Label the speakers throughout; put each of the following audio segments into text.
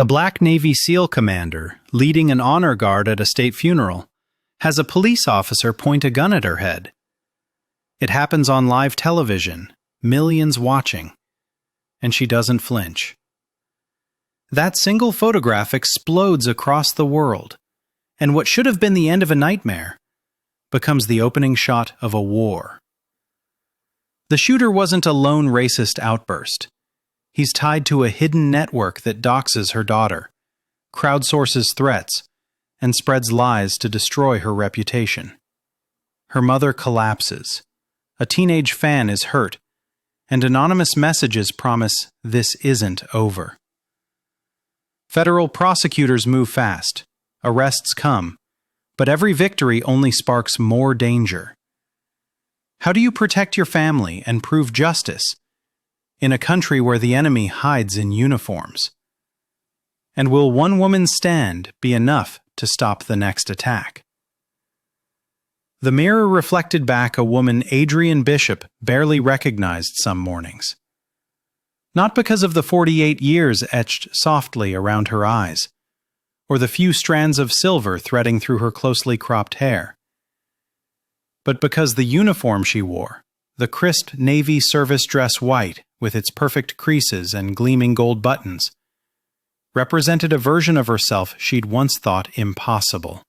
Speaker 1: A black Navy SEAL commander, leading an honor guard at a state funeral, has a police officer point a gun at her head. It happens on live television, millions watching, and she doesn't flinch. That single photograph explodes across the world, and what should have been the end of a nightmare becomes the opening shot of a war. The shooter wasn't a lone racist outburst. He's tied to a hidden network that doxes her daughter, crowdsources threats, and spreads lies to destroy her reputation. Her mother collapses. A teenage fan is hurt, and anonymous messages promise this isn't over. Federal prosecutors move fast. Arrests come, but every victory only sparks more danger. How do you protect your family and prove justice in a country where the enemy hides in uniforms? And will one woman's stand be enough to stop the next attack? The mirror reflected back a woman Adrienne Bishop barely recognized some mornings. Not because of the 48 years etched softly around her eyes, or the few strands of silver threading through her closely cropped hair, but because the uniform she wore, the crisp Navy service dress white with its perfect creases and gleaming gold buttons, represented a version of herself she'd once thought impossible.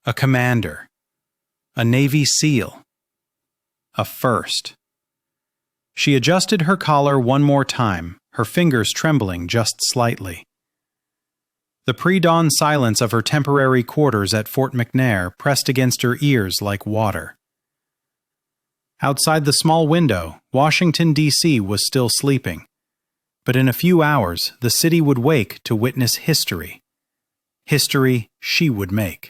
Speaker 1: A commander, a Navy SEAL, a first. She adjusted her collar one more time, her fingers trembling just slightly. The pre-dawn silence of her temporary quarters at Fort McNair pressed against her ears like water. Outside the small window, Washington, D.C. was still sleeping, but in a few hours the city would wake to witness history. History she would make.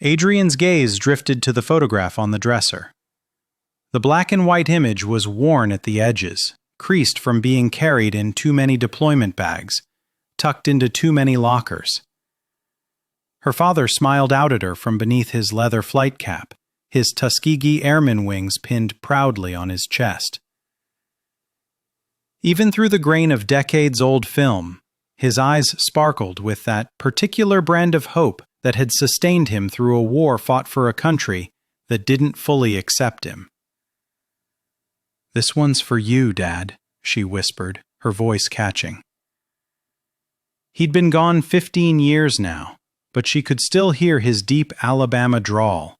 Speaker 1: Adrienne's gaze drifted to the photograph on the dresser. The black and white image was worn at the edges, creased from being carried in too many deployment bags, tucked into too many lockers. Her father smiled out at her from beneath his leather flight cap, his Tuskegee Airman wings pinned proudly on his chest. Even through the grain of decades-old film, his eyes sparkled with that particular brand of hope that had sustained him through a war fought for a country that didn't fully accept him. "This one's for you, Dad," she whispered, her voice catching. He'd been gone 15 years now, but she could still hear his deep Alabama drawl,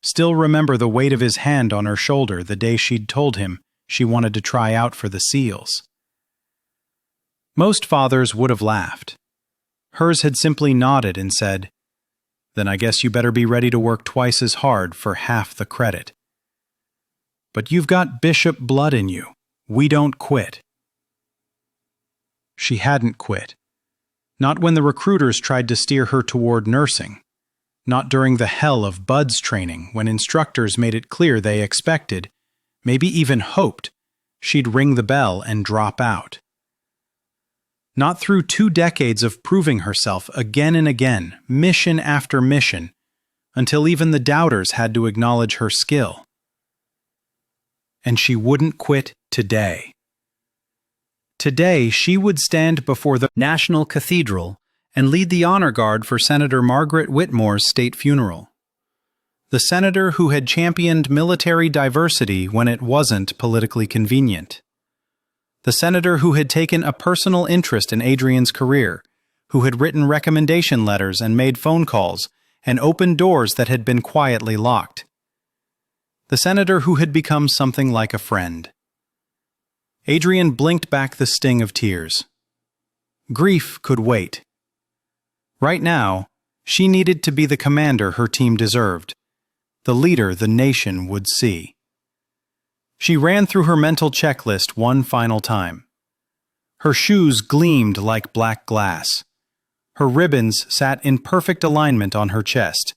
Speaker 1: still remember the weight of his hand on her shoulder the day she'd told him she wanted to try out for the SEALs. Most fathers would have laughed. Hers had simply nodded and said, "Then I guess you better be ready to work twice as hard for half the credit. But you've got Bishop blood in you. We don't quit." She hadn't quit. Not when the recruiters tried to steer her toward nursing. Not during the hell of Bud's training when instructors made it clear they expected, maybe even hoped, she'd ring the bell and drop out. Not through 2 decades of proving herself again and again, mission after mission, until even the doubters had to acknowledge her skill. And she wouldn't quit today. Today, she would stand before the National Cathedral and lead the honor guard for Senator Margaret Whitmore's state funeral. The senator who had championed military diversity when it wasn't politically convenient. The senator who had taken a personal interest in Adrienne's career, who had written recommendation letters and made phone calls and opened doors that had been quietly locked. The senator who had become something like a friend. Adrienne blinked back the sting of tears. Grief could wait. Right now, she needed to be the commander her team deserved, the leader the nation would see. She ran through her mental checklist one final time. Her shoes gleamed like black glass. Her ribbons sat in perfect alignment on her chest,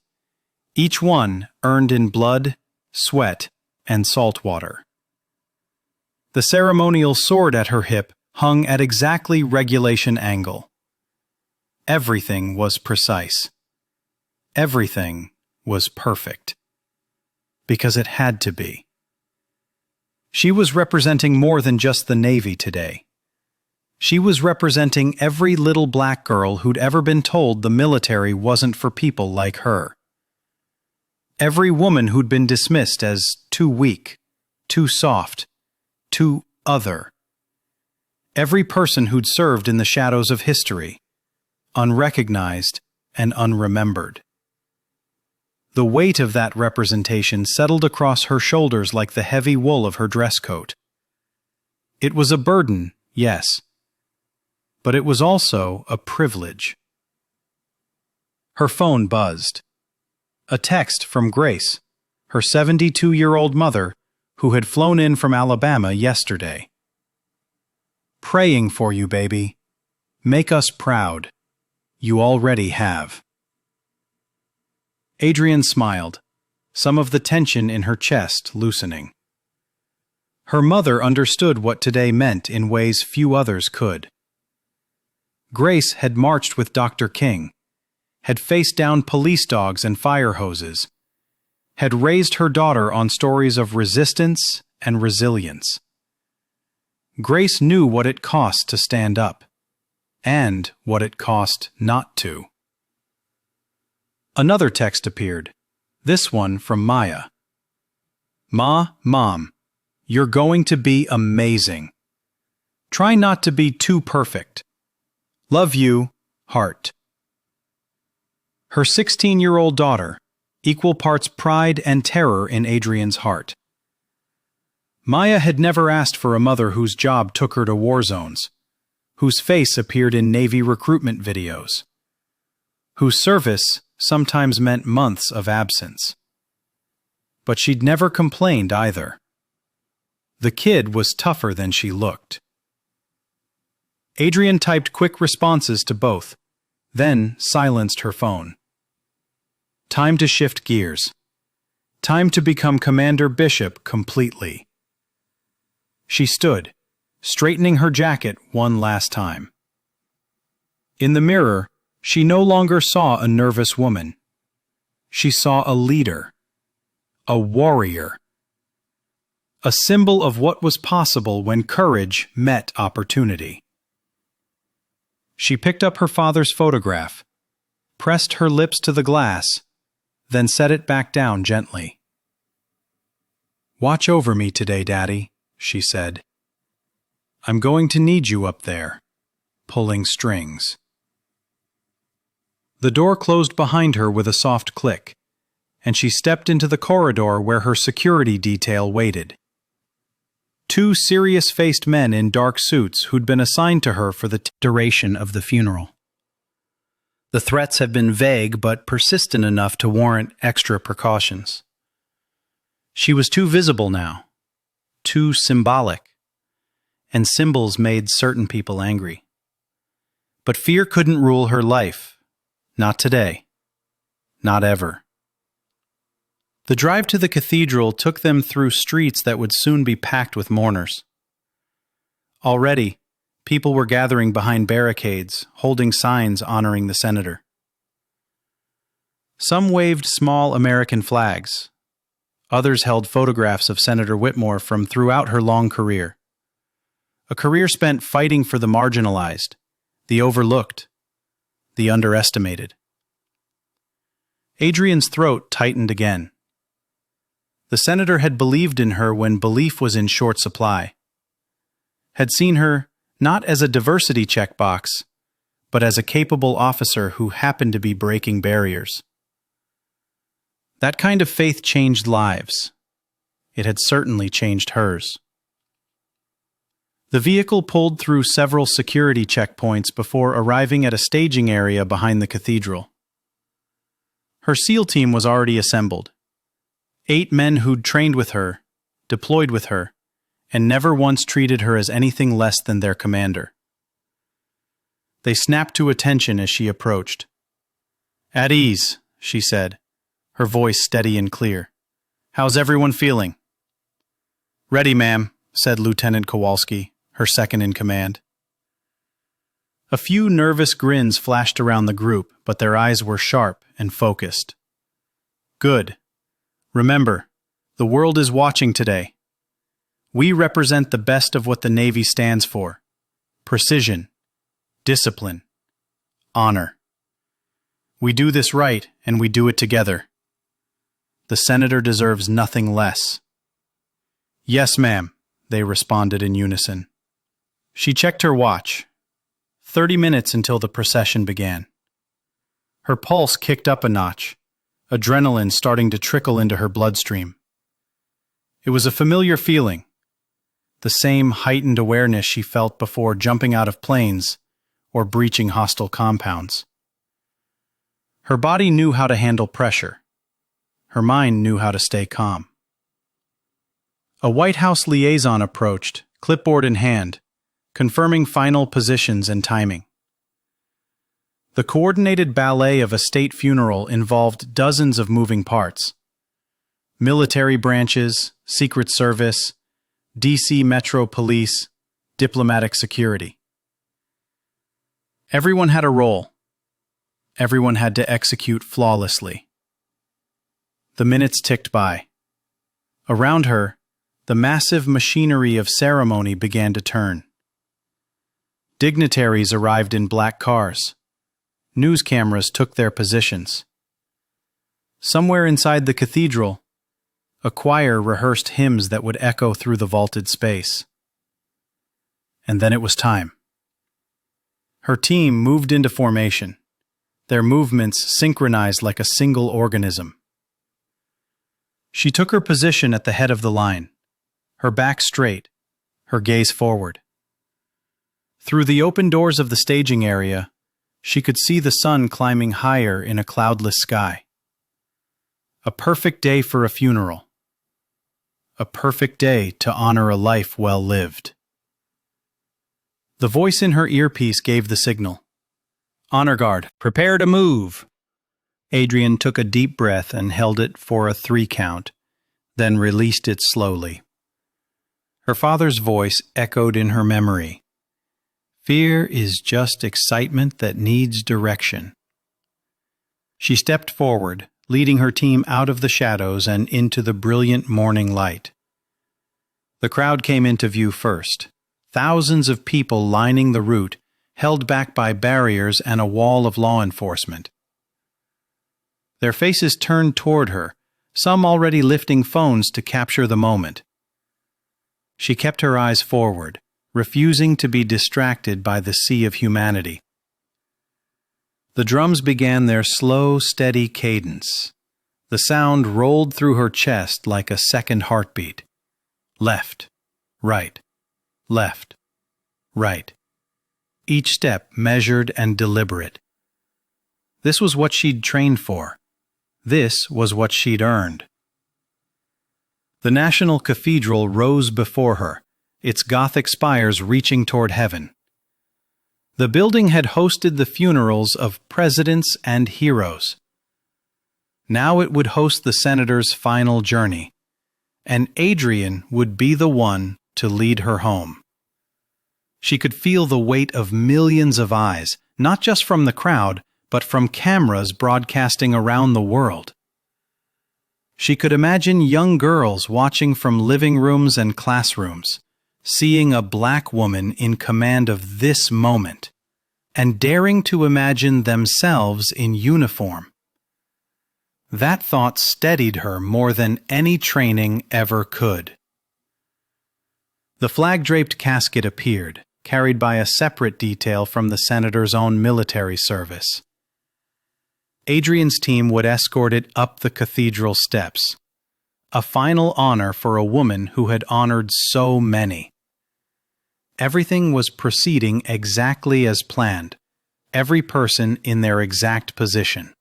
Speaker 1: each one earned in blood, sweat, and salt water. The ceremonial sword at her hip hung at exactly regulation angle. Everything was precise. Everything was perfect. Because it had to be. She was representing more than just the Navy today. She was representing every little black girl who'd ever been told the military wasn't for people like her. Every woman who'd been dismissed as too weak, too soft, too other. Every person who'd served in the shadows of history, unrecognized and unremembered. The weight of that representation settled across her shoulders like the heavy wool of her dress coat. It was a burden, yes, but it was also a privilege. Her phone buzzed. A text from Grace, her 72-year-old mother, who had flown in from Alabama yesterday. Praying for you, baby. Make us proud. You already have. Adrian smiled, some of the tension in her chest loosening. Her mother understood what today meant in ways few others could. Grace had marched with Dr. King, had faced down police dogs and fire hoses, had raised her daughter on stories of resistance and resilience. Grace knew what it cost to stand up, and what it cost not to. Another text appeared, this one from Maya. Mom, you're going to be amazing. Try not to be too perfect. Love you, Heart. Her 16-year-old daughter, equal parts pride and terror in Adrian's heart. Maya had never asked for a mother whose job took her to war zones, whose face appeared in Navy recruitment videos, whose service sometimes meant months of absence. But she'd never complained either. The kid was tougher than she looked. Adrian typed quick responses to both, then silenced her phone. Time to shift gears. Time to become Commander Bishop completely. She stood, straightening her jacket one last time. In the mirror, she no longer saw a nervous woman. She saw a leader, a warrior, a symbol of what was possible when courage met opportunity. She picked up her father's photograph, pressed her lips to the glass, then set it back down gently. "Watch over me today, Daddy," she said. "I'm going to need you up there, pulling strings." The door closed behind her with a soft click, and she stepped into the corridor where her security detail waited. Two serious-faced men in dark suits who'd been assigned to her for the duration of the funeral. The threats had been vague but persistent enough to warrant extra precautions. She was too visible now, too symbolic, and symbols made certain people angry. But fear couldn't rule her life, not today, not ever. The drive to the cathedral took them through streets that would soon be packed with mourners. Already, people were gathering behind barricades, holding signs honoring the senator. Some waved small American flags. Others held photographs of Senator Whitmore from throughout her long career. A career spent fighting for the marginalized, the overlooked, the underestimated. Adrian's throat tightened again. The senator had believed in her when belief was in short supply. Had seen her not as a diversity checkbox, but as a capable officer who happened to be breaking barriers. That kind of faith changed lives. It had certainly changed hers. The vehicle pulled through several security checkpoints before arriving at a staging area behind the cathedral. Her SEAL team was already assembled. 8 men who'd trained with her, deployed with her, and never once treated her as anything less than their commander. They snapped to attention as she approached. "At ease," she said, her voice steady and clear. "How's everyone feeling?" "Ready, ma'am," said Lieutenant Kowalski, her second in command. A few nervous grins flashed around the group, but their eyes were sharp and focused. "Good. Remember, the world is watching today. We represent the best of what the Navy stands for. precision, discipline, honor. We do this right, and we do it together. The senator deserves nothing less. Yes, ma'am, they responded in unison. She checked her watch. 30 minutes until the procession began. Her pulse kicked up a notch, adrenaline starting to trickle into her bloodstream. It was a familiar feeling, the same heightened awareness she felt before jumping out of planes or breaching hostile compounds. Her body knew how to handle pressure. Her mind knew how to stay calm. A White House liaison approached, clipboard in hand, confirming final positions and timing. The coordinated ballet of a state funeral involved dozens of moving parts. Military branches, Secret Service, D.C. Metro Police, diplomatic security. Everyone had a role. Everyone had to execute flawlessly. The minutes ticked by. Around her, the massive machinery of ceremony began to turn. Dignitaries arrived in black cars. News cameras took their positions. Somewhere inside the cathedral, a choir rehearsed hymns that would echo through the vaulted space. And then it was time. Her team moved into formation, their movements synchronized like a single organism. She took her position at the head of the line, her back straight, her gaze forward. Through the open doors of the staging area, she could see the sun climbing higher in a cloudless sky. A perfect day for a funeral. A perfect day to honor a life well lived. The voice in her earpiece gave the signal. Honor Guard, prepare to move. Adrian took a deep breath and held it for a 3 count, then released it slowly. Her father's voice echoed in her memory. Fear is just excitement that needs direction. She stepped forward, leading her team out of the shadows and into the brilliant morning light. The crowd came into view first, thousands of people lining the route, held back by barriers and a wall of law enforcement. Their faces turned toward her, some already lifting phones to capture the moment. She kept her eyes forward, refusing to be distracted by the sea of humanity. The drums began their slow, steady cadence. The sound rolled through her chest like a second heartbeat. Left, right, left, right. Each step measured and deliberate. This was what she'd trained for. This was what she'd earned. The National Cathedral rose before her, its Gothic spires reaching toward heaven. The building had hosted the funerals of presidents and heroes. Now it would host the senator's final journey, and Adrian would be the one to lead her home. She could feel the weight of millions of eyes, not just from the crowd, but from cameras broadcasting around the world. She could imagine young girls watching from living rooms and classrooms, seeing a black woman in command of this moment, and daring to imagine themselves in uniform. That thought steadied her more than any training ever could. The flag-draped casket appeared, carried by a separate detail from the senator's own military service. Adrian's team would escort it up the cathedral steps, a final honor for a woman who had honored so many. Everything was proceeding exactly as planned, every person in their exact position.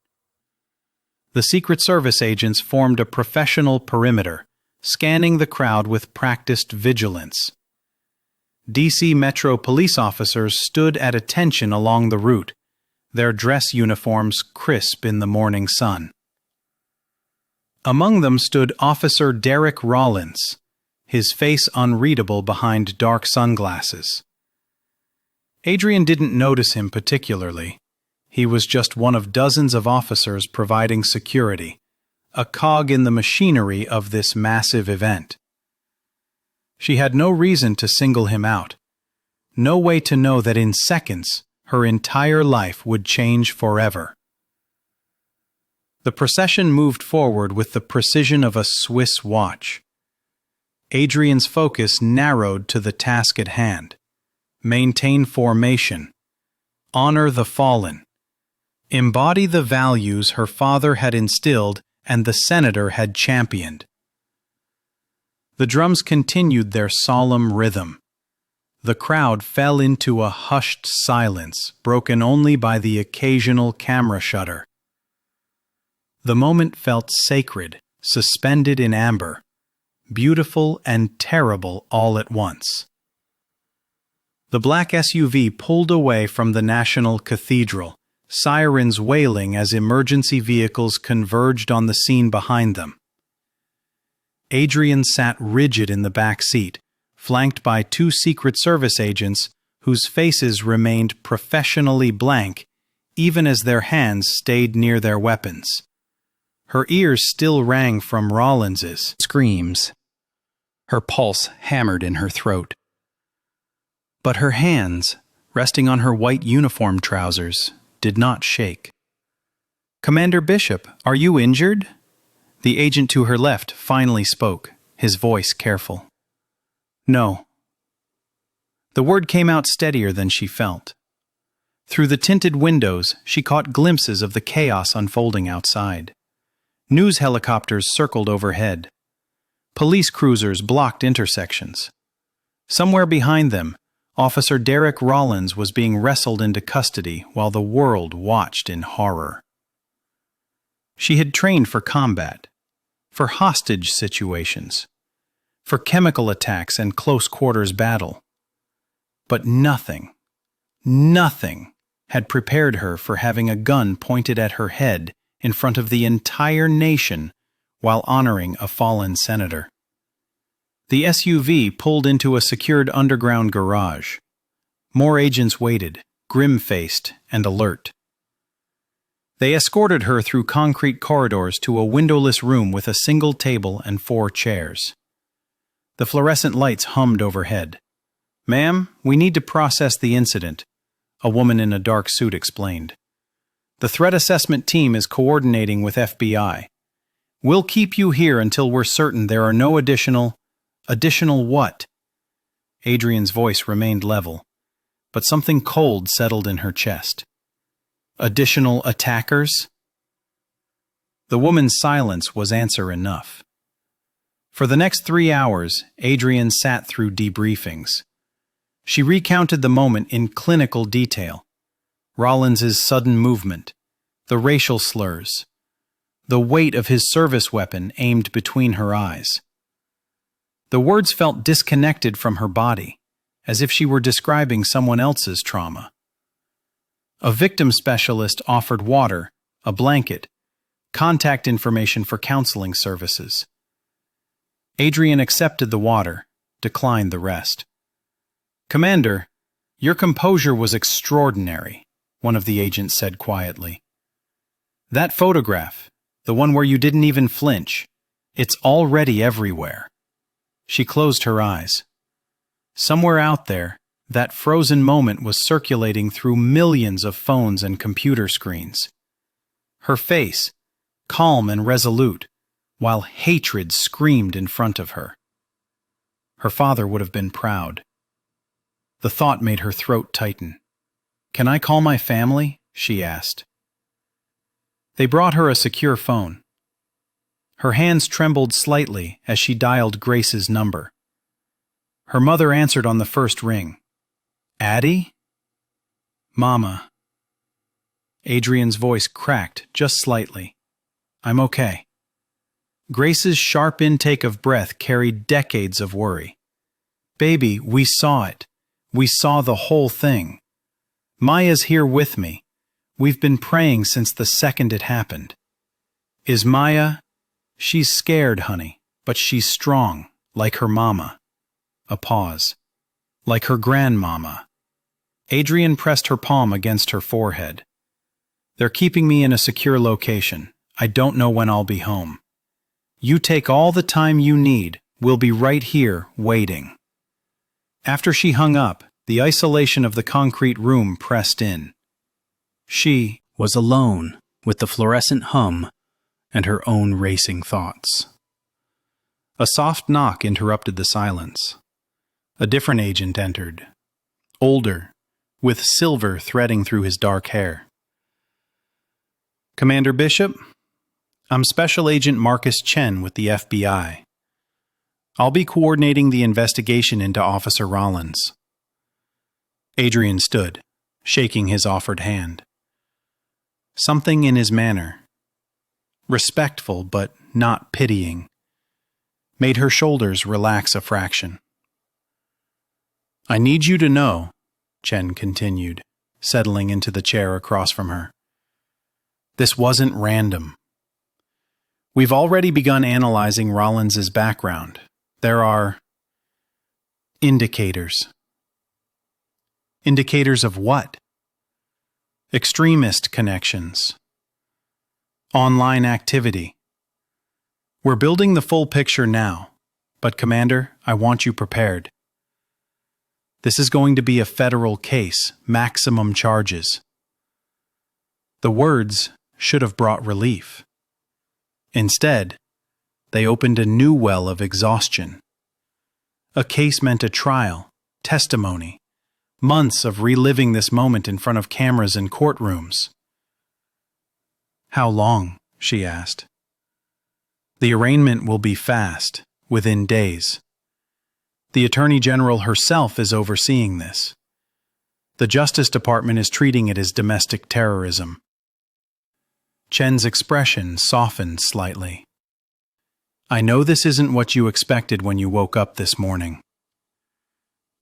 Speaker 1: The Secret Service agents formed a professional perimeter, scanning the crowd with practiced vigilance. D.C. Metro police officers stood at attention along the route, their dress uniforms crisp in the morning sun. Among them stood Officer Derek Rollins, his face unreadable behind dark sunglasses. Adrian didn't notice him particularly. He was just one of dozens of officers providing security, a cog in the machinery of this massive event. She had no reason to single him out. No way to know that in seconds, her entire life would change forever. The procession moved forward with the precision of a Swiss watch. Adrian's focus narrowed to the task at hand. Maintain formation. Honor the fallen. Embody the values her father had instilled and the senator had championed. The drums continued their solemn rhythm. The crowd fell into a hushed silence, broken only by the occasional camera shutter. The moment felt sacred, suspended in amber, beautiful and terrible all at once. The black SUV pulled away from the National Cathedral, sirens wailing as emergency vehicles converged on the scene behind them. Adrian sat rigid in the back seat, flanked by two Secret Service agents whose faces remained professionally blank even as their hands stayed near their weapons. Her ears still rang from Rollins's screams. Her pulse hammered in her throat. But her hands, resting on her white uniform trousers, did not shake. "Commander Bishop, are you injured?" The agent to her left finally spoke, his voice careful. "No." The word came out steadier than she felt. Through the tinted windows, she caught glimpses of the chaos unfolding outside. News helicopters circled overhead. Police cruisers blocked intersections. Somewhere behind them, Officer Derek Rollins was being wrestled into custody while the world watched in horror. She had trained for combat, for hostage situations, for chemical attacks and close-quarters battle. But nothing had prepared her for having a gun pointed at her head in front of the entire nation while honoring a fallen senator. The SUV pulled into a secured underground garage. More agents waited, grim-faced and alert. They escorted her through concrete corridors to a windowless room with a single table and 4 chairs. The fluorescent lights hummed overhead. "Ma'am, we need to process the incident," a woman in a dark suit explained. "The threat assessment team is coordinating with FBI. We'll keep you here until we're certain there are no additional what?" Adrian's voice remained level, but something cold settled in her chest. "Additional attackers?" The woman's silence was answer enough. For the next 3 hours, Adrian sat through debriefings. She recounted the moment in clinical detail. Rollins's sudden movement, the racial slurs, the weight of his service weapon aimed between her eyes. The words felt disconnected from her body, as if she were describing someone else's trauma. A victim specialist offered water, a blanket, contact information for counseling services. Adrian accepted the water, declined the rest. "Commander, your composure was extraordinary," one of the agents said quietly. "That photograph, the one where you didn't even flinch, it's already everywhere." She closed her eyes. Somewhere out there, that frozen moment was circulating through millions of phones and computer screens. Her face, calm and resolute, while hatred screamed in front of her. Her father would have been proud. The thought made her throat tighten. "Can I call my family?" she asked. They brought her a secure phone. Her hands trembled slightly as she dialed Grace's number. Her mother answered on the first ring. "Addie?" "Mama." Adrian's voice cracked just slightly. "I'm okay." Grace's sharp intake of breath carried decades of worry. "Baby, we saw it. We saw the whole thing. Maya's here with me. We've been praying since the second it happened." "Is Maya?" "She's scared, honey, but she's strong, like her mama." A pause. "Like her grandmama." Adrian pressed her palm against her forehead. "They're keeping me in a secure location. I don't know when I'll be home. You take all the time you need. We'll be right here, waiting." After she hung up, The isolation of the concrete room pressed in. She was alone with the fluorescent hum and her own racing thoughts. A soft knock interrupted the silence. A different agent entered, older, with silver threading through his dark hair. "Commander Bishop, I'm Special Agent Marcus Chen with the FBI. I'll be coordinating the investigation into Officer Rollins." Adrian stood, shaking his offered hand. Something in his manner, respectful but not pitying, made her shoulders relax a fraction. "I need you to know," Chen continued, settling into the chair across from her, "this wasn't random. We've already begun analyzing Rollins's background. There are indicators." Indicators of what? Extremist connections. Online activity. We're building the full picture now, but Commander, I want you prepared. This is going to be a federal case, maximum charges. The words should have brought relief. Instead, they opened a new well of exhaustion. A case meant a trial, testimony, months of reliving this moment in front of cameras in courtrooms. "How long?" she asked. "The arraignment will be fast, within days. The Attorney General herself is overseeing this. The Justice Department is treating it as domestic terrorism." Chen's expression softened slightly. "I know this isn't what you expected when you woke up this morning."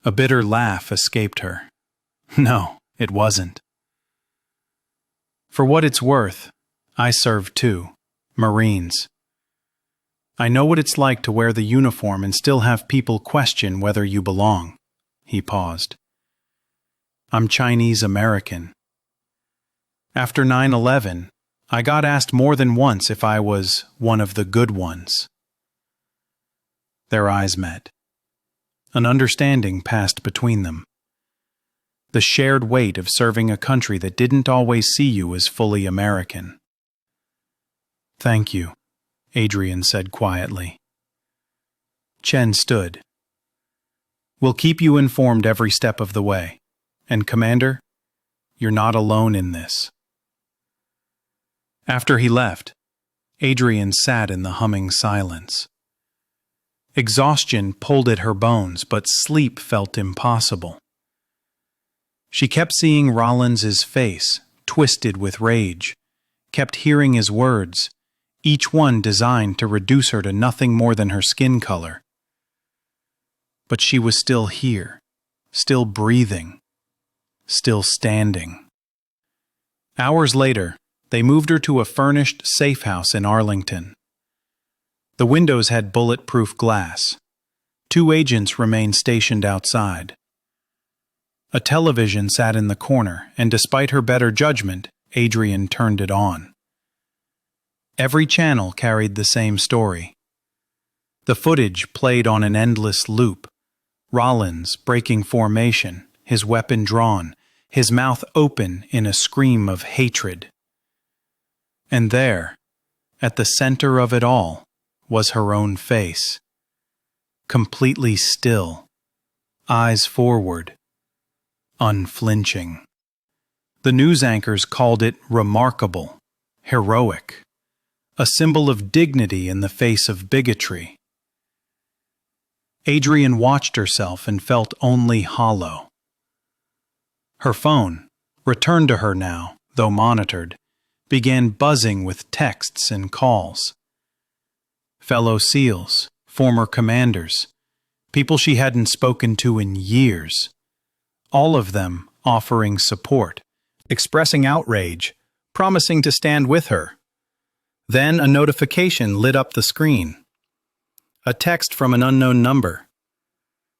Speaker 1: A bitter laugh escaped her. "No, it wasn't. For what it's worth, I served too, Marines. I know what it's like to wear the uniform and still have people question whether you belong." He paused. "I'm Chinese American. After 9/11, I got asked more than once if I was one of the good ones." Their eyes met. An understanding passed between them. The shared weight of serving a country that didn't always see you as fully American. "Thank you," Adrian said quietly. Chen stood. "We'll keep you informed every step of the way. And Commander, you're not alone in this." After he left, Adrian sat in the humming silence. Exhaustion pulled at her bones, but sleep felt impossible. She kept seeing Rollins's face, twisted with rage, kept hearing his words, each one designed to reduce her to nothing more than her skin color. But she was still here, still breathing, still standing. Hours later, they moved her to a furnished safe house in Arlington. The windows had bulletproof glass. 2 agents remained stationed outside. A television sat in the corner, and despite her better judgment, Adrian turned it on. Every channel carried the same story. The footage played on an endless loop. Rollins breaking formation, his weapon drawn, his mouth open in a scream of hatred. And there, at the center of it all, was her own face. Completely still, eyes forward, unflinching. The news anchors called it remarkable, heroic, a symbol of dignity in the face of bigotry. Adrian watched herself and felt only hollow. Her phone, returned to her now, though monitored, began buzzing with texts and calls. Fellow SEALs, former commanders, people she hadn't spoken to in years, all of them offering support, expressing outrage, promising to stand with her. Then a notification lit up the screen. A text from an unknown number.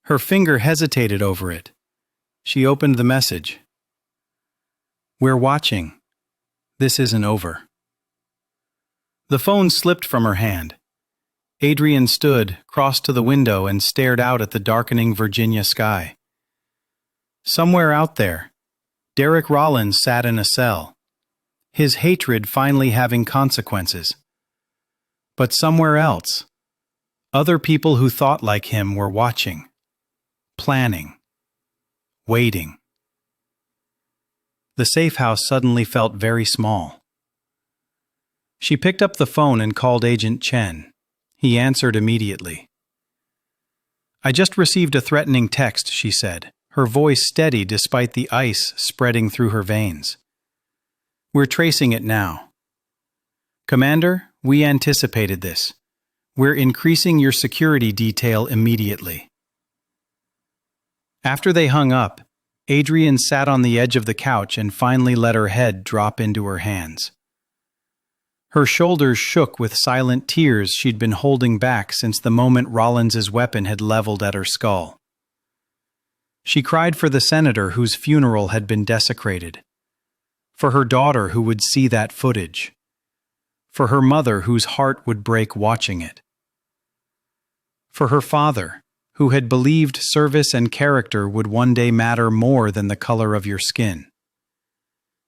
Speaker 1: Her finger hesitated over it. She opened the message. "We're watching. This isn't over." The phone slipped from her hand. Adrian stood, crossed to the window, and stared out at the darkening Virginia sky. Somewhere out there, Derek Rollins sat in a cell, his hatred finally having consequences. But somewhere else, other people who thought like him were watching, planning, waiting. The safe house suddenly felt very small. She picked up the phone and called Agent Chen. He answered immediately. "I just received a threatening text," she said, her voice steady despite the ice spreading through her veins. "We're tracing it now." "Commander, we anticipated this. We're increasing your security detail immediately." After they hung up, Adrian sat on the edge of the couch and finally let her head drop into her hands. Her shoulders shook with silent tears she'd been holding back since the moment Rollins's weapon had leveled at her skull. She cried for the senator whose funeral had been desecrated, for her daughter who would see that footage, for her mother whose heart would break watching it, for her father who had believed service and character would one day matter more than the color of your skin.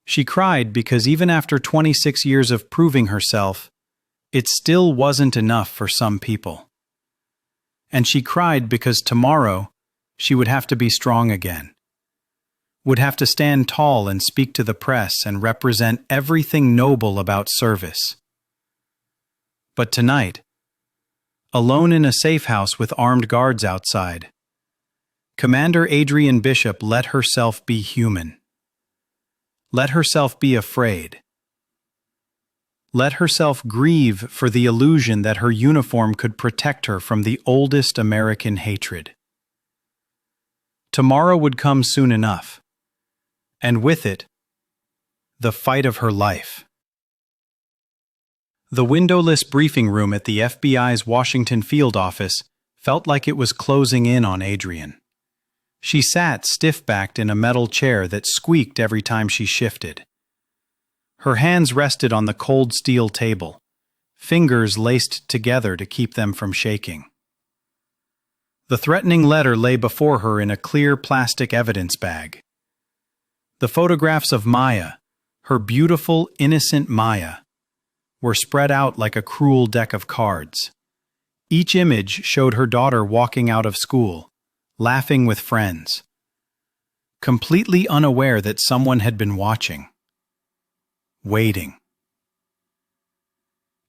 Speaker 1: She cried because even after 26 years of proving herself, it still wasn't enough for some people. And she cried because tomorrow she would have to be strong again, would have to stand tall and speak to the press and represent everything noble about service. But tonight, alone in a safe house with armed guards outside, Commander Adrian Bishop let herself be human. Let herself be afraid. Let herself grieve for the illusion that her uniform could protect her from the oldest American hatred. Tomorrow would come soon enough, and with it, the fight of her life. The windowless briefing room at the FBI's Washington field office felt like it was closing in on Adrian. She sat stiff-backed in a metal chair that squeaked every time she shifted. Her hands rested on the cold steel table, fingers laced together to keep them from shaking. The threatening letter lay before her in a clear plastic evidence bag. The photographs of Maya, her beautiful, innocent Maya, were spread out like a cruel deck of cards. Each image showed her daughter walking out of school, laughing with friends, completely unaware that someone had been watching, waiting.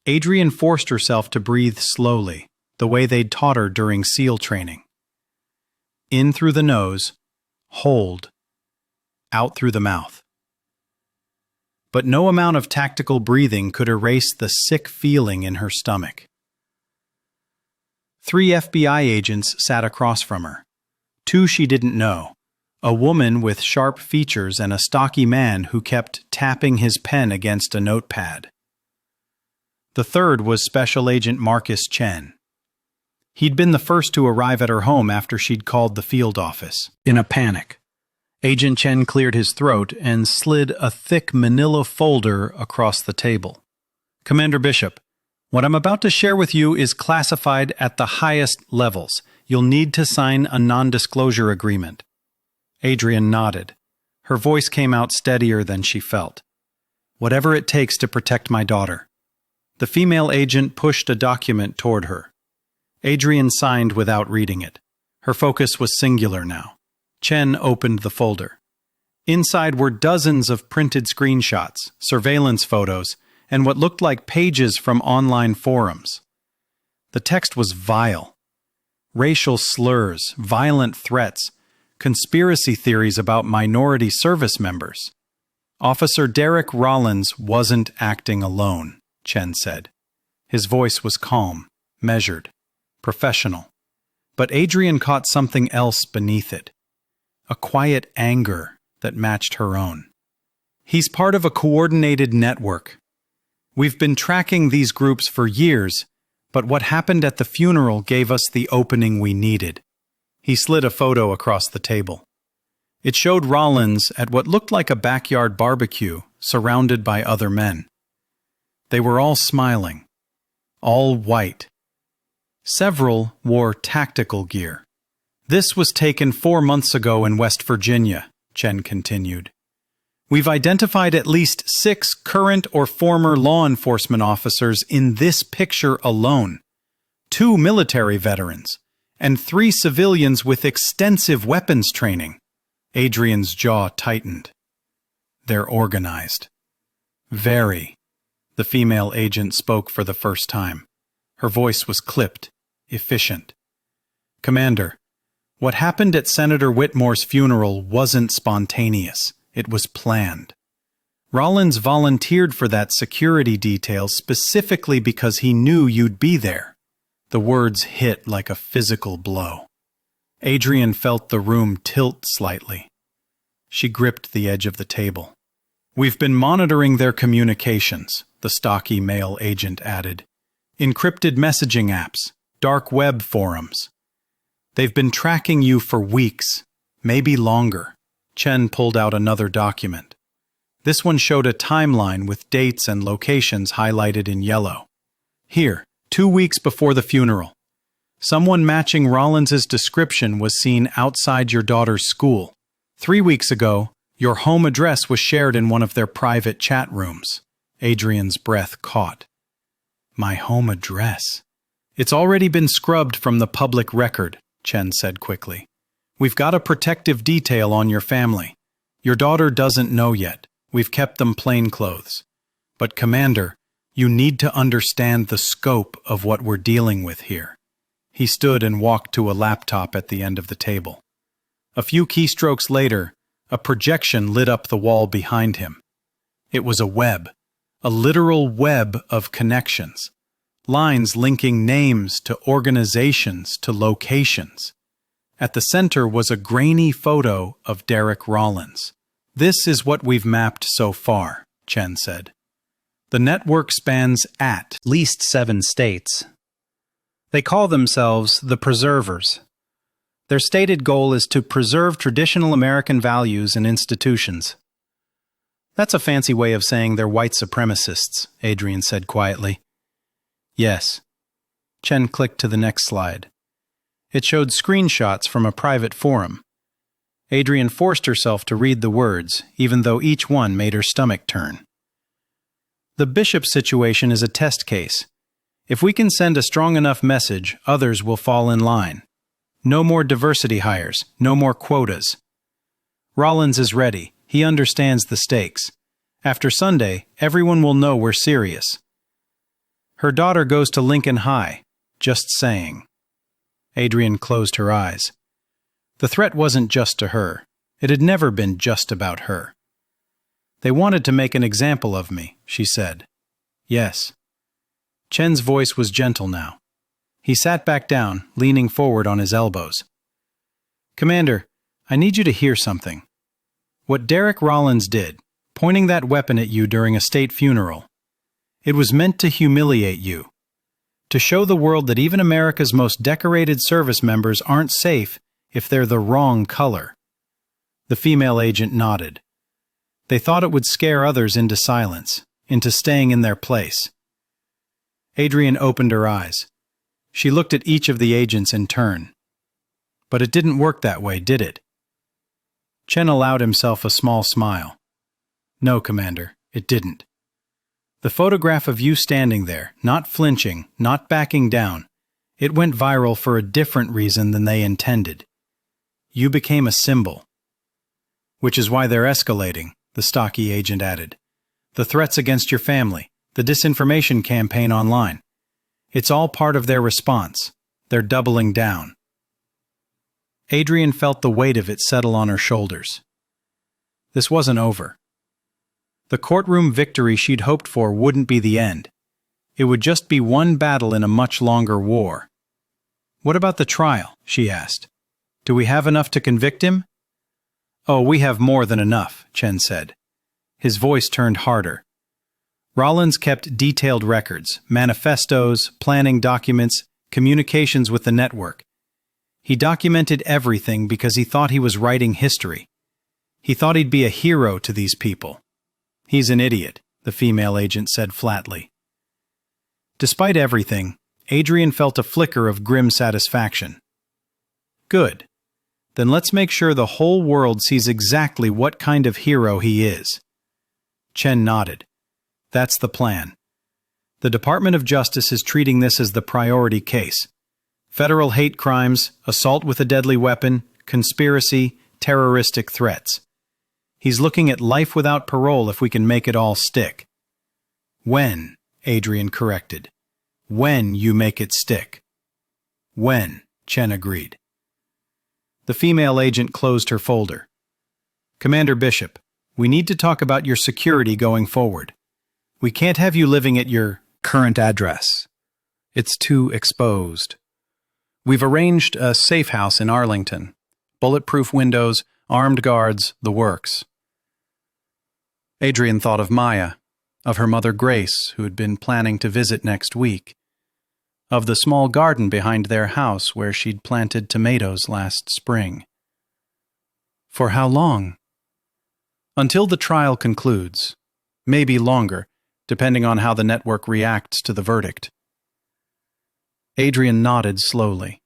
Speaker 1: Adrian forced herself to breathe slowly, the way they'd taught her during SEAL training. In through the nose, hold, out through the mouth. But no amount of tactical breathing could erase the sick feeling in her stomach. 3 FBI agents sat across from her. 2 she didn't know, a woman with sharp features and a stocky man who kept tapping his pen against a notepad. The third was Special Agent Marcus Chen. He'd been the first to arrive at her home after she'd called the field office. In a panic, Agent Chen cleared his throat and slid a thick manila folder across the table. "Commander Bishop, what I'm about to share with you is classified at the highest levels. You'll need to sign a non-disclosure agreement." Adrian nodded. Her voice came out steadier than she felt. "Whatever it takes to protect my daughter." The female agent pushed a document toward her. Adrian signed without reading it. Her focus was singular now. Chen opened the folder. Inside were dozens of printed screenshots, surveillance photos, and what looked like pages from online forums. The text was vile. Racial slurs, violent threats, conspiracy theories about minority service members. Officer Derek Rollins wasn't acting alone, Chen said. His voice was calm, measured, professional. But Adrian caught something else beneath it. A quiet anger that matched her own. "He's part of a coordinated network. We've been tracking these groups for years, but what happened at the funeral gave us the opening we needed." He slid a photo across the table. It showed Rollins at what looked like a backyard barbecue, surrounded by other men. They were all smiling, all white. Several wore tactical gear. This was taken 4 months ago in West Virginia, Chen continued. We've identified at least 6 current or former law enforcement officers in this picture alone, 2 military veterans, and 3 civilians with extensive weapons training. Adrian's jaw tightened. They're organized. Very. The female agent spoke for the first time. Her voice was clipped, efficient. Commander, what happened at Senator Whitmore's funeral wasn't spontaneous. It was planned. Rollins volunteered for that security detail specifically because he knew you'd be there. The words hit like a physical blow. Adrian felt the room tilt slightly. She gripped the edge of the table. We've been monitoring their communications, the stocky male agent added. Encrypted messaging apps, dark web forums. They've been tracking you for weeks, maybe longer. Chen pulled out another document. This one showed a timeline with dates and locations highlighted in yellow. Here, 2 weeks before the funeral. Someone matching Rollins's description was seen outside your daughter's school. 3 weeks ago, your home address was shared in one of their private chat rooms. Adrian's breath caught. My home address. It's already been scrubbed from the public record, Chen said quickly. We've got a protective detail on your family. Your daughter doesn't know yet. We've kept them plainclothes. But Commander, you need to understand the scope of what we're dealing with here. He stood and walked to a laptop at the end of the table. A few keystrokes later, a projection lit up the wall behind him. It was a web, a literal web of connections. Lines linking names to organizations to locations. At the center was a grainy photo of Derek Rollins. This is what we've mapped so far, Chen said. The network spans at least 7 states. They call themselves the Preservers. Their stated goal is to preserve traditional American values and institutions. That's a fancy way of saying they're white supremacists, Adrian said quietly. Yes. Chen clicked to the next slide. It showed screenshots from a private forum. Adrian forced herself to read the words, even though each one made her stomach turn. The Bishop situation is a test case. If we can send a strong enough message, others will fall in line. No more diversity hires, no more quotas. Rollins is ready. He understands the stakes. After Sunday, everyone will know we're serious. Her daughter goes to Lincoln High. Just saying. Adrian closed her eyes. The threat wasn't just to her. It had never been just about her. They wanted to make an example of me, she said. Yes. Chen's voice was gentle now. He sat back down, leaning forward on his elbows. Commander, I need you to hear something. What Derek Rollins did, pointing that weapon at you during a state funeral, it was meant to humiliate you. To show the world that even America's most decorated service members aren't safe if they're the wrong color. The female agent nodded. They thought it would scare others into silence, into staying in their place. Adrian opened her eyes. She looked at each of the agents in turn. But it didn't work that way, did it? Chen allowed himself a small smile. No, Commander, it didn't. The photograph of you standing there, not flinching, not backing down, it went viral for a different reason than they intended. You became a symbol. Which is why they're escalating, the stocky agent added. The threats against your family, the disinformation campaign online. It's all part of their response. They're doubling down. Adrian felt the weight of it settle on her shoulders. This wasn't over. The courtroom victory she'd hoped for wouldn't be the end. It would just be one battle in a much longer war. What about the trial? She asked. Do we have enough to convict him? Oh, we have more than enough, Chen said. His voice turned harder. Rollins kept detailed records, manifestos, planning documents, communications with the network. He documented everything because he thought he was writing history. He thought he'd be a hero to these people. He's an idiot, the female agent said flatly. Despite everything, Adrian felt a flicker of grim satisfaction. Good, Then let's make sure the whole world sees exactly what kind of hero he is. Chen nodded. That's the plan. The Department of Justice is treating this as the priority case. Federal hate crimes, assault with a deadly weapon, conspiracy, terroristic threats. He's looking at life without parole if we can make it all stick. When, Adrian corrected. When you make it stick. When, Chen agreed. The female agent closed her folder. Commander Bishop, we need to talk about your security going forward. We can't have you living at your current address. It's too exposed. We've arranged a safe house in Arlington. Bulletproof windows, armed guards, the works. Adrian thought of Maya, of her mother Grace, who had been planning to visit next week, of the small garden behind their house where she'd planted tomatoes last spring. For how long? Until the trial concludes, maybe longer, depending on how the network reacts to the verdict. Adrian nodded slowly.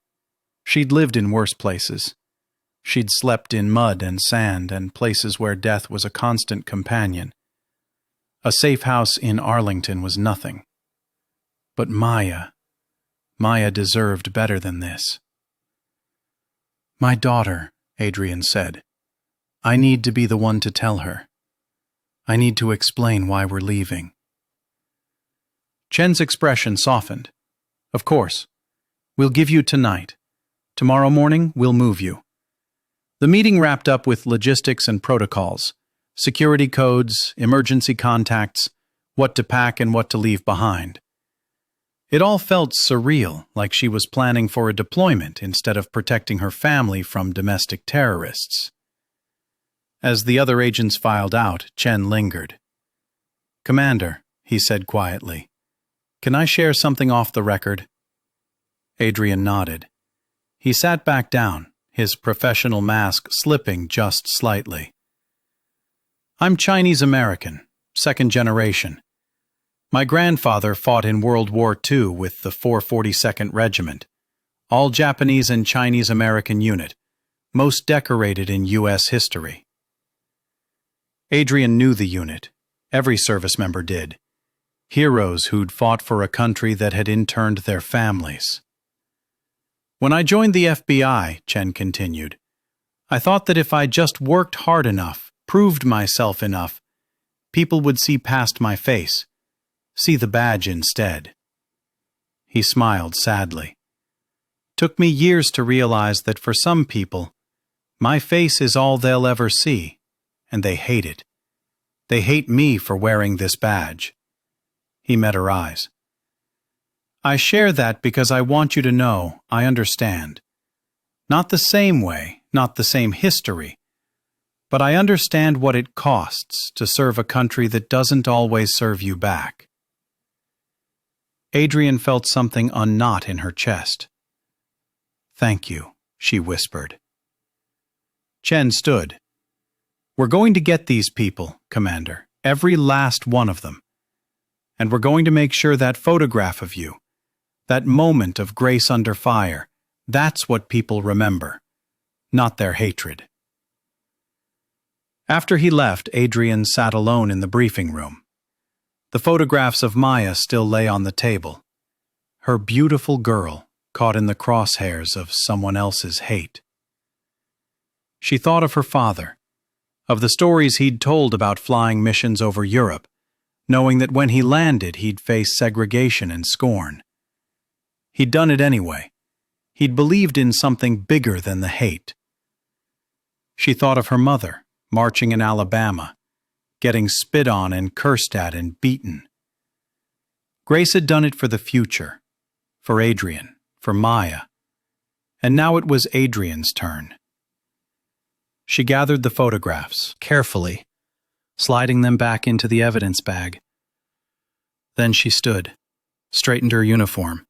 Speaker 1: She'd lived in worse places. She'd slept in mud and sand and places where death was a constant companion. A safe house in Arlington was nothing. But Maya deserved better than this. My daughter, Adrian said. I need to be the one to tell her. I need to explain why we're leaving. Chen's expression softened. Of course. We'll give you tonight. Tomorrow morning, we'll move you. The meeting wrapped up with logistics and protocols, security codes, emergency contacts, what to pack and what to leave behind. It all felt surreal, like she was planning for a deployment instead of protecting her family from domestic terrorists. As the other agents filed out, Chen lingered. Commander, he said quietly, can I share something off the record? Adrian nodded. He sat back down, his professional mask slipping just slightly. I'm Chinese-American, second generation. My grandfather fought in World War II with the 442nd Regiment, all Japanese and Chinese-American unit, most decorated in U.S. history. Adrian knew the unit. Every service member did. Heroes who'd fought for a country that had interned their families. When I joined the FBI, Chen continued, I thought that if I just worked hard enough, proved myself enough, people would see past my face, see the badge instead. He smiled sadly. Took me years to realize that for some people, my face is all they'll ever see, and they hate it. They hate me for wearing this badge. He met her eyes. I share that because I want you to know I understand. Not the same way, not the same history, but I understand what it costs to serve a country that doesn't always serve you back. Adrian felt something unknot in her chest. Thank you, she whispered. Chen stood. We're going to get these people, Commander, every last one of them. And we're going to make sure that photograph of you, that moment of grace under fire, that's what people remember, not their hatred. After he left, Adrian sat alone in the briefing room. The photographs of Maya still lay on the table. Her beautiful girl, caught in the crosshairs of someone else's hate. She thought of her father, of the stories he'd told about flying missions over Europe, knowing that when he landed he'd face segregation and scorn. He'd done it anyway. He'd believed in something bigger than the hate. She thought of her mother, marching in Alabama, getting spit on and cursed at and beaten. Grace had done it for the future, for Adrian, for Maya, and now it was Adrian's turn. She gathered the photographs, carefully, sliding them back into the evidence bag. Then she stood, straightened her uniform,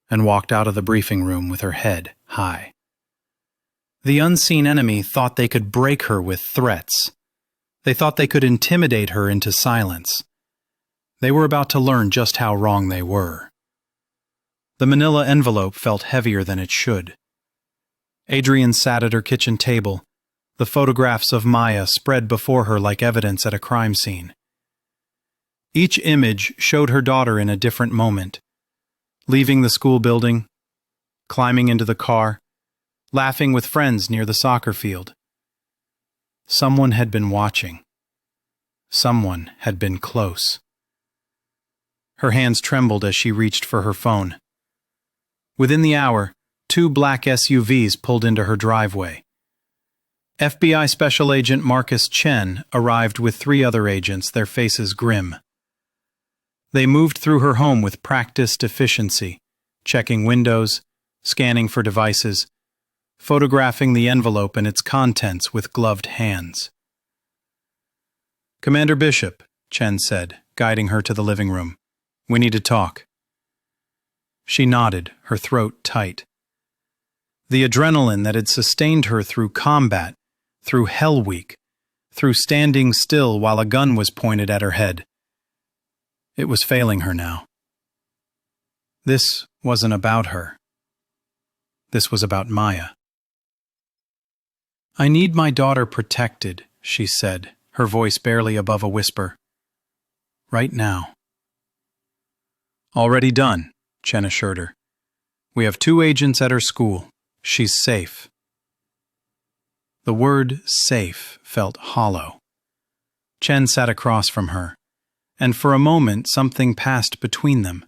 Speaker 1: and walked out of the briefing room with her head high. The unseen enemy thought they could break her with threats. They thought they could intimidate her into silence. They were about to learn just how wrong they were. The manila envelope felt heavier than it should. Adrian sat at her kitchen table, the photographs of Maya spread before her like evidence at a crime scene. Each image showed her daughter in a different moment, leaving the school building, climbing into the car, laughing with friends near the soccer field. Someone had been watching. Someone had been close. Her hands trembled as she reached for her phone. Within the hour, 2 black SUVs pulled into her driveway. FBI Special Agent Marcus Chen arrived with 3 other agents, their faces grim. They moved through her home with practiced efficiency, checking windows, scanning for devices, photographing the envelope and its contents with gloved hands. "Commander Bishop," Chen said, guiding her to the living room. "We need to talk." She nodded, her throat tight. The adrenaline that had sustained her through combat, through Hell Week, through standing still while a gun was pointed at her head. It was failing her now. This wasn't about her. This was about Maya. "I need my daughter protected," she said, her voice barely above a whisper. "Right now." "Already done," Chen assured her. "We have 2 agents at her school. She's safe." The word safe felt hollow. Chen sat across from her, and for a moment something passed between them.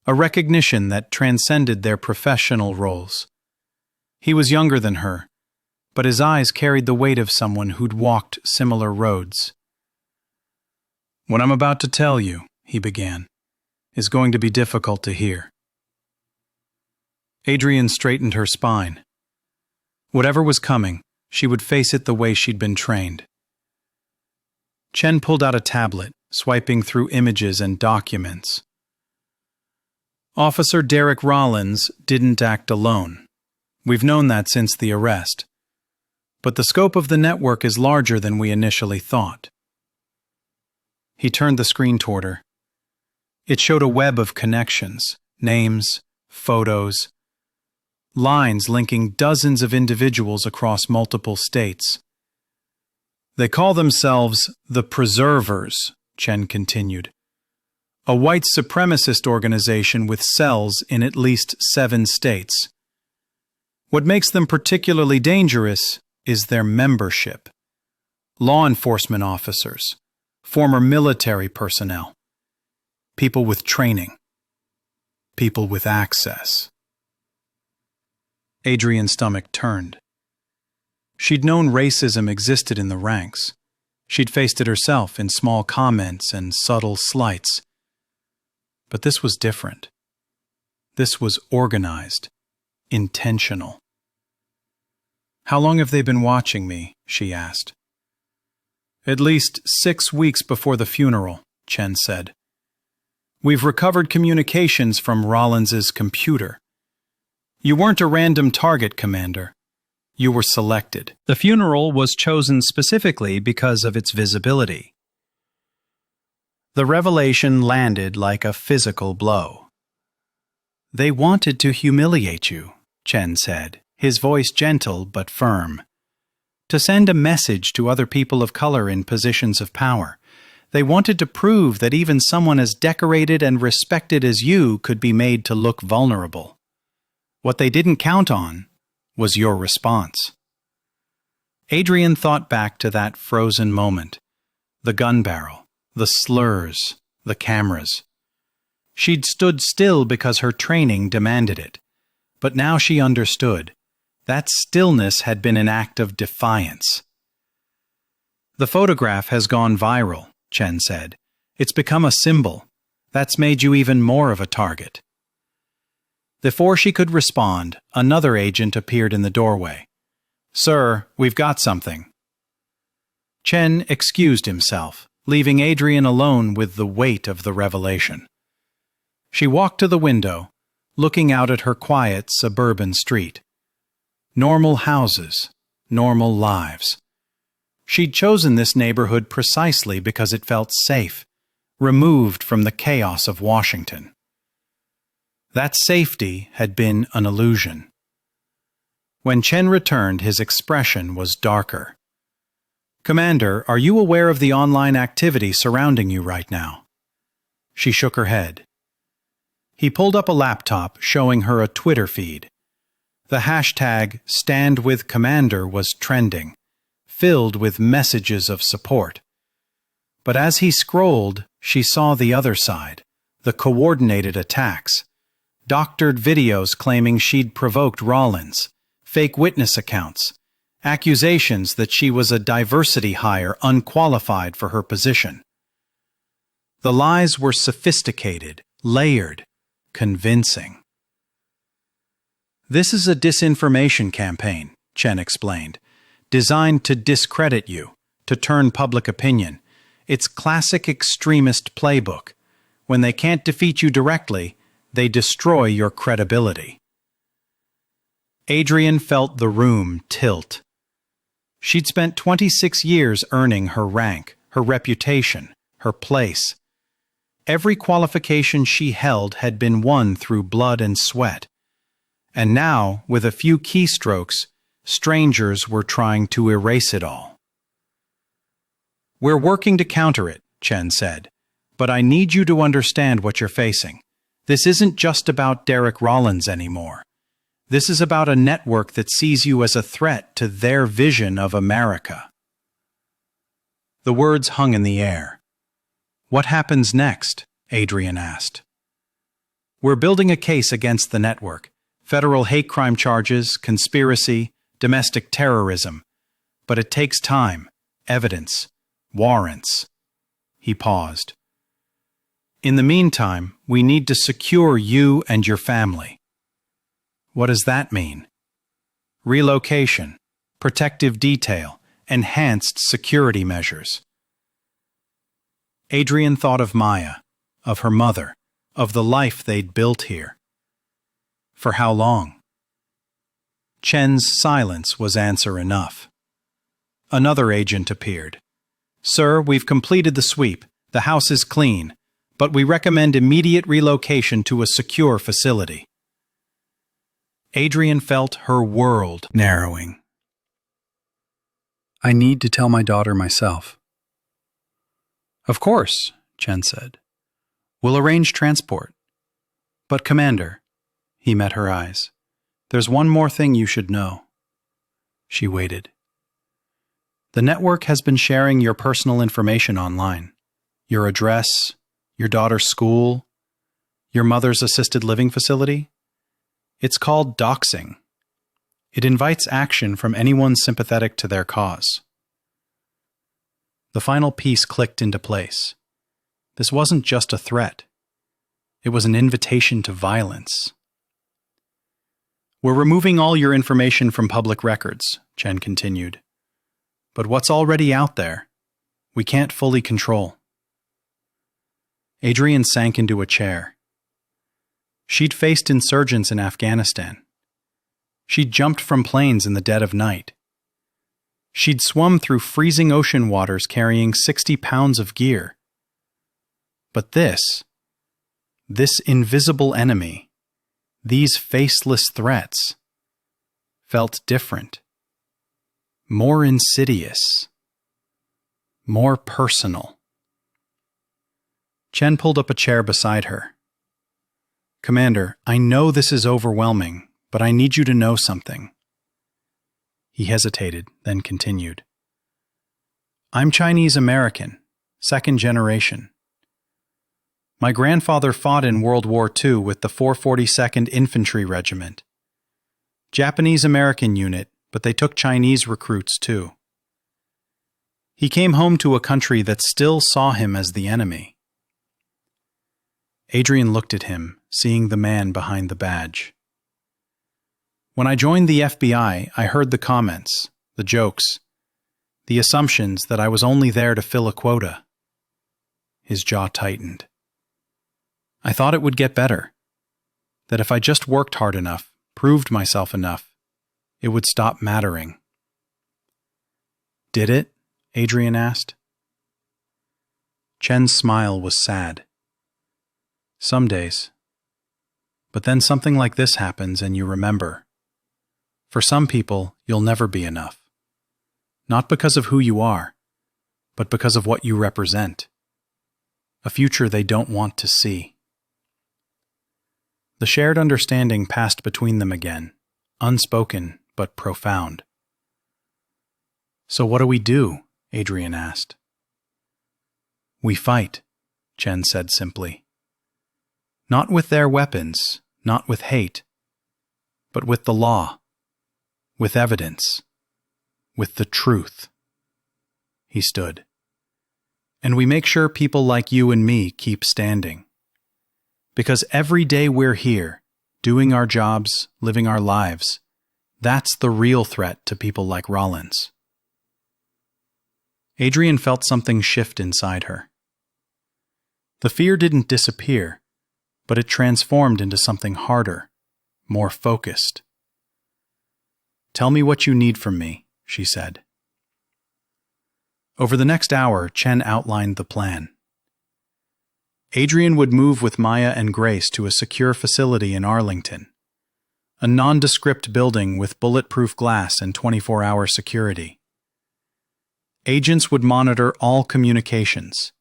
Speaker 1: A recognition that transcended their professional roles. He was younger than her, but his eyes carried the weight of someone who'd walked similar roads. "What I'm about to tell you," he began, "is going to be difficult to hear." Adrian straightened her spine. Whatever was coming, she would face it the way she'd been trained. Chen pulled out a tablet, swiping through images and documents. "Officer Derek Rollins didn't act alone. We've known that since the arrest. But the scope of the network is larger than we initially thought." He turned the screen toward her. It showed a web of connections, names, photos, lines linking dozens of individuals across multiple states. "They call themselves the Preservers," Chen continued. "A white supremacist organization with cells in at least 7 states. What makes them particularly dangerous is their membership. Law enforcement officers, former military personnel, people with training, people with access." Adrian's stomach turned. She'd known racism existed in the ranks. She'd faced it herself in small comments and subtle slights. But this was different. This was organized, intentional. "How long have they been watching me?" she asked. "At least 6 weeks before the funeral," Chen said. "We've recovered communications from Rollins's computer. You weren't a random target, Commander. You were selected. The funeral was chosen specifically because of its visibility." The revelation landed like a physical blow. "They wanted to humiliate you," Chen said, his voice gentle but firm. "To send a message to other people of color in positions of power. They wanted to prove that even someone as decorated and respected as you could be made to look vulnerable. What they didn't count on was your response." Adrian thought back to that frozen moment. The gun barrel, the slurs, the cameras. She'd stood still because her training demanded it. But now she understood. That stillness had been an act of defiance. "The photograph has gone viral," Chen said. "It's become a symbol. That's made you even more of a target." Before she could respond, another agent appeared in the doorway. "Sir, we've got something." Chen excused himself, leaving Adrian alone with the weight of the revelation. She walked to the window, looking out at her quiet suburban street. Normal houses, normal lives. She'd chosen this neighborhood precisely because it felt safe, removed from the chaos of Washington. That safety had been an illusion. When Chen returned, his expression was darker. "Commander, are you aware of the online activity surrounding you right now?" She shook her head. He pulled up a laptop, showing her a Twitter feed. The hashtag #StandWithCommander was trending, filled with messages of support. But as he scrolled, she saw the other side, the coordinated attacks. Doctored videos claiming she'd provoked Rollins, fake witness accounts, accusations that she was a diversity hire unqualified for her position. The lies were sophisticated, layered, convincing. "This is a disinformation campaign," Chen explained, "designed to discredit you, to turn public opinion. It's classic extremist playbook. When they can't defeat you directly, they destroy your credibility." Adrian felt the room tilt. She'd spent 26 years earning her rank, her reputation, her place. Every qualification she held had been won through blood and sweat. And now, with a few keystrokes, strangers were trying to erase it all. "We're working to counter it," Chen said, "but I need you to understand what you're facing. This isn't just about Derek Rollins anymore. This is about a network that sees you as a threat to their vision of America." The words hung in the air. "What happens next?" Adrian asked. "We're building a case against the network. Federal hate crime charges, conspiracy, domestic terrorism. But it takes time, evidence, warrants." He paused. "In the meantime, we need to secure you and your family." "What does that mean?" "Relocation, protective detail, enhanced security measures." Adrian thought of Maya, of her mother, of the life they'd built here. For how long? Chen's silence was answer enough. Another agent appeared. "Sir, we've completed the sweep. The house is clean, but we recommend immediate relocation to a secure facility." Adrian felt her world narrowing. "I need to tell my daughter myself." "Of course," Chen said. "We'll arrange transport. But, Commander," he met her eyes, "there's one more thing you should know." She waited. "The network has been sharing your personal information online. Your address, your daughter's school, your mother's assisted living facility. It's called doxing. It invites action from anyone sympathetic to their cause." The final piece clicked into place. This wasn't just a threat. It was an invitation to violence. "We're removing all your information from public records," Chen continued. "But what's already out there, we can't fully control." Adrian sank into a chair. She'd faced insurgents in Afghanistan. She'd jumped from planes in the dead of night. She'd swum through freezing ocean waters carrying 60 pounds of gear. But this invisible enemy, these faceless threats, felt different, more insidious, more personal. Chen pulled up a chair beside her. "Commander, I know this is overwhelming, but I need you to know something." He hesitated, then continued. "I'm Chinese American, second generation. My grandfather fought in World War II with the 442nd Infantry Regiment. Japanese American unit, but they took Chinese recruits too. He came home to a country that still saw him as the enemy." Adrian looked at him, seeing the man behind the badge. "When I joined the FBI, I heard the comments, the jokes, the assumptions that I was only there to fill a quota." His jaw tightened. "I thought it would get better, that if I just worked hard enough, proved myself enough, it would stop mattering." "Did it?" Adrian asked. Chen's smile was sad. "Some days. But then something like this happens and you remember. For some people, you'll never be enough. Not because of who you are, but because of what you represent. A future they don't want to see. The shared understanding passed between them again, unspoken but profound. "So what do we do?" Adrian asked. "We fight," Chen said simply. "Not with their weapons, not with hate, but with the law, with evidence, with the truth." He stood. "And we make sure people like you and me keep standing. Because every day we're here, doing our jobs, living our lives, that's the real threat to people like Rollins." Adrian felt something shift inside her. The fear didn't disappear, but it transformed into something harder, more focused. "Tell me what you need from me," she said. Over the next hour, Chen outlined the plan. Adrian would move with Maya and Grace to a secure facility in Arlington, a nondescript building with bulletproof glass and 24-hour security. Agents would monitor all communications.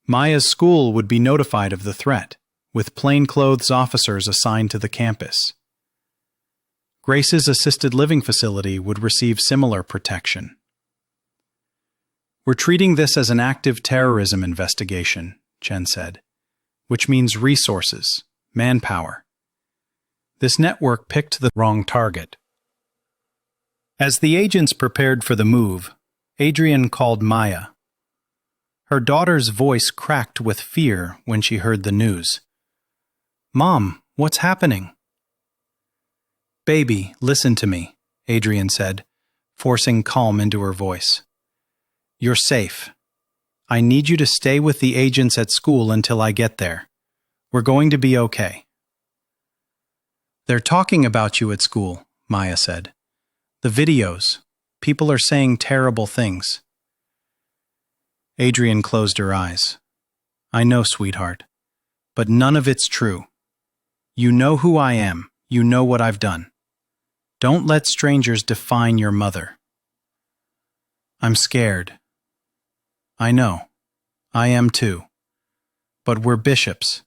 Speaker 1: Maya's school would be notified of the threat, with plainclothes officers assigned to the campus. Grace's assisted living facility would receive similar protection. "We're treating this as an active terrorism investigation," Chen said, "which means resources, manpower. This network picked the wrong target." As the agents prepared for the move, Adrian called Maya. Her daughter's voice cracked with fear when she heard the news. "Mom, what's happening?" "Baby, listen to me," Adrian said, forcing calm into her voice. "You're safe. I need you to stay with the agents at school until I get there. We're going to be okay." "They're talking about you at school," Maya said. "The videos. People are saying terrible things." Adrian closed her eyes. "I know, sweetheart, but none of it's true. You know who I am. You know what I've done. Don't let strangers define your mother." "I'm scared." "I know. I am too. But we're bishops.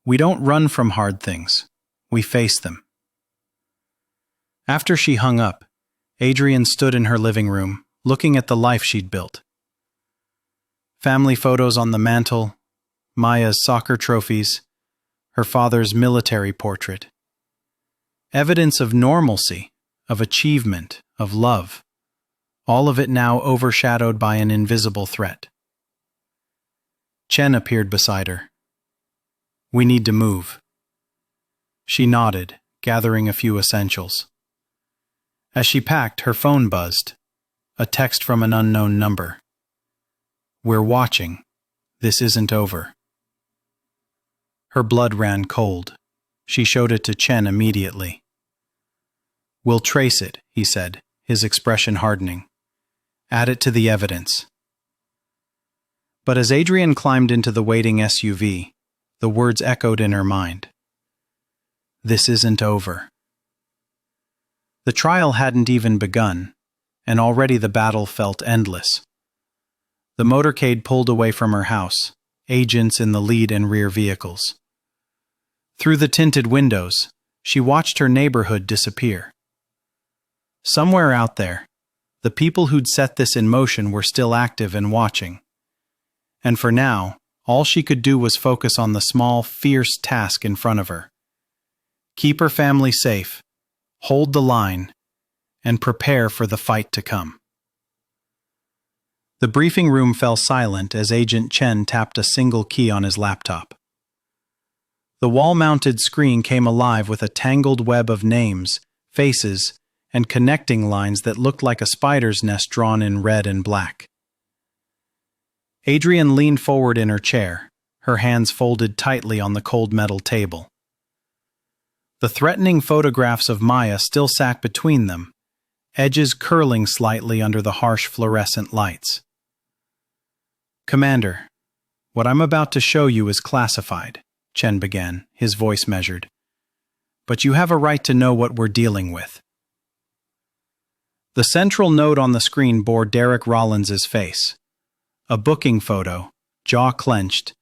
Speaker 1: We don't run from hard things. We face them." After she hung up, Adrian stood in her living room, looking at the life she'd built. Family photos on the mantel, Maya's soccer trophies, her father's military portrait. Evidence of normalcy, of achievement, of love. All of it now overshadowed by an invisible threat. Chen appeared beside her. "We need to move." She nodded, gathering a few essentials. As she packed, her phone buzzed. A text from an unknown number. "We're watching. This isn't over." Her blood ran cold. She showed it to Chen immediately. "We'll trace it," he said, his expression hardening. "Add it to the evidence." But as Adrian climbed into the waiting SUV, the words echoed in her mind. "This isn't over." The trial hadn't even begun, and already the battle felt endless. The motorcade pulled away from her house, agents in the lead and rear vehicles. Through the tinted windows, she watched her neighborhood disappear. Somewhere out there, the people who'd set this in motion were still active and watching. And for now, all she could do was focus on the small, fierce task in front of her. Keep her family safe, hold the line, and prepare for the fight to come. The briefing room fell silent as Agent Chen tapped a single key on his laptop. The wall-mounted screen came alive with a tangled web of names, faces, and connecting lines that looked like a spider's nest drawn in red and black. Adrian leaned forward in her chair, her hands folded tightly on the cold metal table. The threatening photographs of Maya still sat between them, edges curling slightly under the harsh fluorescent lights. "Commander, what I'm about to show you is classified," Chen began, his voice measured. "But you have a right to know what we're dealing with. The central note on the screen bore Derek Rollins's face. A booking photo, jaw clenched,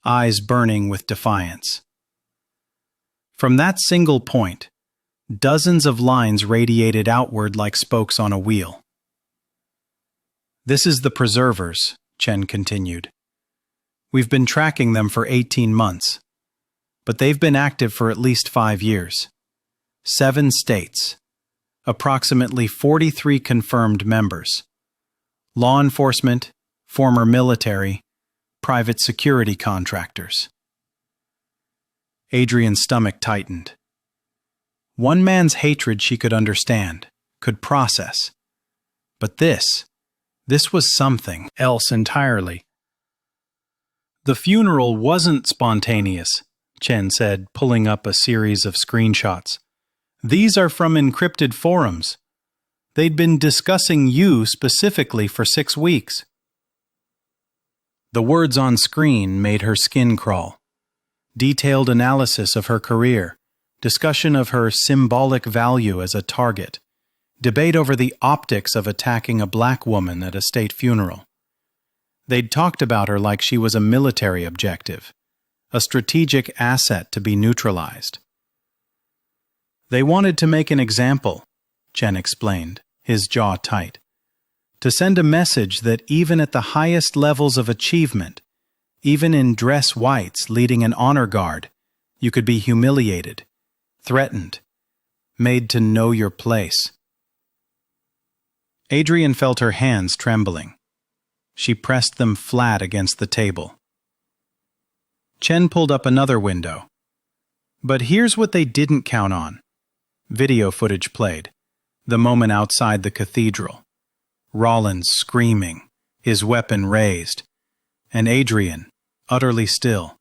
Speaker 1: eyes burning with defiance. From that single point, dozens of lines radiated outward like spokes on a wheel. "This is the preservers," Chen continued. "We've been tracking them for 18 months, but they've been active for at least 5 years. 7 states, approximately 43 confirmed members. Law enforcement, former military, private security contractors." Adrian's stomach tightened. One man's hatred she could understand, could process. But this was something else entirely. "The funeral wasn't spontaneous," Chen said, pulling up a series of screenshots. "These are from encrypted forums. They'd been discussing you specifically for 6 weeks. The words on screen made her skin crawl. Detailed analysis of her career, discussion of her symbolic value as a target, debate over the optics of attacking a black woman at a state funeral. They'd talked about her like she was a military objective, a strategic asset to be neutralized. "They wanted to make an example," Chen explained, his jaw tight. "To send a message that even at the highest levels of achievement, even in dress whites leading an honor guard, you could be humiliated, threatened, made to know your place." Adrian felt her hands trembling. She pressed them flat against the table. Chen pulled up another window. But here's what they didn't count on. Video footage played. The moment outside the cathedral. Rollins screaming, his weapon raised, and Adrian, utterly still,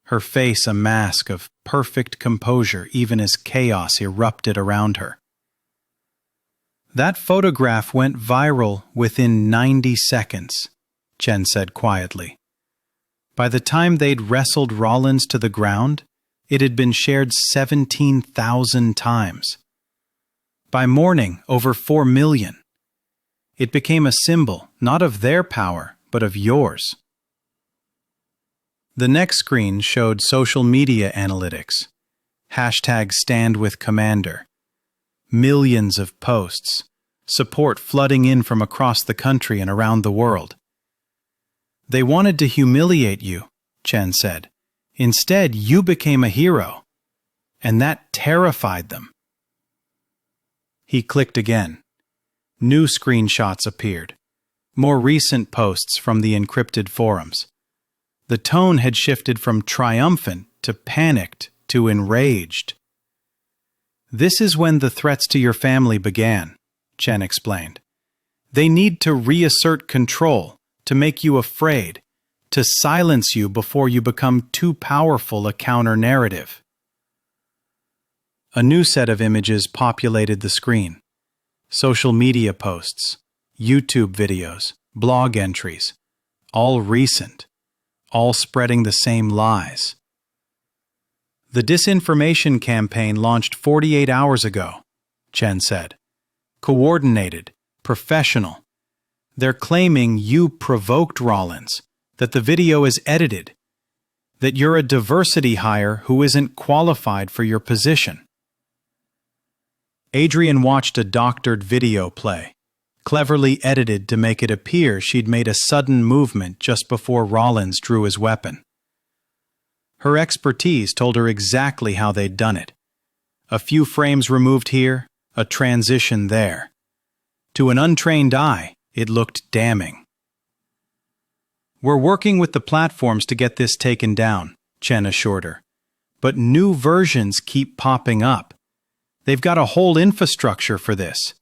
Speaker 1: her face a mask of perfect composure even as chaos erupted around her. "That photograph went viral within 90 seconds, Chen said quietly. By the time they'd wrestled Rollins to the ground, it had been shared 17,000 times. By morning, over 4 million. It became a symbol, not of their power, but of yours." The next screen showed social media analytics. #StandWithCommander. Millions of posts. Support flooding in from across the country and around the world. "They wanted to humiliate you," Chen said. "Instead, you became a hero. And that terrified them." He clicked again. New screenshots appeared. More recent posts from the encrypted forums. The tone had shifted from triumphant to panicked to enraged. "This is when the threats to your family began," Chen explained. "They need to reassert control, to make you afraid, to silence you before you become too powerful a counter-narrative." A new set of images populated the screen. Social media posts, YouTube videos, blog entries, all recent, all spreading the same lies. "The disinformation campaign launched 48 hours ago," Chen said. "Coordinated, professional. They're claiming you provoked Rollins, that the video is edited, that you're a diversity hire who isn't qualified for your position." Adrian watched a doctored video play, cleverly edited to make it appear she'd made a sudden movement just before Rollins drew his weapon. Her expertise told her exactly how they'd done it. A few frames removed here, a transition there. To an untrained eye, it looked damning. "We're working with the platforms to get this taken down," Chen assured her. "But new versions keep popping up. They've got a whole infrastructure for this."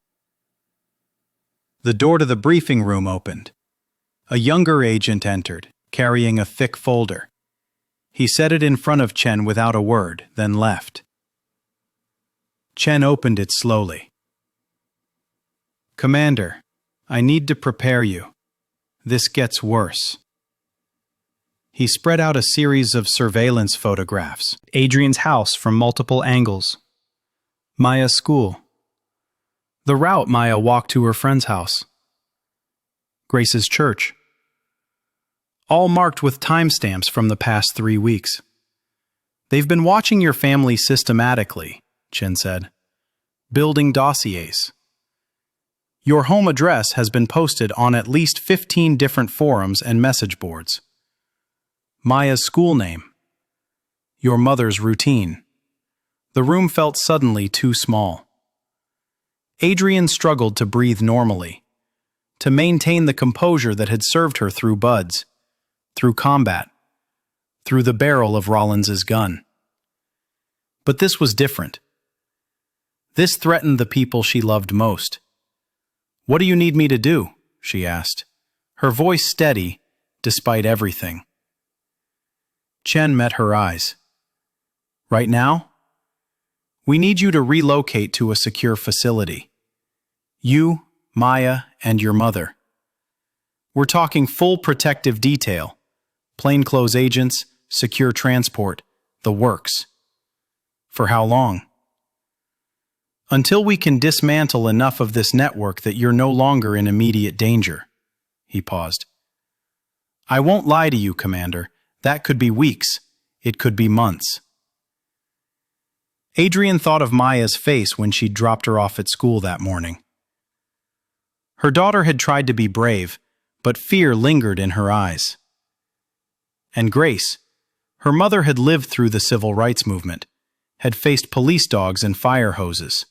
Speaker 1: The door to the briefing room opened. A younger agent entered, carrying a thick folder. He set it in front of Chen without a word, then left. Chen opened it slowly. "Commander, I need to prepare you. This gets worse." He spread out a series of surveillance photographs. Adrian's house from multiple angles. Maya's school. The route Maya walked to her friend's house. Grace's church. All marked with timestamps from the past 3 weeks. They've been watching your family systematically, Chen said. Building dossiers. Your home address has been posted on at least 15 different forums and message boards. Maya's school name. Your mother's routine. The room felt suddenly too small. Adrian struggled to breathe normally, to maintain the composure that had served her through buds, through combat, through the barrel of Rollins's gun. But this was different. This threatened the people she loved most. "What do you need me to do?" she asked, her voice steady despite everything. Chen met her eyes. "Right now? We need you to relocate to a secure facility. You, Maya, and your mother. We're talking full protective detail, plainclothes agents, secure transport, the works. For how long?" "Until we can dismantle enough of this network that you're no longer in immediate danger." He paused. "I won't lie to you, Commander. That could be weeks. It could be months." Adrian thought of Maya's face when she'd dropped her off at school that morning. Her daughter had tried to be brave, but fear lingered in her eyes. And Grace, her mother had lived through the civil rights movement, had faced police dogs and fire hoses.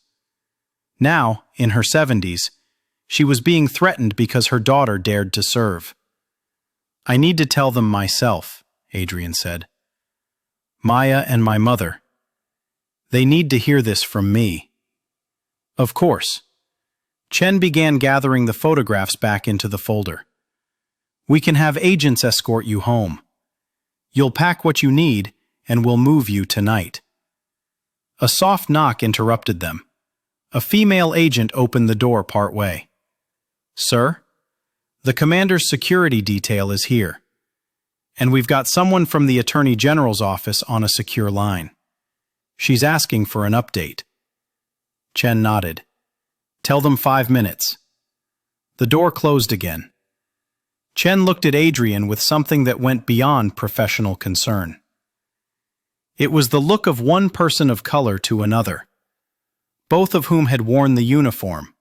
Speaker 1: Now, in her 70s, she was being threatened because her daughter dared to serve. "I need to tell them myself," Adrian said. "Maya and my mother. They need to hear this from me." "Of course." Chen began gathering the photographs back into the folder. "We can have agents escort you home. You'll pack what you need, and we'll move you tonight." A soft knock interrupted them. A female agent opened the door partway. "Sir, the commander's security detail is here, and we've got someone from the Attorney General's office on a secure line. She's asking for an update." Chen nodded. "Tell them 5 minutes." The door closed again. Chen looked at Adrian with something that went beyond professional concern. It was the look of one person of color to another, both of whom had worn the uniform,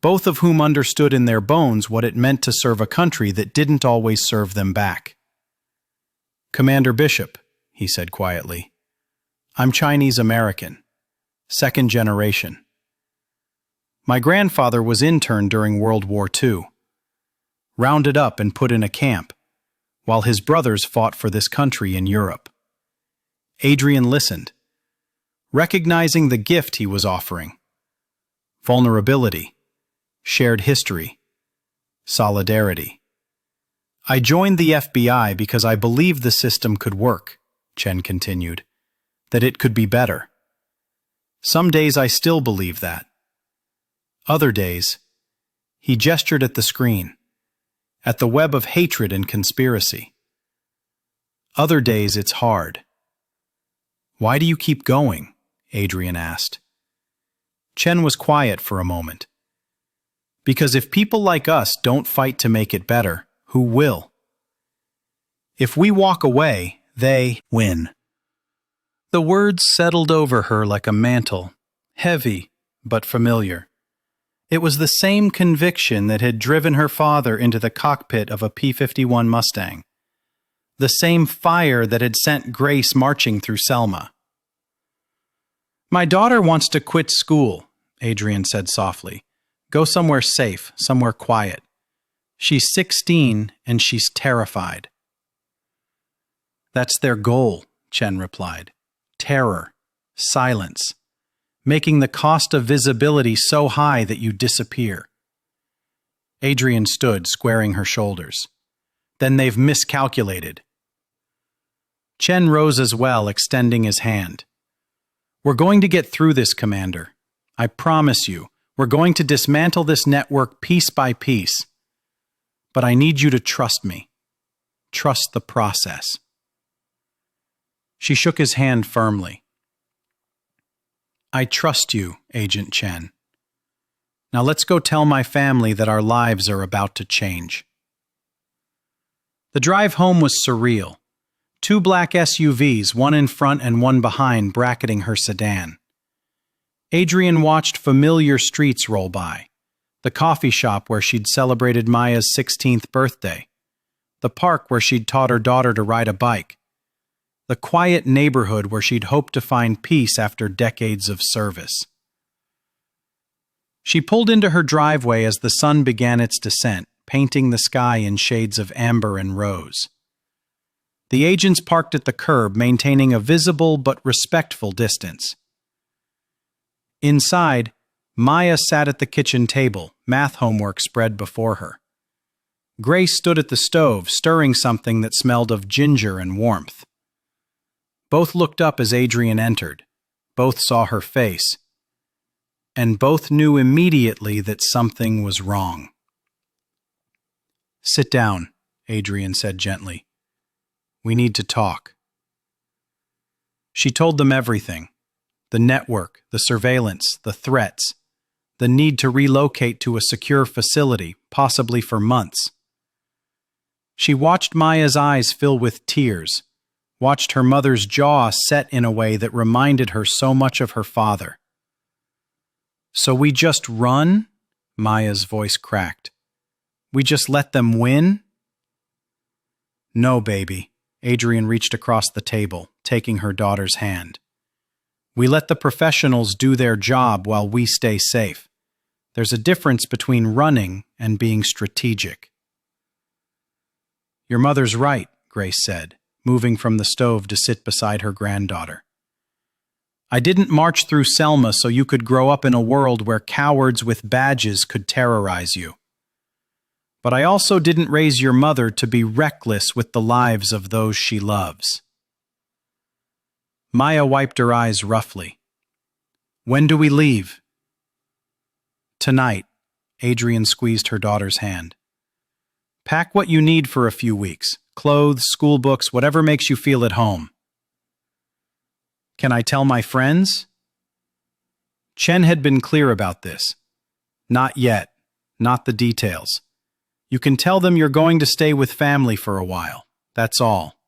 Speaker 1: both of whom understood in their bones what it meant to serve a country that didn't always serve them back. "Commander Bishop," he said quietly, "I'm Chinese American, 2nd generation. My grandfather was interned during World War II, rounded up and put in a camp, while his brothers fought for this country in Europe." Adrian listened, recognizing the gift he was offering. Vulnerability, shared history, solidarity. "I joined the FBI because I believed the system could work," Chen continued, "that it could be better. Some days I still believe that. Other days," he gestured at the screen, at the web of hatred and conspiracy. "Other days it's hard." "Why do you keep going?" Adrian asked. Chen was quiet for a moment. "Because if people like us don't fight to make it better, who will? If we walk away, they win." The words settled over her like a mantle, heavy but familiar. It was the same conviction that had driven her father into the cockpit of a P-51 Mustang, the same fire that had sent Grace marching through Selma. "My daughter wants to quit school," Adrian said softly. "Go somewhere safe, somewhere quiet. She's 16 and she's terrified." "That's their goal," Chen replied. "Terror, silence, making the cost of visibility so high that you disappear." Adrian stood, squaring her shoulders. "Then they've miscalculated." Chen rose as well, extending his hand. "We're going to get through this, Commander. I promise you, we're going to dismantle this network piece by piece. But I need you to trust me. Trust the process." She shook his hand firmly. "I trust you, Agent Chen." Now let's go tell my family that our lives are about to change." The drive home was surreal. 2 black SUVs, one in front and one behind, bracketing her sedan. Adrian watched familiar streets roll by. The coffee shop where she'd celebrated Maya's 16th birthday. The park where she'd taught her daughter to ride a bike. The quiet neighborhood where she'd hoped to find peace after decades of service. She pulled into her driveway as the sun began its descent, painting the sky in shades of amber and rose. The agents parked at the curb, maintaining a visible but respectful distance. Inside, Maya sat at the kitchen table, math homework spread before her. Grace stood at the stove, stirring something that smelled of ginger and warmth. Both looked up as Adrian entered. Both saw her face. And both knew immediately that something was wrong. "Sit down," Adrian said gently. "We need to talk." She told them everything. The network, the surveillance, the threats, the need to relocate to a secure facility, possibly for months. She watched Maya's eyes fill with tears, watched her mother's jaw set in a way that reminded her so much of her father. "So we just run?" Maya's voice cracked. "We just let them win?" "No, baby." Adrian reached across the table, taking her daughter's hand. "We let the professionals do their job while we stay safe. There's a difference between running and being strategic." "Your mother's right," Grace said, moving from the stove to sit beside her granddaughter. "I didn't march through Selma so you could grow up in a world where cowards with badges could terrorize you. But I also didn't raise your mother to be reckless with the lives of those she loves." Maya wiped her eyes roughly. "When do we leave?" "Tonight." Adrian squeezed her daughter's hand. "Pack what you need for a few weeks. Clothes, school books, whatever makes you feel at home." "Can I tell my friends?" Chen had been clear about this. "Not yet. Not the details. You can tell them you're going to stay with family for a while. That's all."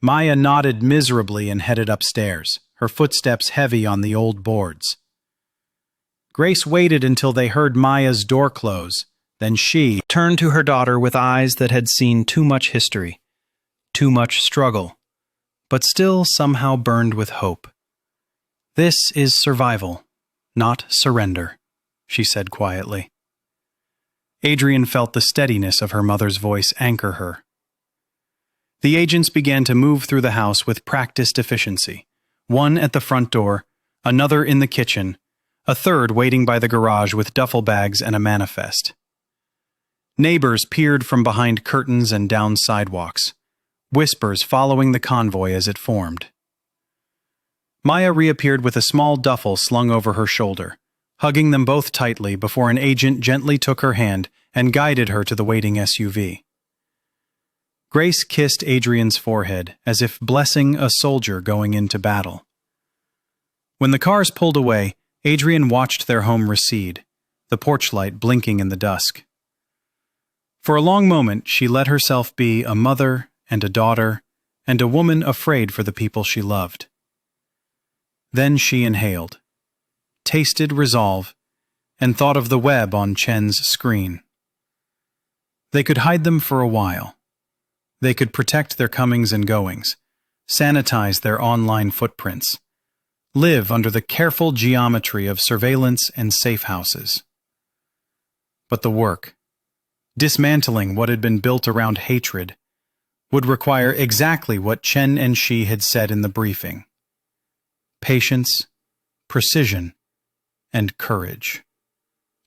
Speaker 1: Maya nodded miserably and headed upstairs, her footsteps heavy on the old boards. Grace waited until they heard Maya's door close, then she turned to her daughter with eyes that had seen too much history, too much struggle, but still somehow burned with hope. "This is survival, not surrender," she said quietly. Adrian felt the steadiness of her mother's voice anchor her. The agents began to move through the house with practiced efficiency, one at the front door, another in the kitchen, a third waiting by the garage with duffel bags and a manifest. Neighbors peered from behind curtains and down sidewalks, whispers following the convoy as it formed. Maya reappeared with a small duffel slung over her shoulder, hugging them both tightly before an agent gently took her hand and guided her to the waiting SUV. Grace kissed Adrian's forehead as if blessing a soldier going into battle. When the cars pulled away, Adrian watched their home recede, the porch light blinking in the dusk. For a long moment, she let herself be a mother and a daughter and a woman afraid for the people she loved. Then she inhaled, tasted resolve, and thought of the web on Chen's screen. They could hide them for a while. They could protect their comings and goings, sanitize their online footprints, live under the careful geometry of surveillance and safe houses. But the work, dismantling what had been built around hatred, would require exactly what Chen and she had said in the briefing: patience, precision, and courage.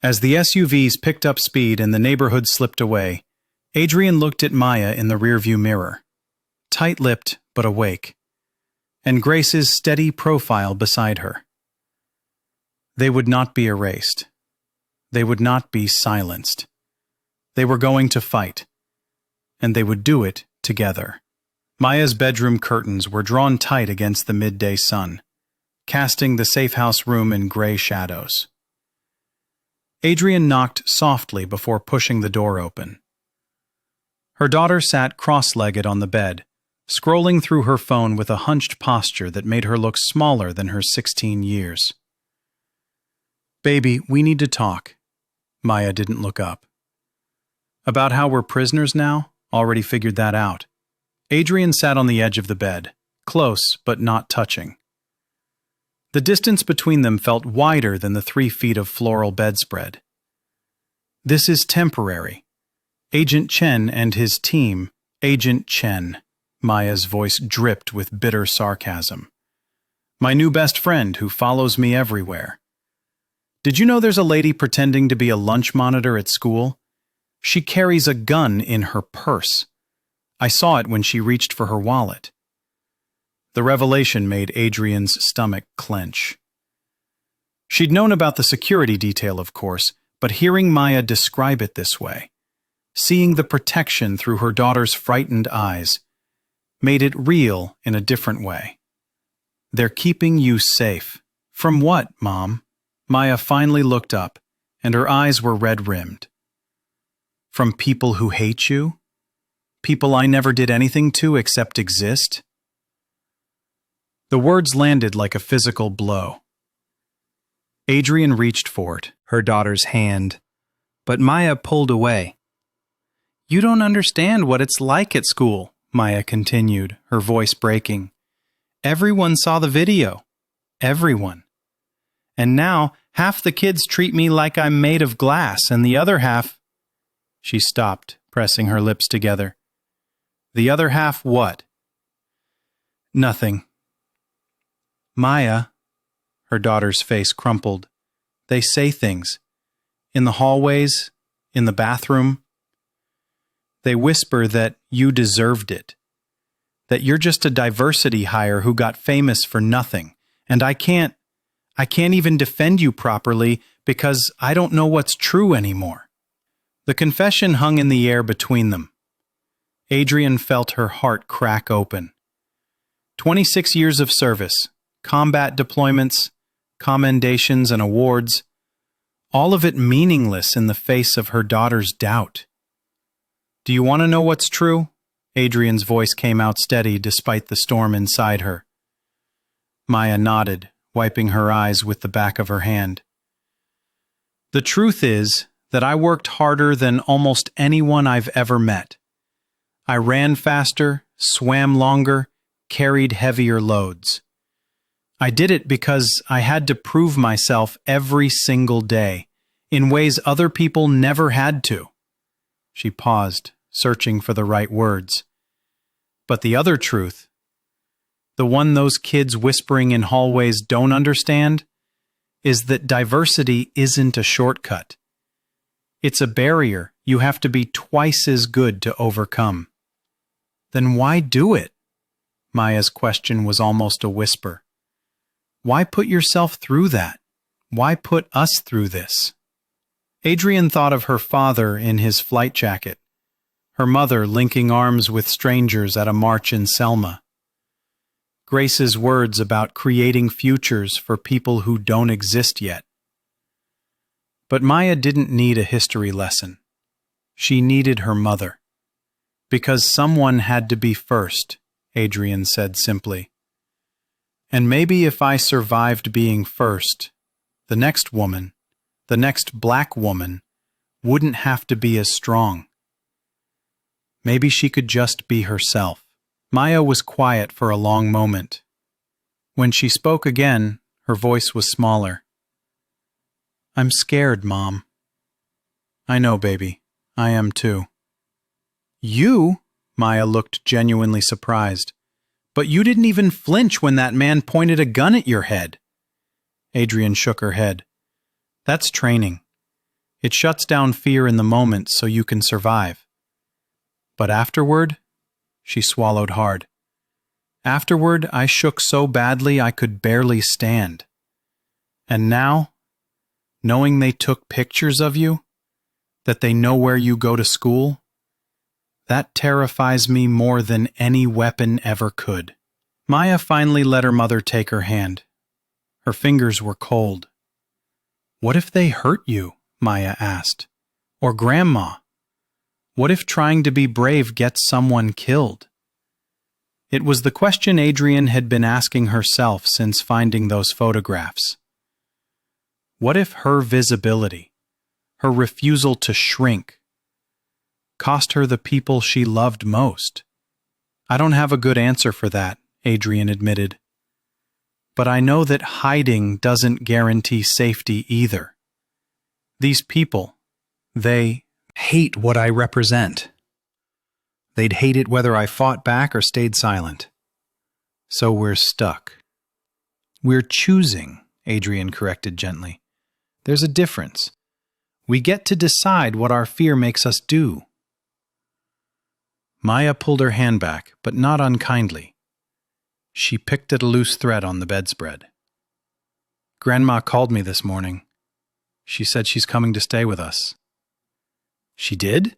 Speaker 1: As the SUVs picked up speed and the neighborhood slipped away, Adrian looked at Maya in the rearview mirror, tight-lipped but awake, and Grace's steady profile beside her. They would not be erased. They would not be silenced. They were going to fight, and they would do it together. Maya's bedroom curtains were drawn tight against the midday sun, casting the safe house room in gray shadows. Adrian knocked softly before pushing the door open. Her daughter sat cross-legged on the bed, scrolling through her phone with a hunched posture that made her look smaller than her 16 years. "Baby, we need to talk." Maya didn't look up. "About how we're prisoners now? Already figured that out." Adrian sat on the edge of the bed, close but not touching. The distance between them felt wider than the 3 feet of floral bedspread. "This is temporary. Agent Chen and his team, Agent Chen." Maya's voice dripped with bitter sarcasm. "My new best friend who follows me everywhere. Did you know there's a lady pretending to be a lunch monitor at school? She carries a gun in her purse. I saw it when she reached for her wallet." The revelation made Adrian's stomach clench. She'd known about the security detail, of course, but hearing Maya describe it this way, seeing the protection through her daughter's frightened eyes, made it real in a different way. "They're keeping you safe. From what, Mom?" Maya finally looked up, and her eyes were red-rimmed. "From people who hate you? People I never did anything to except exist?" The words landed like a physical blow. Adrian reached for it, her daughter's hand, but Maya pulled away. "You don't understand what it's like at school," Maya continued, her voice breaking. "Everyone saw the video. Everyone. And now half the kids treat me like I'm made of glass, and the other half—" She stopped, pressing her lips together. "The other half what?" "Nothing." "Maya," her daughter's face crumpled, "they say things. In the hallways, in the bathroom. They whisper that you deserved it. That you're just a diversity hire who got famous for nothing. And I can't even defend you properly because I don't know what's true anymore." The confession hung in the air between them. Adrian felt her heart crack open. 26 years of service, combat deployments, commendations and awards, all of it meaningless in the face of her daughter's doubt. "Do you want to know what's true?" Adrian's voice came out steady despite the storm inside her. Maya nodded, wiping her eyes with the back of her hand. "The truth is that I worked harder than almost anyone I've ever met. I ran faster, swam longer, carried heavier loads. I did it because I had to prove myself every single day, in ways other people never had to." She paused, searching for the right words. "But the other truth, the one those kids whispering in hallways don't understand, is that diversity isn't a shortcut. It's a barrier you have to be twice as good to overcome." "Then why do it?" Maya's question was almost a whisper. "Why put yourself through that? Why put us through this?" Adrian thought of her father in his flight jacket, her mother linking arms with strangers at a march in Selma. Grace's words about creating futures for people who don't exist yet. But Maya didn't need a history lesson. She needed her mother. "Because someone had to be first," Adrian said simply. "And maybe if I survived being first, the next woman, the next black woman, wouldn't have to be as strong. Maybe she could just be herself." Maya was quiet for a long moment. When she spoke again, her voice was smaller. "I'm scared, Mom." "I know, baby. I am too." "You?" Maya looked genuinely surprised. "But you didn't even flinch when that man pointed a gun at your head." Adrian shook her head. "That's training. It shuts down fear in the moment so you can survive. But afterward," she swallowed hard, "afterward I shook so badly I could barely stand. And now, knowing they took pictures of you, that they know where you go to school, that terrifies me more than any weapon ever could." Maya finally let her mother take her hand. Her fingers were cold. "What if they hurt you?" Maya asked. Or Grandma? What if trying to be brave gets someone killed? It was the question Adrian had been asking herself since finding those photographs. What if her visibility, her refusal to shrink, cost her the people she loved most? I don't have a good answer for that, Adrian admitted. But I know that hiding doesn't guarantee safety either. These people, they hate what I represent. They'd hate it whether I fought back or stayed silent. So we're stuck. We're choosing, Adrian corrected gently. There's a difference. We get to decide what our fear makes us do. Maya pulled her hand back, but not unkindly. She picked at a loose thread on the bedspread. Grandma called me this morning. She said she's coming to stay with us. She did?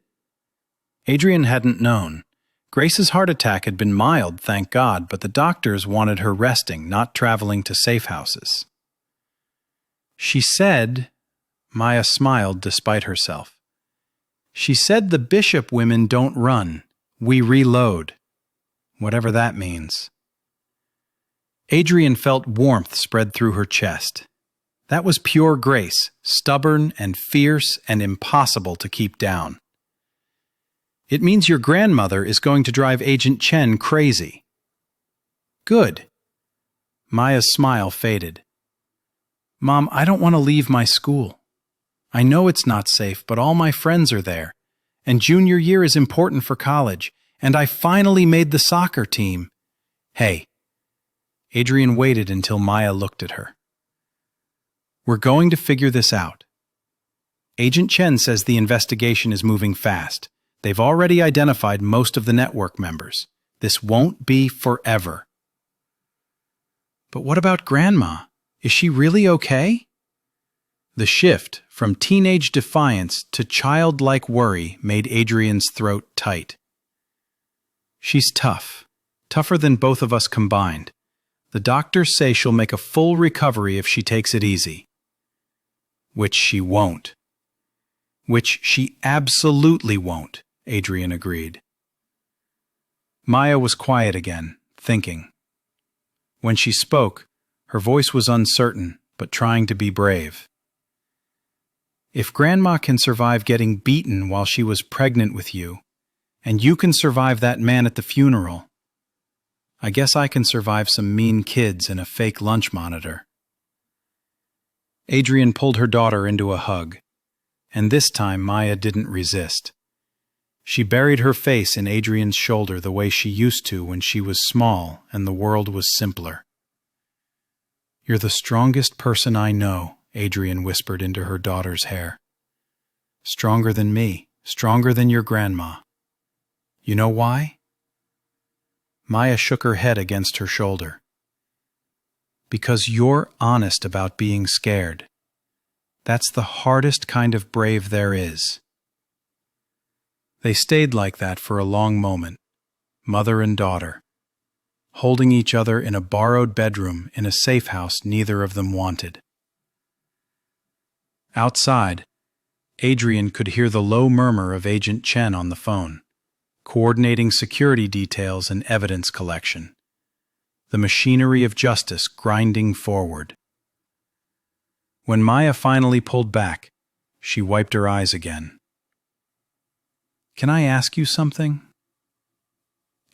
Speaker 1: Adrian hadn't known. Grace's heart attack had been mild, thank God, but the doctors wanted her resting, not traveling to safe houses. She said, Maya smiled despite herself. She said the Bishop women don't run. We reload. Whatever that means. Adrian felt warmth spread through her chest. That was pure Grace, stubborn and fierce and impossible to keep down. It means your grandmother is going to drive Agent Chen crazy. Good. Maya's smile faded. Mom, I don't want to leave my school. I know it's not safe, but all my friends are there, and junior year is important for college, and I finally made the soccer team. Hey. Adrian waited until Maya looked at her. We're going to figure this out. Agent Chen says the investigation is moving fast. They've already identified most of the network members. This won't be forever. But what about Grandma? Is she really okay? The shift from teenage defiance to childlike worry made Adrian's throat tight. She's tough, tougher than both of us combined. The doctors say she'll make a full recovery if she takes it easy. Which she won't. Which she absolutely won't, Adrian agreed. Maya was quiet again, thinking. When she spoke, her voice was uncertain, but trying to be brave. If Grandma can survive getting beaten while she was pregnant with you, and you can survive that man at the funeral, I guess I can survive some mean kids and a fake lunch monitor. Adrian pulled her daughter into a hug, and this time Maya didn't resist. She buried her face in Adrian's shoulder the way she used to when she was small and the world was simpler. You're the strongest person I know, Adrian whispered into her daughter's hair. Stronger than me, stronger than your grandma. You know why? Maya shook her head against her shoulder. Because you're honest about being scared. That's the hardest kind of brave there is. They stayed like that for a long moment, mother and daughter, holding each other in a borrowed bedroom in a safe house neither of them wanted. Outside, Adrian could hear the low murmur of Agent Chen on the phone, coordinating security details and evidence collection. The machinery of justice grinding forward. When Maya finally pulled back, she wiped her eyes again. Can I ask you something?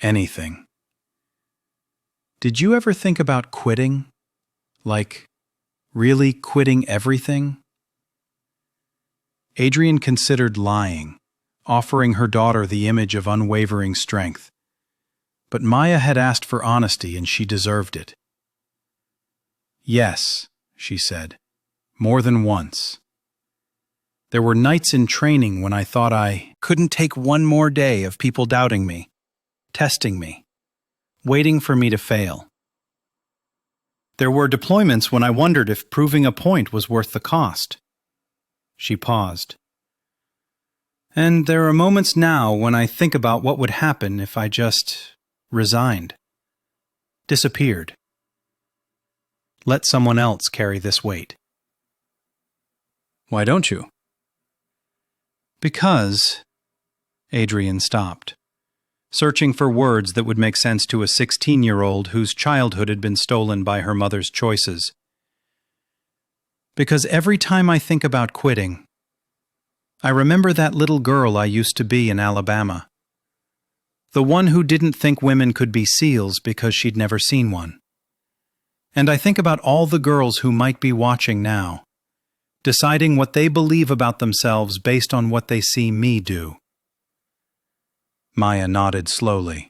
Speaker 1: Anything. Did you ever think about quitting? Like, really quitting everything? Adrian considered lying, offering her daughter the image of unwavering strength. But Maya had asked for honesty and she deserved it. Yes, she said, more than once. There were nights in training when I thought I couldn't take one more day of people doubting me, testing me, waiting for me to fail. There were deployments when I wondered if proving a point was worth the cost. She paused. And there are moments now when I think about what would happen if I just resigned, disappeared. Let someone else carry this weight. Why don't you? Because... Adrian stopped, searching for words that would make sense to a 16-year-old whose childhood had been stolen by her mother's choices. Because every time I think about quitting, I remember that little girl I used to be in Alabama. The one who didn't think women could be SEALs because she'd never seen one. And I think about all the girls who might be watching now, deciding what they believe about themselves based on what they see me do. Maya nodded slowly.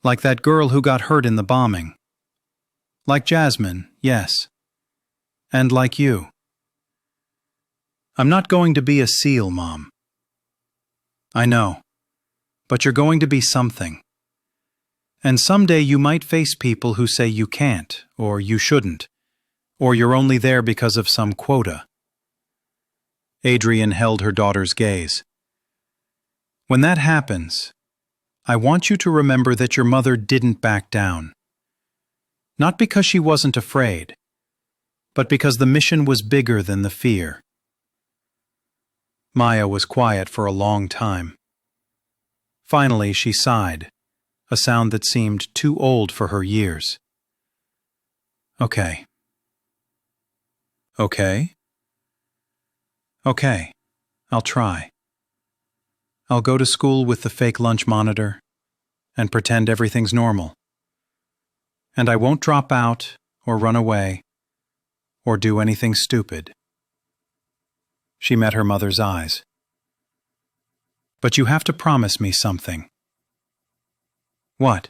Speaker 1: Like that girl who got hurt in the bombing. Like Jasmine, yes. And like you. I'm not going to be a SEAL, Mom. I know. But you're going to be something. And someday you might face people who say you can't, or you shouldn't, or you're only there because of some quota. Adrian held her daughter's gaze. When that happens, I want you to remember that your mother didn't back down. Not because she wasn't afraid, but because the mission was bigger than the fear. Maya was quiet for a long time. Finally, she sighed, a sound that seemed too old for her years. Okay. Okay? Okay, I'll try. I'll go to school with the fake lunch monitor and pretend everything's normal. And I won't drop out or run away or do anything stupid. She met her mother's eyes. But you have to promise me something. What?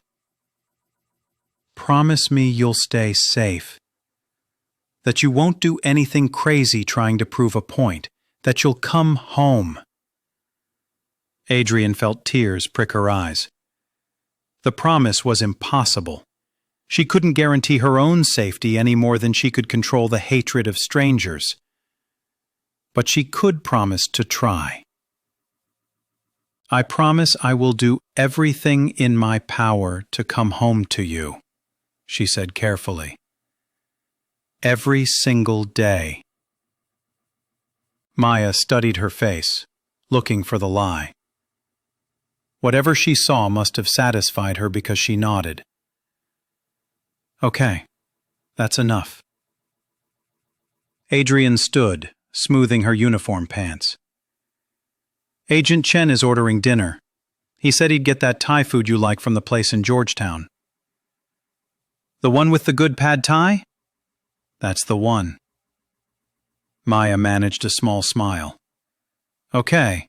Speaker 1: Promise me you'll stay safe. That you won't do anything crazy trying to prove a point. That you'll come home. Adrian felt tears prick her eyes. The promise was impossible. She couldn't guarantee her own safety any more than she could control the hatred of strangers. But she could promise to try. I promise I will do everything in my power to come home to you, she said carefully. Every single day. Maya studied her face, looking for the lie. Whatever she saw must have satisfied her because she nodded. Okay, that's enough. Adrian stood, smoothing her uniform pants. Agent Chen is ordering dinner. He said he'd get that Thai food you like from the place in Georgetown. The one with the good pad Thai? That's the one. Maya managed a small smile. Okay,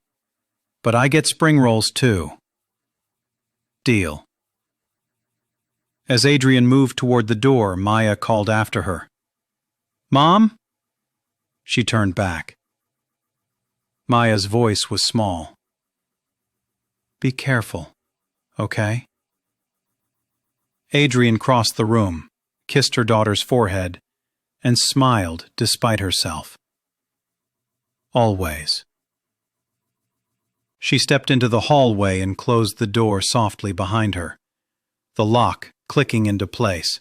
Speaker 1: but I get spring rolls too. Deal. As Adrian moved toward the door, Maya called after her. Mom? She turned back. Maya's voice was small. Be careful, okay? Adrian crossed the room, kissed her daughter's forehead, and smiled despite herself. Always. She stepped into the hallway and closed the door softly behind her, the lock clicking into place.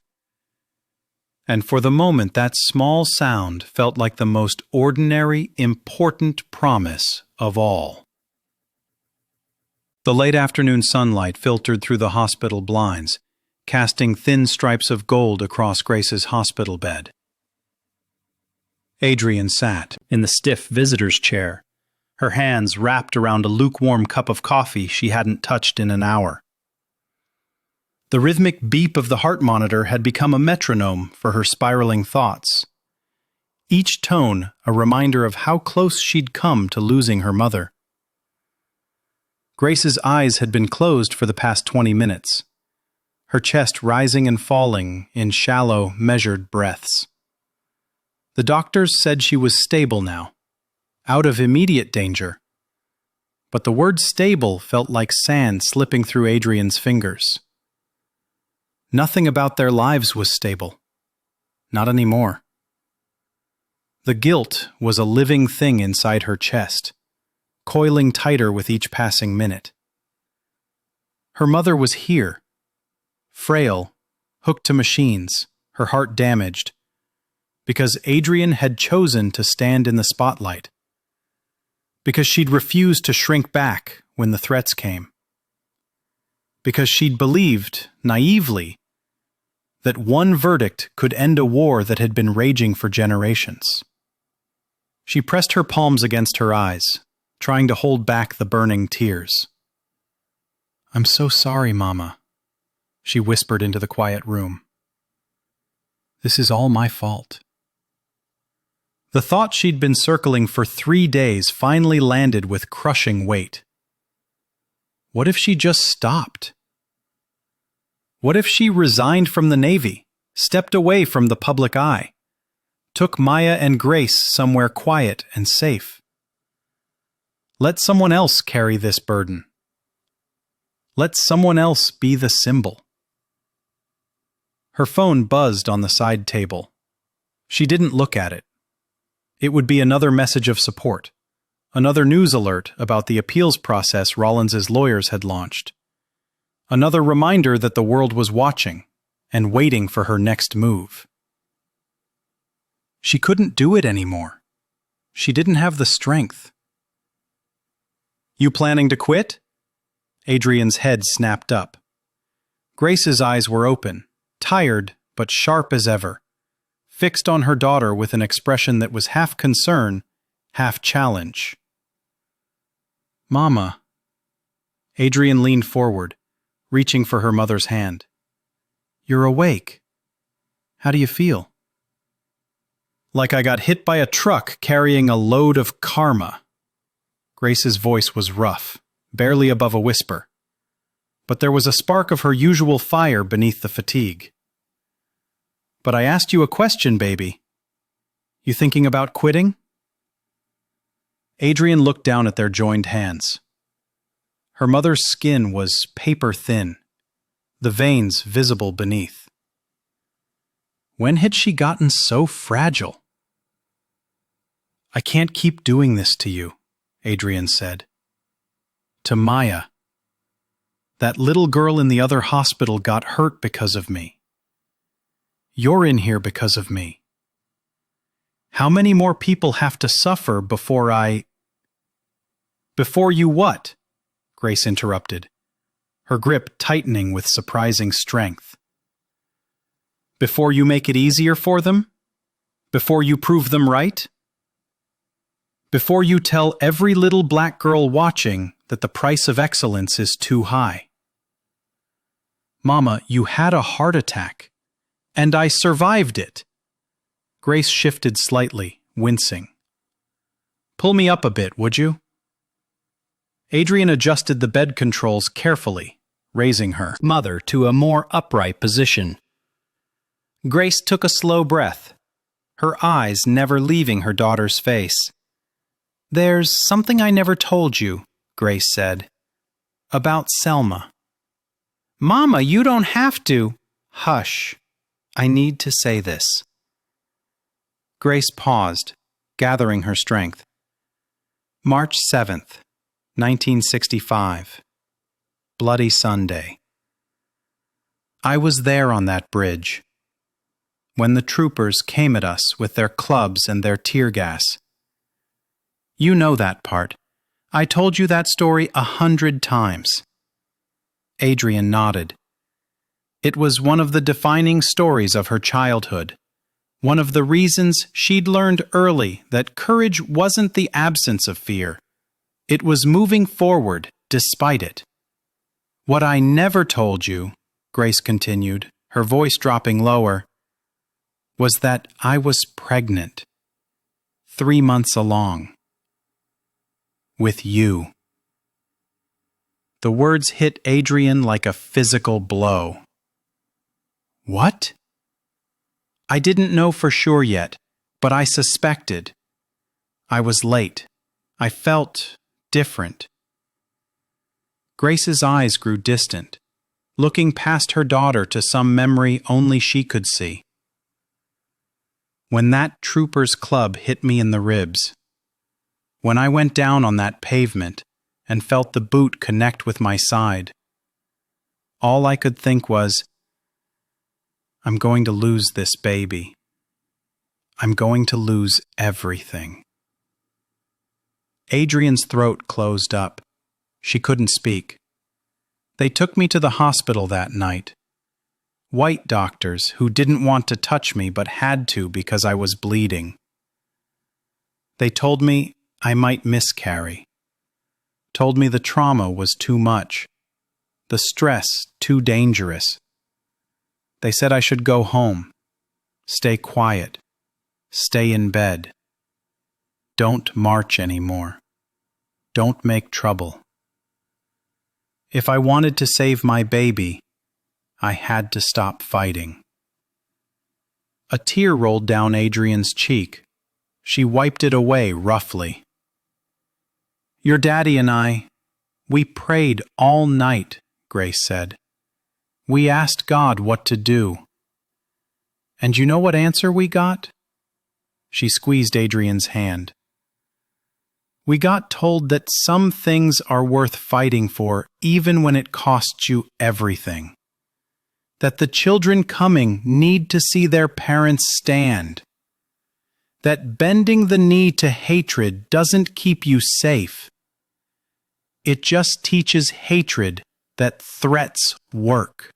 Speaker 1: And for the moment that small sound felt like the most ordinary, important promise of all. The late afternoon sunlight filtered through the hospital blinds, casting thin stripes of gold across Grace's hospital bed. Adrian sat in the stiff visitor's chair, her hands wrapped around a lukewarm cup of coffee she hadn't touched in an hour. The rhythmic beep of the heart monitor had become a metronome for her spiraling thoughts. Each tone a reminder of how close she'd come to losing her mother. Grace's eyes had been closed for the past 20 minutes, her chest rising and falling in shallow, measured breaths. The doctors said she was stable now, out of immediate danger. But the word stable felt like sand slipping through Adrian's fingers. Nothing about their lives was stable. Not anymore. The guilt was a living thing inside her chest, coiling tighter with each passing minute. Her mother was here, frail, hooked to machines, her heart damaged, because Adrian had chosen to stand in the spotlight. Because she'd refused to shrink back when the threats came. Because she'd believed, naively, that one verdict could end a war that had been raging for generations. She pressed her palms against her eyes, trying to hold back the burning tears. "I'm so sorry, Mama," she whispered into the quiet room. "This is all my fault." The thought she'd been circling for 3 days finally landed with crushing weight. What if she just stopped? What if she resigned from the Navy, stepped away from the public eye, took Maya and Grace somewhere quiet and safe? Let someone else carry this burden. Let someone else be the symbol. Her phone buzzed on the side table. She didn't look at it. It would be another message of support, another news alert about the appeals process Rollins's lawyers had launched, another reminder that the world was watching and waiting for her next move. She couldn't do it anymore. She didn't have the strength. "You planning to quit?" Adrian's head snapped up. Grace's eyes were open, tired but sharp as ever, fixed on her daughter with an expression that was half concern, half challenge. "Mama." Adrian leaned forward, reaching for her mother's hand. "You're awake. How do you feel?" "Like I got hit by a truck carrying a load of karma." Grace's voice was rough, barely above a whisper, but there was a spark of her usual fire beneath the fatigue. "But I asked you a question, baby. You thinking about quitting?" Adrian looked down at their joined hands. Her mother's skin was paper thin, the veins visible beneath. When had she gotten so fragile? "I can't keep doing this to you," Adrian said. "To Maya. That little girl in the other hospital got hurt because of me. You're in here because of me. How many more people have to suffer before I—" "Before you what?" Grace interrupted, her grip tightening with surprising strength. "Before you make it easier for them? Before you prove them right? Before you tell every little black girl watching that the price of excellence is too high? Mama, you had a heart attack, and I survived it." Grace shifted slightly, wincing. "Pull me up a bit, would you?" Adrian adjusted the bed controls carefully, raising her mother to a more upright position. Grace took a slow breath, her eyes never leaving her daughter's face. "There's something I never told you," Grace said, "about Selma." "Mama, you don't have to." "Hush. I need to say this." Grace paused, gathering her strength. March 7th, 1965. Bloody Sunday. I was there on that bridge, when the troopers came at us with their clubs and their tear gas. You know that part. I told you that story 100 times. Adrian nodded. It was one of the defining stories of her childhood, one of the reasons she'd learned early that courage wasn't the absence of fear. It was moving forward despite it. "What I never told you," Grace continued, her voice dropping lower, "was that I was pregnant, 3 months along. With you." The words hit Adrian like a physical blow. What? I didn't know for sure yet, but I suspected. I was late. I felt different. Grace's eyes grew distant, looking past her daughter to some memory only she could see. When that trooper's club hit me in the ribs, when I went down on that pavement and felt the boot connect with my side, all I could think was, I'm going to lose this baby. I'm going to lose everything. Adrian's throat closed up. She couldn't speak. They took me to the hospital that night. White doctors who didn't want to touch me but had to because I was bleeding. They told me I might miscarry. Told me the trauma was too much. The stress too dangerous. They said I should go home. Stay quiet. Stay in bed. Don't march anymore. Don't make trouble. If I wanted to save my baby, I had to stop fighting. A tear rolled down Adrian's cheek. She wiped it away roughly. Your daddy and we prayed all night, Grace said. We asked God what to do. And you know what answer we got? She squeezed Adrian's hand. We got told that some things are worth fighting for even when it costs you everything. That the children coming need to see their parents stand. That bending the knee to hatred doesn't keep you safe. It just teaches hatred that threats work.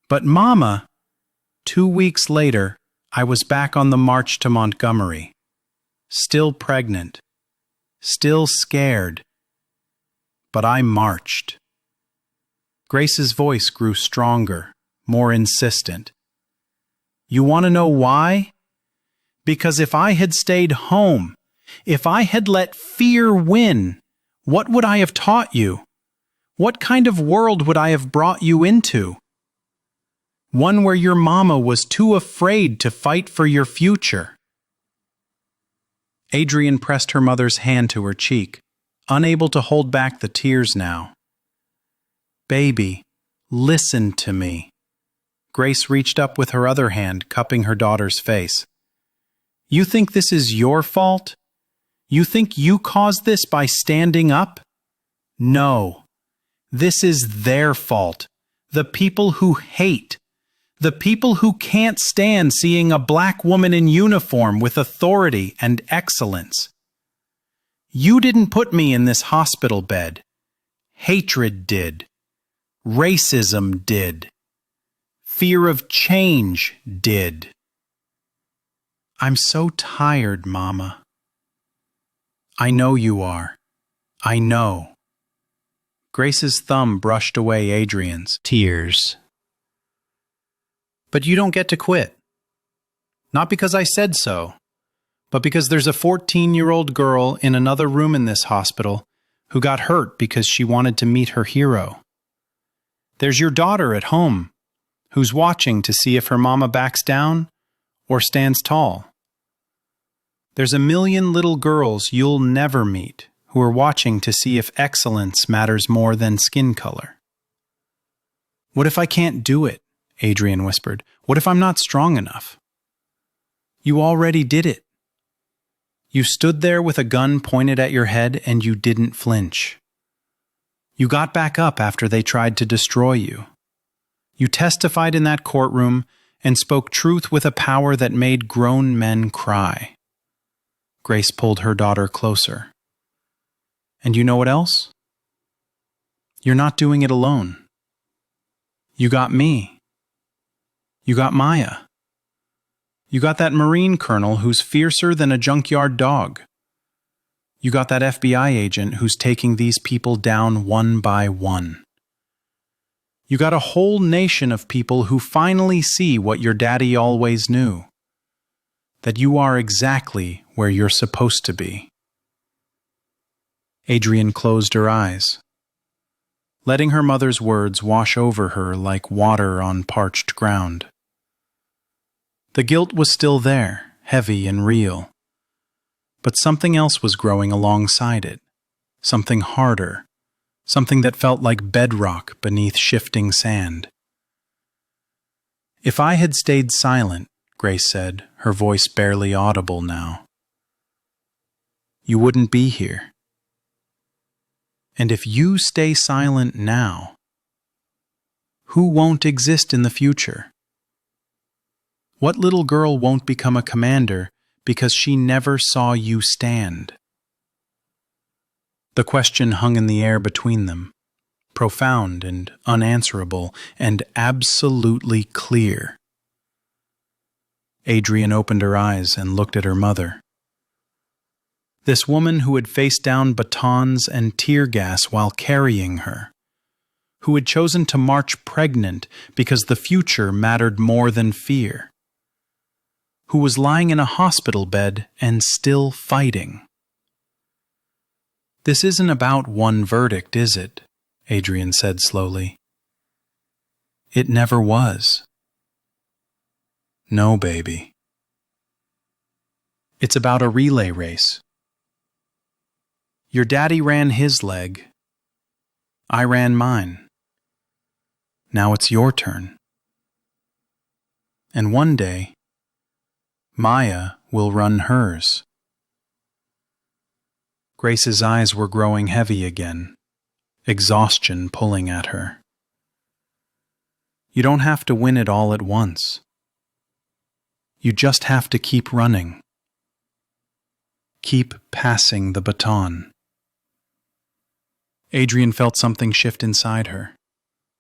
Speaker 1: But Mama, 2 weeks later, I was back on the march to Montgomery. Still pregnant. Still scared. But I marched. Grace's voice grew stronger, more insistent. You want to know why? Because if I had stayed home, if I had let fear win, what would I have taught you? What kind of world would I have brought you into? One where your mama was too afraid to fight for your future. Adrian pressed her mother's hand to her cheek, unable to hold back the tears now. Baby, listen to me. Grace reached up with her other hand, cupping her daughter's face. You think this is your fault? You think you caused this by standing up? No. This is their fault. The people who hate. The people who can't stand seeing a black woman in uniform with authority and excellence. You didn't put me in this hospital bed. Hatred did. Racism did. Fear of change did. I'm so tired, Mama. I know you are. I know. Grace's thumb brushed away Adrian's tears. But you don't get to quit. Not because I said so, but because there's a 14-year-old girl in another room in this hospital who got hurt because she wanted to meet her hero. There's your daughter at home who's watching to see if her mama backs down or stands tall. There's a million little girls you'll never meet who are watching to see if excellence matters more than skin color. What if I can't do it? Adrian whispered. What if I'm not strong enough? You already did it. You stood there with a gun pointed at your head and you didn't flinch. You got back up after they tried to destroy you. You testified in that courtroom and spoke truth with a power that made grown men cry. Grace pulled her daughter closer. And you know what else? You're not doing it alone. You got me. You got Maya. You got that Marine colonel who's fiercer than a junkyard dog. You got that FBI agent who's taking these people down one by one. You got a whole nation of people who finally see what your daddy always knew. That you are exactly where you're supposed to be. Adrian closed her eyes, letting her mother's words wash over her like water on parched ground. The guilt was still there, heavy and real. But something else was growing alongside it, something harder, something that felt like bedrock beneath shifting sand. If I had stayed silent, Grace said, her voice barely audible now, you wouldn't be here. And if you stay silent now, who won't exist in the future? What little girl won't become a commander because she never saw you stand? The question hung in the air between them, profound and unanswerable and absolutely clear. Adrian opened her eyes and looked at her mother. This woman who had faced down batons and tear gas while carrying her, who had chosen to march pregnant because the future mattered more than fear, who was lying in a hospital bed and still fighting. "This isn't about one verdict, is it?" Adrian said slowly. "It never was." "No, baby. It's about a relay race. Your daddy ran his leg. I ran mine. Now it's your turn. And one day, Maya will run hers." Grace's eyes were growing heavy again, exhaustion pulling at her. "You don't have to win it all at once. You just have to keep running. Keep passing the baton." Adrian felt something shift inside her,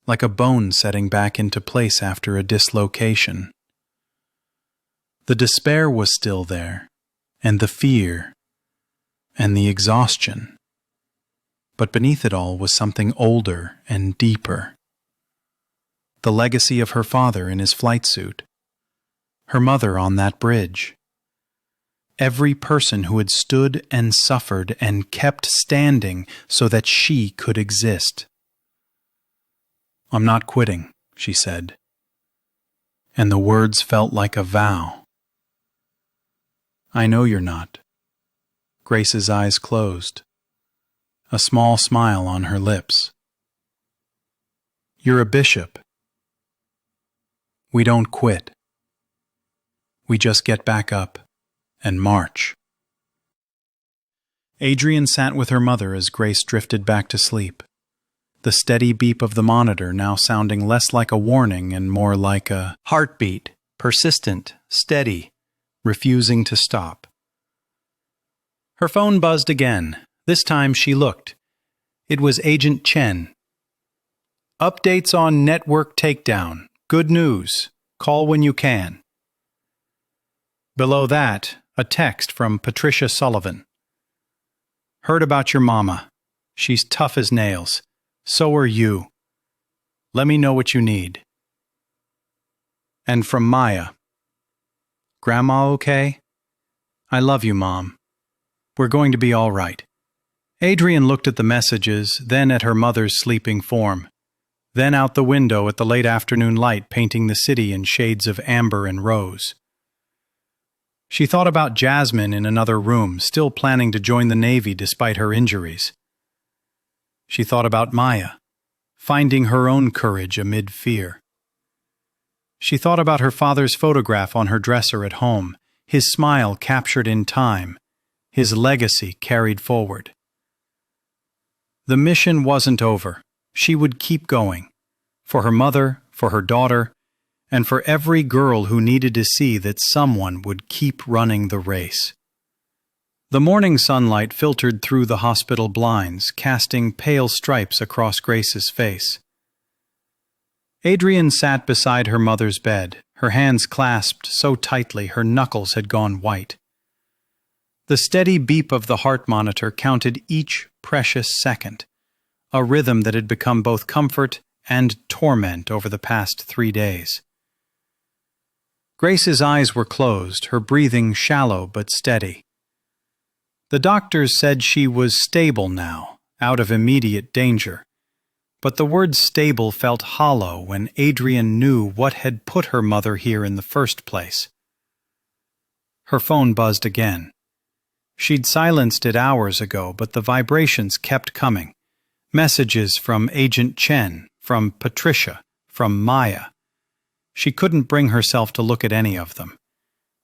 Speaker 1: like a bone setting back into place after a dislocation. The despair was still there, and the fear, and the exhaustion. But beneath it all was something older and deeper. The legacy of her father in his flight suit, her mother on that bridge. Every person who had stood and suffered and kept standing so that she could exist. "I'm not quitting," she said. And the words felt like a vow. "I know you're not." Grace's eyes closed, a small smile on her lips. "You're a bishop. We don't quit. We just get back up and march." Adrian sat with her mother as Grace drifted back to sleep, the steady beep of the monitor now sounding less like a warning and more like a heartbeat, persistent, steady, refusing to stop. Her phone buzzed again. This time she looked. It was Agent Chen. "Updates on network takedown. Good news. Call when you can." Below that, a text from Patricia Sullivan. "Heard about your mama. She's tough as nails. So are you. Let me know what you need." And from Maya. "Grandma okay? I love you, Mom. We're going to be all right." Adrian looked at the messages, then at her mother's sleeping form, then out the window at the late afternoon light painting the city in shades of amber and rose. She thought about Jasmine in another room, still planning to join the Navy despite her injuries. She thought about Maya, finding her own courage amid fear. She thought about her father's photograph on her dresser at home, his smile captured in time, his legacy carried forward. The mission wasn't over. She would keep going, for her mother, for her daughter, and for every girl who needed to see that someone would keep running the race. The morning sunlight filtered through the hospital blinds, casting pale stripes across Grace's face. Adrian sat beside her mother's bed, her hands clasped so tightly her knuckles had gone white. The steady beep of the heart monitor counted each precious second, a rhythm that had become both comfort and torment over the past 3 days. Grace's eyes were closed, her breathing shallow but steady. The doctors said she was stable now, out of immediate danger, but the word stable felt hollow when Adrian knew what had put her mother here in the first place. Her phone buzzed again. She'd silenced it hours ago, but the vibrations kept coming. Messages from Agent Chen, from Patricia, from Maya. She couldn't bring herself to look at any of them.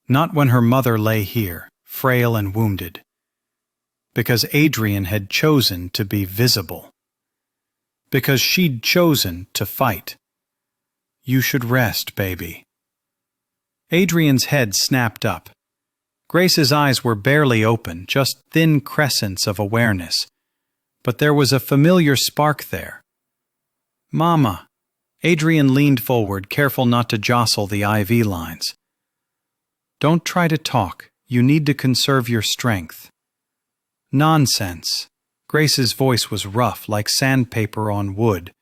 Speaker 1: Not when her mother lay here, frail and wounded. Because Adrian had chosen to be visible. Because she'd chosen to fight. "You should rest, baby." Adrian's head snapped up. Grace's eyes were barely open, just thin crescents of awareness. but there was a familiar spark there. "Mama." Adrian leaned forward, careful not to jostle the IV lines. "Don't try to talk. You need to conserve your strength." "Nonsense." Grace's voice was rough, like sandpaper on wood,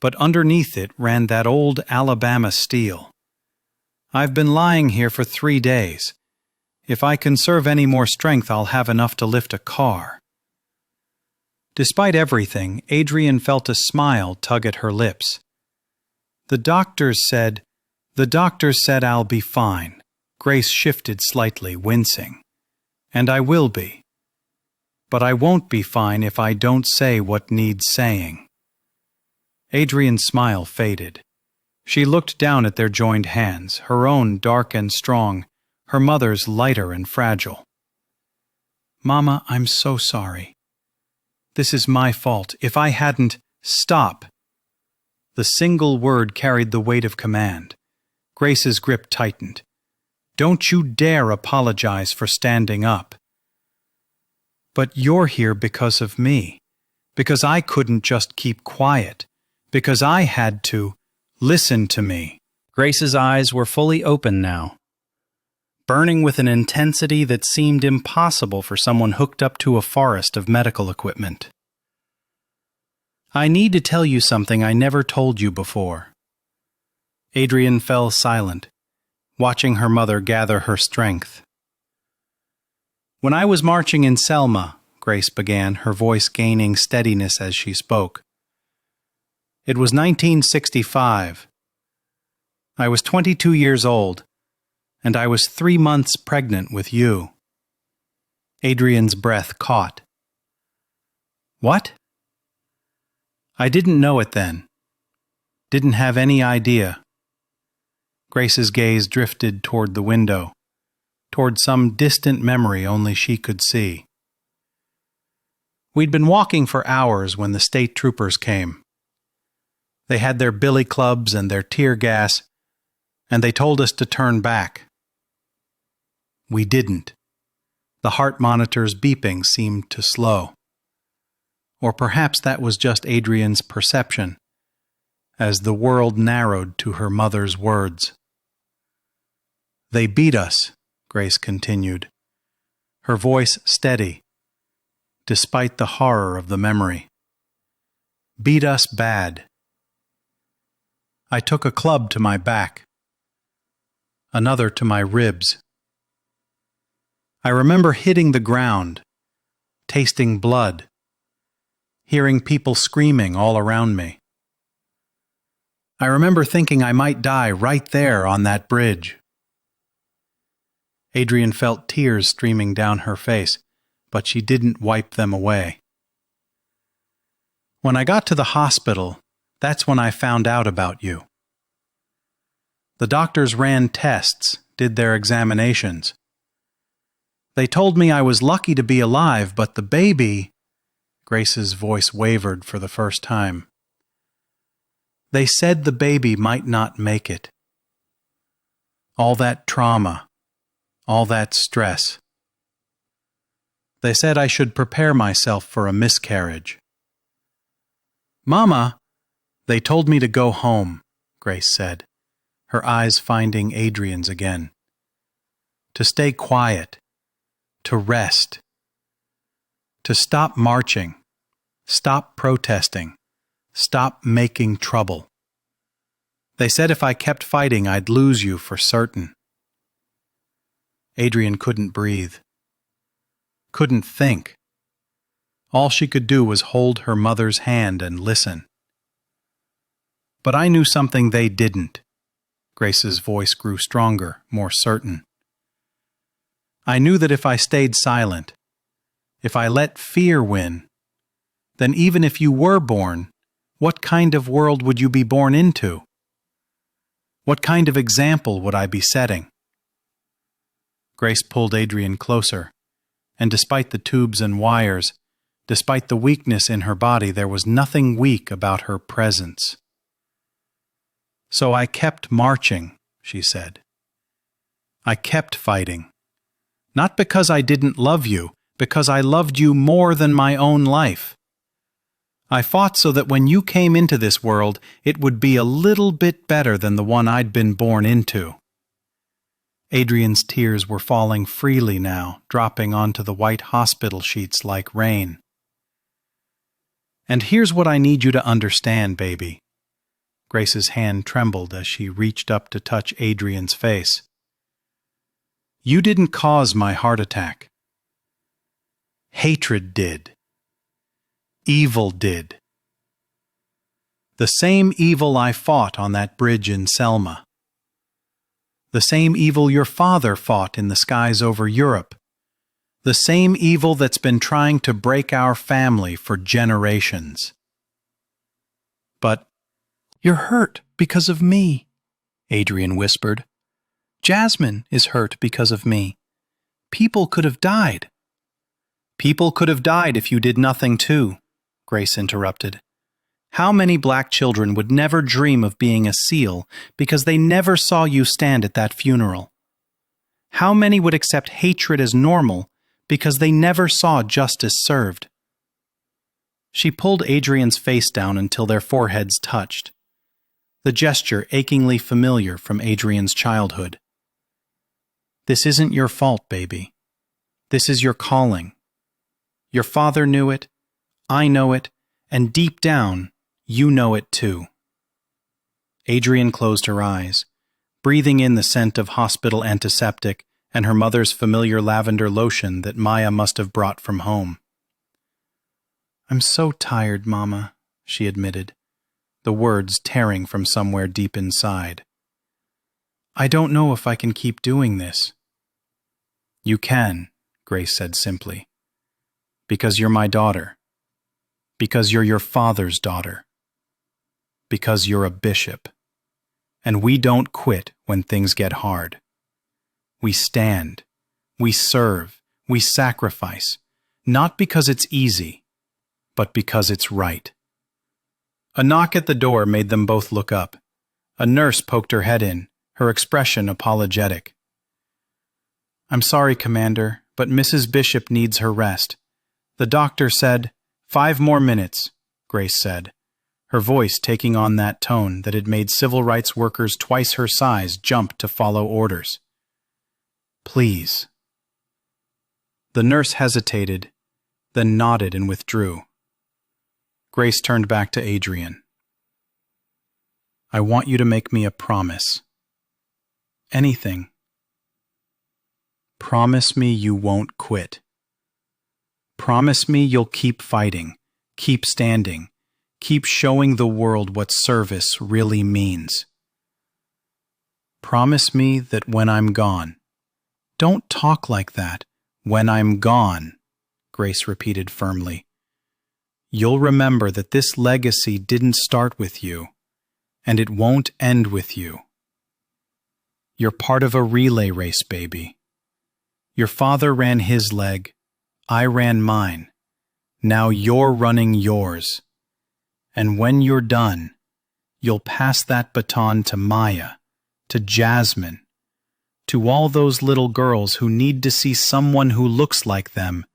Speaker 1: but underneath it ran that old Alabama steel. "I've been lying here for 3 days. If I conserve any more strength, I'll have enough to lift a car." Despite everything, Adrian felt a smile tug at her lips. The doctors said I'll be fine." Grace shifted slightly, wincing. "And I will be. But I won't be fine if I don't say what needs saying." Adrian's smile faded. She looked down at their joined hands, her own dark and strong, her mother's lighter and fragile. "Mama, I'm so sorry. This is my fault. If I hadn't—" "Stop!" The single word carried the weight of command. Grace's grip tightened. "Don't you dare apologize for standing up." "But you're here because of me. Because I couldn't just keep quiet. Because I had to. Listen to me." Grace's eyes were fully open now, burning with an intensity that seemed impossible for someone hooked up to a forest of medical equipment. "I need to tell you something I never told you before." Adrian fell silent, watching her mother gather her strength. "When I was marching in Selma," Grace began, her voice gaining steadiness as she spoke. "It was 1965. I was 22 years old, and I was 3 months pregnant with you." Adrian's breath caught. "What?" "I didn't know it then. Didn't have any idea." Grace's gaze drifted toward the window, toward some distant memory only she could see. "We'd been walking for hours when the state troopers came. They had their billy clubs and their tear gas, and they told us to turn back. We didn't. The heart monitor's beeping seemed to slow. Or perhaps that was just Adrian's perception, as the world narrowed to her mother's words. "They beat us," Grace continued, her voice steady, despite the horror of the memory. "Beat us bad. I took a club to my back, another to my ribs. I remember hitting the ground, tasting blood, hearing people screaming all around me. I remember thinking I might die right there on that bridge." Adrian felt tears streaming down her face, but she didn't wipe them away. "When I got to the hospital, that's when I found out about you. The doctors ran tests, did their examinations. They told me I was lucky to be alive, but the baby—" Grace's voice wavered for the first time. "They said the baby might not make it. All that trauma, all that stress. They said I should prepare myself for a miscarriage." "Mama!" "They told me to go home," Grace said, her eyes finding Adrian's again. "To stay quiet, to rest, to stop marching, stop protesting, stop making trouble. They said if I kept fighting, I'd lose you for certain." Adrian couldn't breathe, couldn't think. All she could do was hold her mother's hand and listen. "But I knew something they didn't." Grace's voice grew stronger, more certain. "I knew that if I stayed silent, if I let fear win, then even if you were born, what kind of world would you be born into? What kind of example would I be setting?" Grace pulled Adrian closer, and despite the tubes and wires, despite the weakness in her body, there was nothing weak about her presence. "So I kept marching," she said. "I kept fighting. Not because I didn't love you, because I loved you more than my own life. I fought so that when you came into this world, it would be a little bit better than the one I'd been born into." Adrian's tears were falling freely now, dropping onto the white hospital sheets like rain. "And here's what I need you to understand, baby." Grace's hand trembled as she reached up to touch Adrian's face. "You didn't cause my heart attack. Hatred did. Evil did. The same evil I fought on that bridge in Selma. The same evil your father fought in the skies over Europe. The same evil that's been trying to break our family for generations. But you're hurt because of me," Adrian whispered. "Jasmine is hurt because of me. People could have died." "People could have died if you did nothing too," Grace interrupted. "How many black children would never dream of being a SEAL because they never saw you stand at that funeral? How many would accept hatred as normal because they never saw justice served?" She pulled Adrian's face down until their foreheads touched, the gesture achingly familiar from Adrian's childhood. "This isn't your fault, baby. This is your calling. Your father knew it, I know it, and deep down, you know it too." Adrian closed her eyes, breathing in the scent of hospital antiseptic and her mother's familiar lavender lotion that Maya must have brought from home. "I'm so tired, Mama," she admitted, the words tearing from somewhere deep inside. "I don't know if I can keep doing this." "You can," Grace said simply. "Because you're my daughter. Because you're your father's daughter. Because you're a bishop. And we don't quit when things get hard. We stand. We serve. We sacrifice. Not because it's easy, but because it's right." A knock at the door made them both look up. A nurse poked her head in, her expression apologetic. "I'm sorry, Commander, but Mrs. Bishop needs her rest. The doctor said—" "5 more minutes," Grace said, her voice taking on that tone that had made civil rights workers twice her size jump to follow orders. "Please." The nurse hesitated, then nodded and withdrew. Grace turned back to Adrian. "I want you to make me a promise. Anything. Promise me you won't quit. Promise me you'll keep fighting, keep standing, keep showing the world what service really means. Promise me that when I'm gone—" "Don't talk like that. When I'm gone," Grace repeated firmly. "You'll remember that this legacy didn't start with you, and it won't end with you. You're part of a relay race, baby. Your father ran his leg, I ran mine. Now you're running yours. And when you're done, you'll pass that baton to Maya, to Jasmine, to all those little girls who need to see someone who looks like them,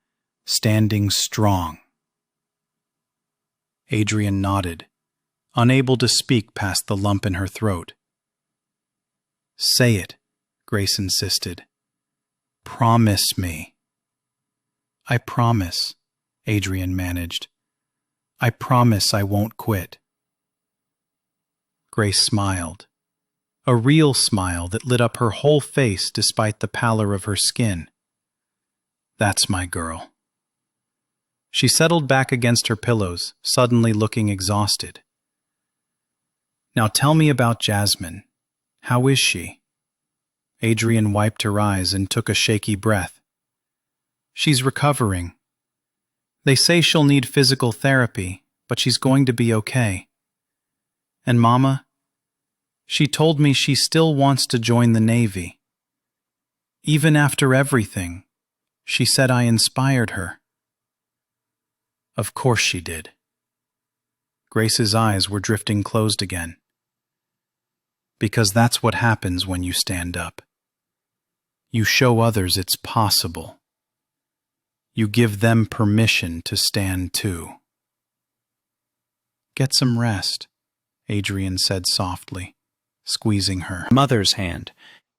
Speaker 1: standing strong." Adrian nodded, unable to speak past the lump in her throat. "Say it," Grace insisted. "Promise me." "I promise," Adrian managed. "I promise I won't quit." Grace smiled, a real smile that lit up her whole face despite the pallor of her skin. "That's my girl." She settled back against her pillows, suddenly looking exhausted. "Now tell me about Jasmine. How is she?" Adrian wiped her eyes and took a shaky breath. "She's recovering. They say she'll need physical therapy, but she's going to be okay. And Mama, she told me she still wants to join the Navy. Even after everything, she said I inspired her." Of course she did. Grace's eyes were drifting closed again. "Because that's what happens when you stand up. You show others it's possible. You give them permission to stand too." Get some rest, Adrian said softly, squeezing her mother's hand.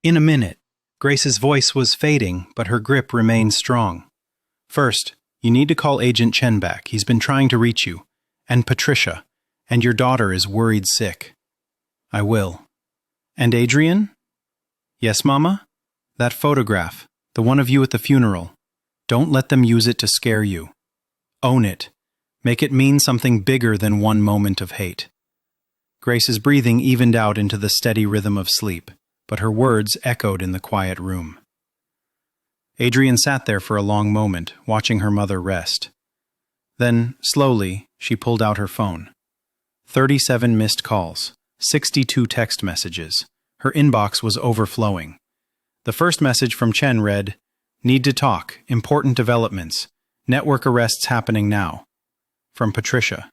Speaker 1: In a minute. Grace's voice was fading, but her grip remained strong. First, you need to call Agent Chen back. He's been trying to reach you. And Patricia. And your daughter is worried sick. I will. And Adrian? Yes, Mama? That photograph, the one of you at the funeral. Don't let them use it to scare you. Own it. Make it mean something bigger than one moment of hate. Grace's breathing evened out into the steady rhythm of sleep, but her words echoed in the quiet room. Adrian sat there for a long moment, watching her mother rest. Then, slowly, she pulled out her phone. 37 missed calls, 62 text messages. Her inbox was overflowing. The first message from Chen read, "Need to talk, important developments. Network arrests happening now." From Patricia,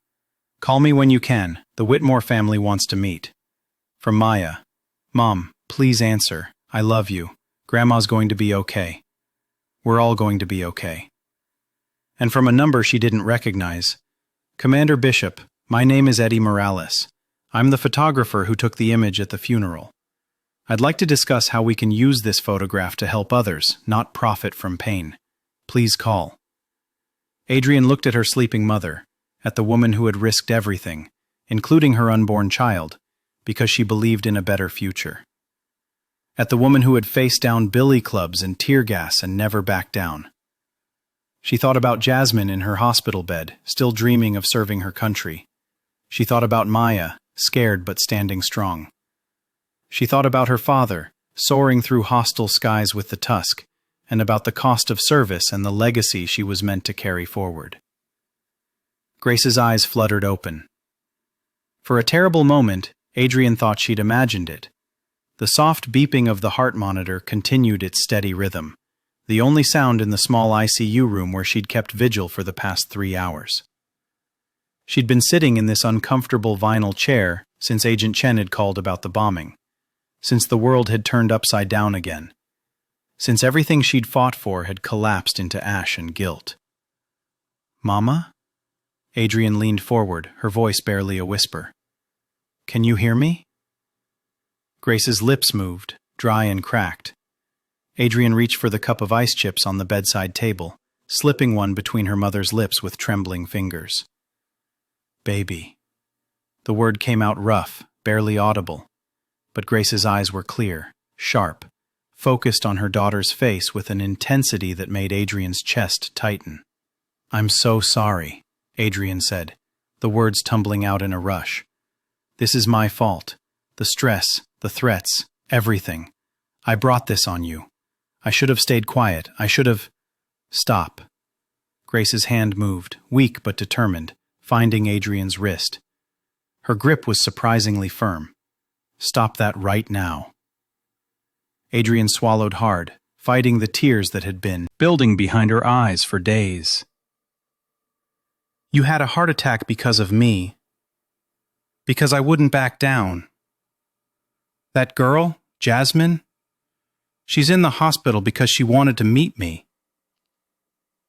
Speaker 1: "Call me when you can. The Whitmore family wants to meet." From Maya, "Mom, please answer. I love you. Grandma's going to be okay. We're all going to be okay." And from a number she didn't recognize, "Commander Bishop, my name is Eddie Morales. I'm the photographer who took the image at the funeral. I'd like to discuss how we can use this photograph to help others, not profit from pain. Please call." Adrian looked at her sleeping mother, at the woman who had risked everything, including her unborn child, because she believed in a better future. At the woman who had faced down billy clubs and tear gas and never backed down. She thought about Jasmine in her hospital bed, still dreaming of serving her country. She thought about Maya, scared but standing strong. She thought about her father, soaring through hostile skies with the tusk, and about the cost of service and the legacy she was meant to carry forward. Grace's eyes fluttered open. For a terrible moment, Adrian thought she'd imagined it. The soft beeping of the heart monitor continued its steady rhythm, the only sound in the small ICU room where she'd kept vigil for the past 3 hours. She'd been sitting in this uncomfortable vinyl chair since Agent Chen had called about the bombing, since the world had turned upside down again, since everything she'd fought for had collapsed into ash and guilt. "Mama?" Adrian leaned forward, her voice barely a whisper. "Can you hear me?" Grace's lips moved, dry and cracked. Adrian reached for the cup of ice chips on the bedside table, slipping one between her mother's lips with trembling fingers. "Baby." The word came out rough, barely audible, but Grace's eyes were clear, sharp, focused on her daughter's face with an intensity that made Adrian's chest tighten. "I'm so sorry," Adrian said, the words tumbling out in a rush. "This is my fault. The stress, the threats, everything. I brought this on you. I should have stayed quiet. I should have—" "Stop." Grace's hand moved, weak but determined, finding Adrian's wrist. Her grip was surprisingly firm. "Stop that right now." Adrian swallowed hard, fighting the tears that had been building behind her eyes for days. "You had a heart attack because of me. Because I wouldn't back down. That girl, Jasmine, she's in the hospital because she wanted to meet me.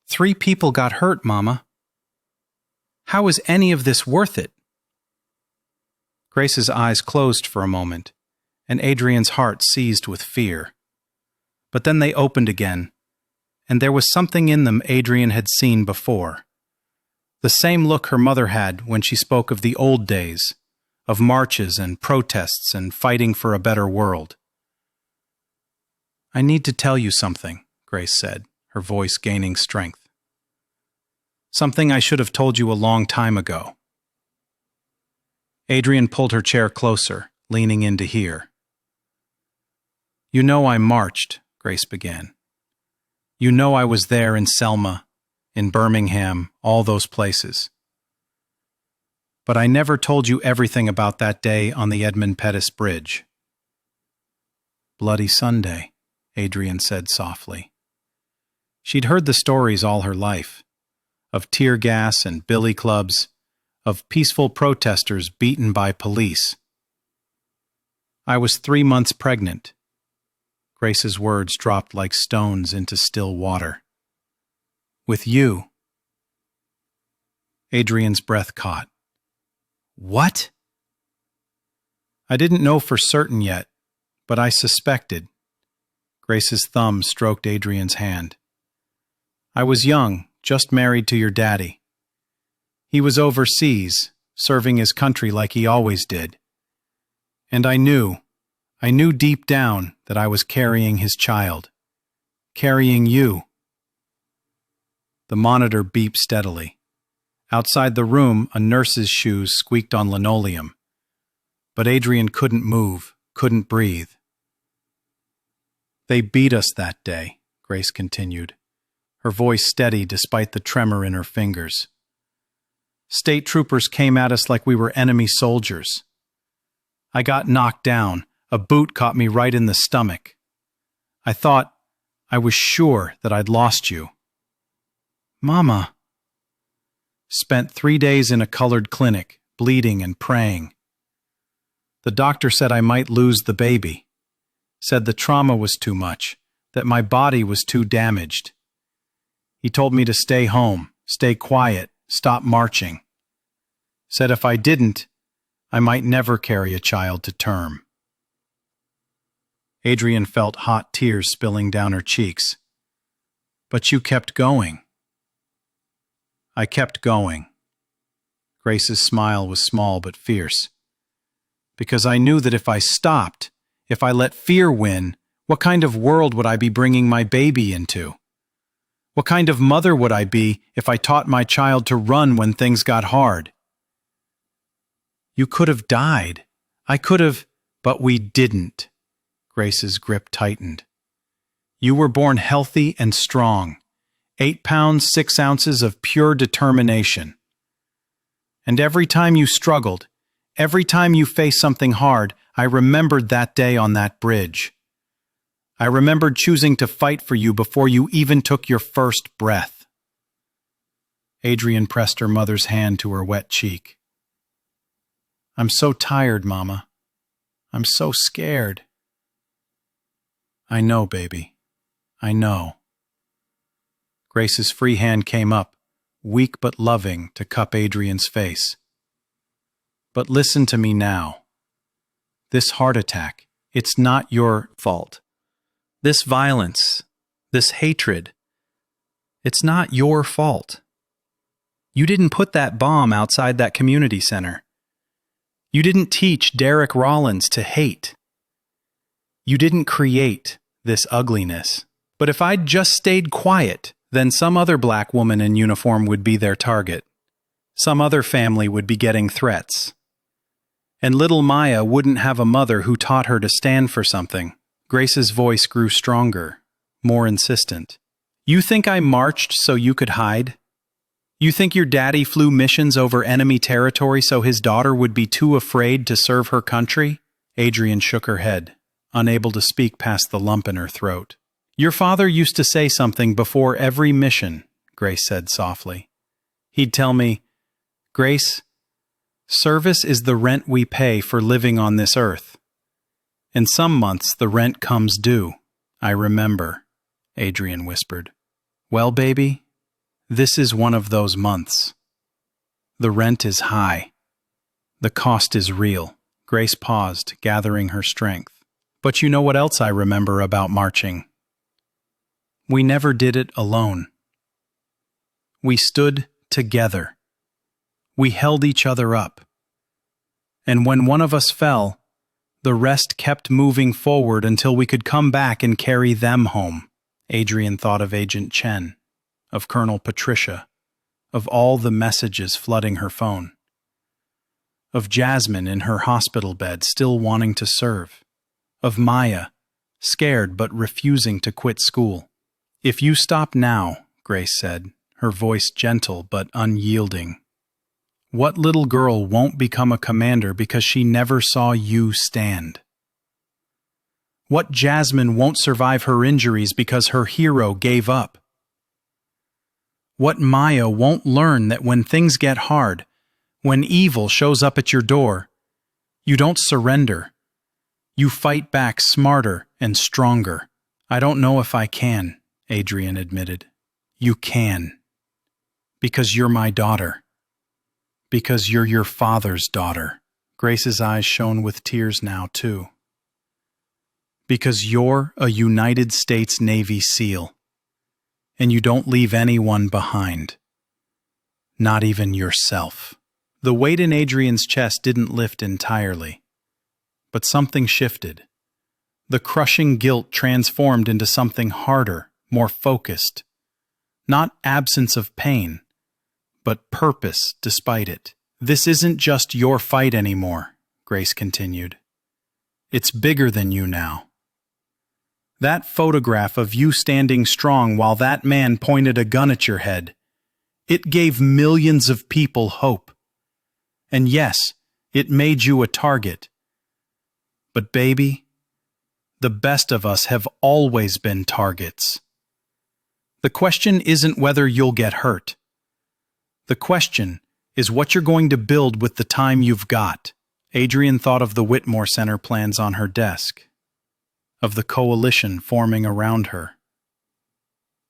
Speaker 1: 3 people got hurt, Mama. How is any of this worth it?" Grace's eyes closed for a moment, and Adrian's heart seized with fear. But then they opened again, and there was something in them Adrian had seen before. The same look her mother had when she spoke of the old days, of marches and protests and fighting for a better world. "I need to tell you something," Grace said, her voice gaining strength. "Something I should have told you a long time ago." Adrian pulled her chair closer, leaning in to hear. "You know I marched," Grace began. "You know I was there in Selma, in Birmingham, all those places. But I never told you everything about that day on the Edmund Pettus Bridge." "Bloody Sunday," Adrian said softly. She'd heard the stories all her life, of tear gas and billy clubs, of peaceful protesters beaten by police. "I was 3 months pregnant." Grace's words dropped like stones into still water. "With you." Adrian's breath caught. What? I didn't know for certain yet, but I suspected. Grace's thumb stroked Adrian's hand. I was young, just married to your daddy. He was overseas, serving his country like he always did. And I knew deep down that I was carrying his child. Carrying you. The monitor beeped steadily. Outside the room, a nurse's shoes squeaked on linoleum. But Adrian couldn't move, couldn't breathe. They beat us that day, Grace continued, her voice steady despite the tremor in her fingers. State troopers came at us like we were enemy soldiers. I got knocked down. A boot caught me right in the stomach. I was sure that I'd lost you. Mama. Spent 3 days in a colored clinic, bleeding and praying. The doctor said I might lose the baby. Said the trauma was too much, that my body was too damaged. He told me to stay home, stay quiet, stop marching. Said if I didn't, I might never carry a child to term. Adrian felt hot tears spilling down her cheeks. But you kept going. I kept going. Grace's smile was small but fierce. Because I knew that if I stopped, if I let fear win, what kind of world would I be bringing my baby into? What kind of mother would I be if I taught my child to run when things got hard? You could have died. I could have, but we didn't. Grace's grip tightened. You were born healthy and strong. 8 pounds, 6 ounces of pure determination. And every time you struggled, every time you faced something hard, I remembered that day on that bridge. I remembered choosing to fight for you before you even took your first breath. Adrian pressed her mother's hand to her wet cheek. I'm so tired, Mama. I'm so scared. I know, baby. I know. Grace's free hand came up, weak but loving, to cup Adrian's face. But listen to me now. This heart attack, it's not your fault. This violence, this hatred, it's not your fault. You didn't put that bomb outside that community center. You didn't teach Derek Rollins to hate. You didn't create this ugliness. But if I'd just stayed quiet, then some other black woman in uniform would be their target. Some other family would be getting threats. And little Maya wouldn't have a mother who taught her to stand for something. Grace's voice grew stronger, more insistent. You think I marched so you could hide? You think your daddy flew missions over enemy territory so his daughter would be too afraid to serve her country? Adrian shook her head, unable to speak past the lump in her throat. Your father used to say something before every mission, Grace said softly. He'd tell me, Grace, service is the rent we pay for living on this earth. In some months the rent comes due. I remember, Adrian whispered. Well, baby, this is one of those months. The rent is high. The cost is real. Grace paused, gathering her strength. But you know what else I remember about marching? We never did it alone. We stood together. We held each other up. And when one of us fell, the rest kept moving forward until we could come back and carry them home. Adrian thought of Agent Chen, of Colonel Patricia, of all the messages flooding her phone, of Jasmine in her hospital bed still wanting to serve, of Maya, scared but refusing to quit school. If you stop now, Grace said, her voice gentle but unyielding, what little girl won't become a commander because she never saw you stand? What Jasmine won't survive her injuries because her hero gave up? What Maya won't learn that when things get hard, when evil shows up at your door, you don't surrender. You fight back smarter and stronger. I don't know if I can, Adrian admitted. You can. Because you're my daughter. Because you're your father's daughter. Grace's eyes shone with tears now, too. Because you're a United States Navy SEAL. And you don't leave anyone behind. Not even yourself. The weight in Adrian's chest didn't lift entirely. But something shifted. The crushing guilt transformed into something harder, more focused. Not absence of pain, but purpose despite it. This isn't just your fight anymore, Grace continued. It's bigger than you now. That photograph of you standing strong while that man pointed a gun at your head, it gave millions of people hope. And yes, it made you a target. But baby, the best of us have always been targets. The question isn't whether you'll get hurt. The question is what you're going to build with the time you've got. Adrian thought of the Whitmore Center plans on her desk, of the coalition forming around her,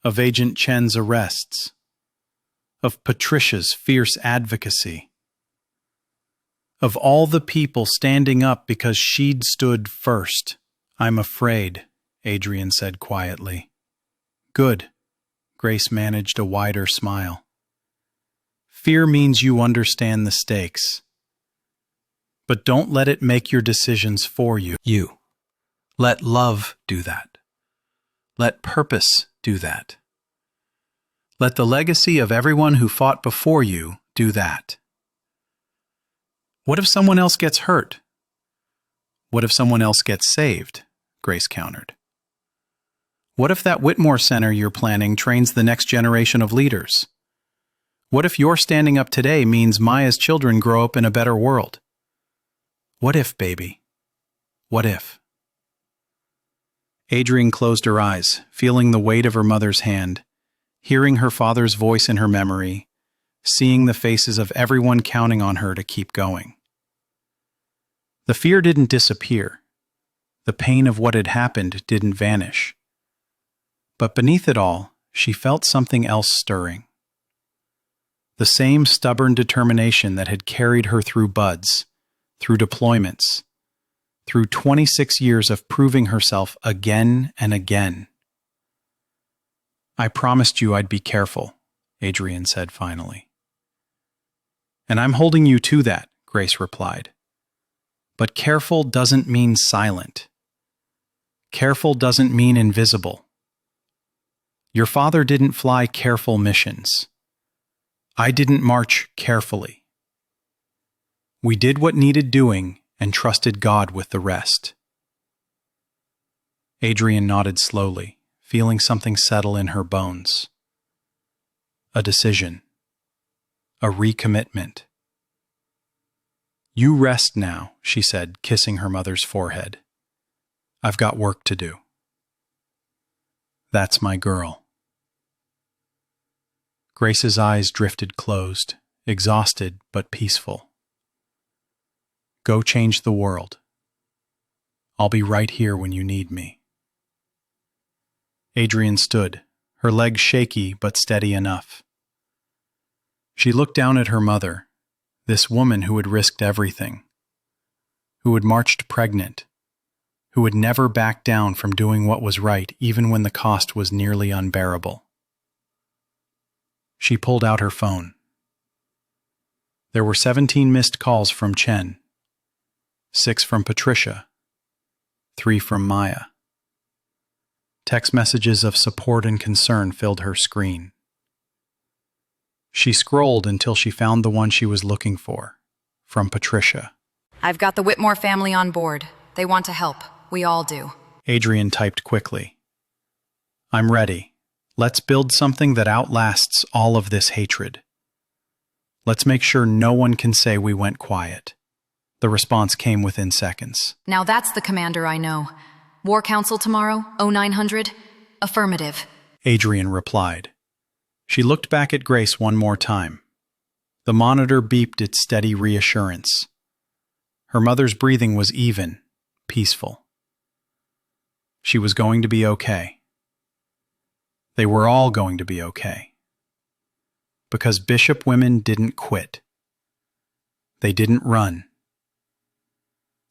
Speaker 1: of Agent Chen's arrests, of Patricia's fierce advocacy, of all the people standing up because she'd stood first. I'm afraid, Adrian said quietly. Good. Grace managed a wider smile. Fear means you understand the stakes. But don't let it make your decisions for you. Let love do that. Let purpose do that. Let the legacy of everyone who fought before you do that. What if someone else gets hurt? What if someone else gets saved? Grace countered. What if that Whitmore Center you're planning trains the next generation of leaders? What if your standing up today means Maya's children grow up in a better world? What if, baby? What if? Adrian closed her eyes, feeling the weight of her mother's hand, hearing her father's voice in her memory, seeing the faces of everyone counting on her to keep going. The fear didn't disappear. The pain of what had happened didn't vanish. But beneath it all, she felt something else stirring. The same stubborn determination that had carried her through buds, through deployments, through 26 years of proving herself again and again. I promised you I'd be careful, Adrian said finally. And I'm holding you to that, Grace replied. But careful doesn't mean silent. Careful doesn't mean invisible. Your father didn't fly careful missions. I didn't march carefully. We did what needed doing and trusted God with the rest. Adrian nodded slowly, feeling something settle in her bones. A decision. A recommitment. You rest now, she said, kissing her mother's forehead. I've got work to do. That's my girl. Grace's eyes drifted closed, exhausted but peaceful. Go change the world. I'll be right here when you need me. Adrian stood, her legs shaky but steady enough. She looked down at her mother, this woman who had risked everything, who had marched pregnant, who had never backed down from doing what was right even when the cost was nearly unbearable. She pulled out her phone. There were 17 missed calls from Chen, 6 from Patricia, 3 from Maya. Text messages of support and concern filled her screen. She scrolled until she found the one she was looking for, from Patricia.
Speaker 2: I've got the Whitmore family on board. They want to help. We all do.
Speaker 1: Adrian typed quickly. I'm ready. Let's build something that outlasts all of this hatred. Let's make sure no one can say we went quiet. The response came within seconds.
Speaker 2: Now that's the commander I know. War Council tomorrow, 0900? Affirmative.
Speaker 1: Adrian replied. She looked back at Grace one more time. The monitor beeped its steady reassurance. Her mother's breathing was even, peaceful. She was going to be okay. They were all going to be okay. Because Bishop women didn't quit. They didn't run.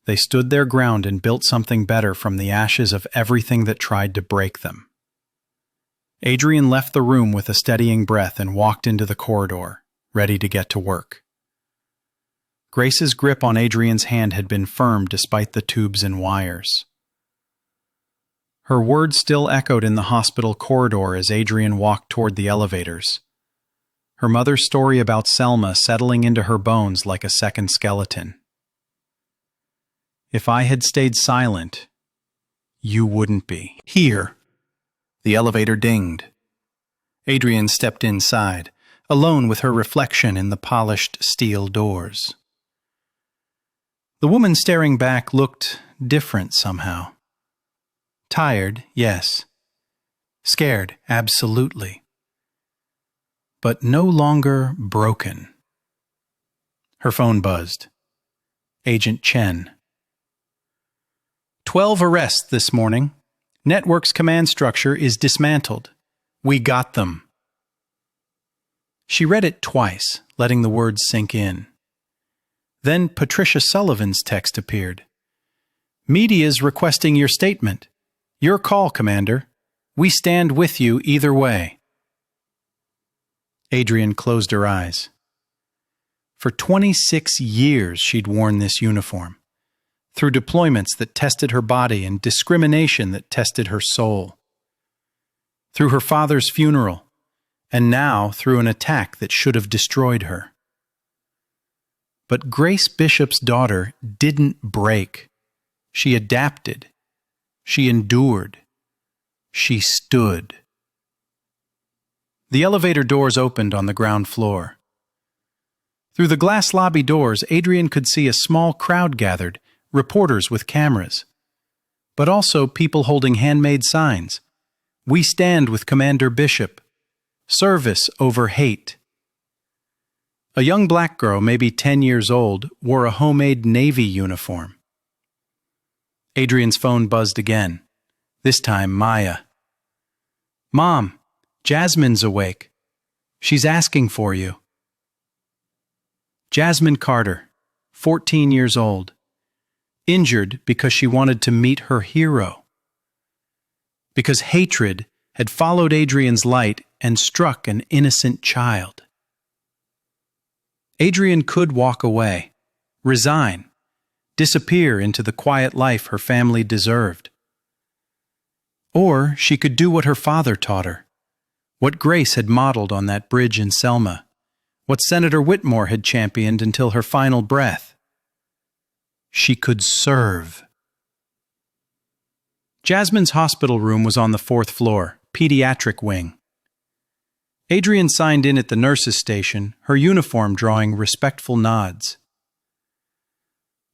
Speaker 1: They stood their ground and built something better from the ashes of everything that tried to break them. Adrian left the room with a steadying breath and walked into the corridor, ready to get to work. Grace's grip on Adrian's hand had been firm despite the tubes and wires. Her words still echoed in the hospital corridor as Adrian walked toward the elevators. Her mother's story about Selma settling into her bones like a second skeleton. If I had stayed silent, you wouldn't be. Here. The elevator dinged. Adrian stepped inside, alone with her reflection in the polished steel doors. The woman staring back looked different somehow. Tired, yes. Scared, absolutely. But no longer broken. Her phone buzzed. Agent Chen. 12 arrests this morning. Network's command structure is dismantled. We got them. She read it twice, letting the words sink in. Then Patricia Sullivan's text appeared. Media's requesting your statement. Your call, Commander. We stand with you either way. Adrian closed her eyes. For 26 years she'd worn this uniform, through deployments that tested her body and discrimination that tested her soul. Through her father's funeral, and now through an attack that should have destroyed her. But Grace Bishop's daughter didn't break. She adapted. She endured. She stood. The elevator doors opened on the ground floor. Through the glass lobby doors, Adrian could see a small crowd gathered, reporters with cameras, but also people holding handmade signs. We stand with Commander Bishop. Service over hate. A young black girl, maybe 10 years old, wore a homemade Navy uniform. Adrian's phone buzzed again. This time, Maya. Mom, Jasmine's awake. She's asking for you. Jasmine Carter, 14 years old. Injured because she wanted to meet her hero. Because hatred had followed Adrian's light and struck an innocent child. Adrian could walk away, resign, disappear into the quiet life her family deserved. Or she could do what her father taught her, what Grace had modeled on that bridge in Selma, what Senator Whitmore had championed until her final breath. She could serve. Jasmine's hospital room was on the 4th floor, pediatric wing. Adrian signed in at the nurse's station, her uniform drawing respectful nods.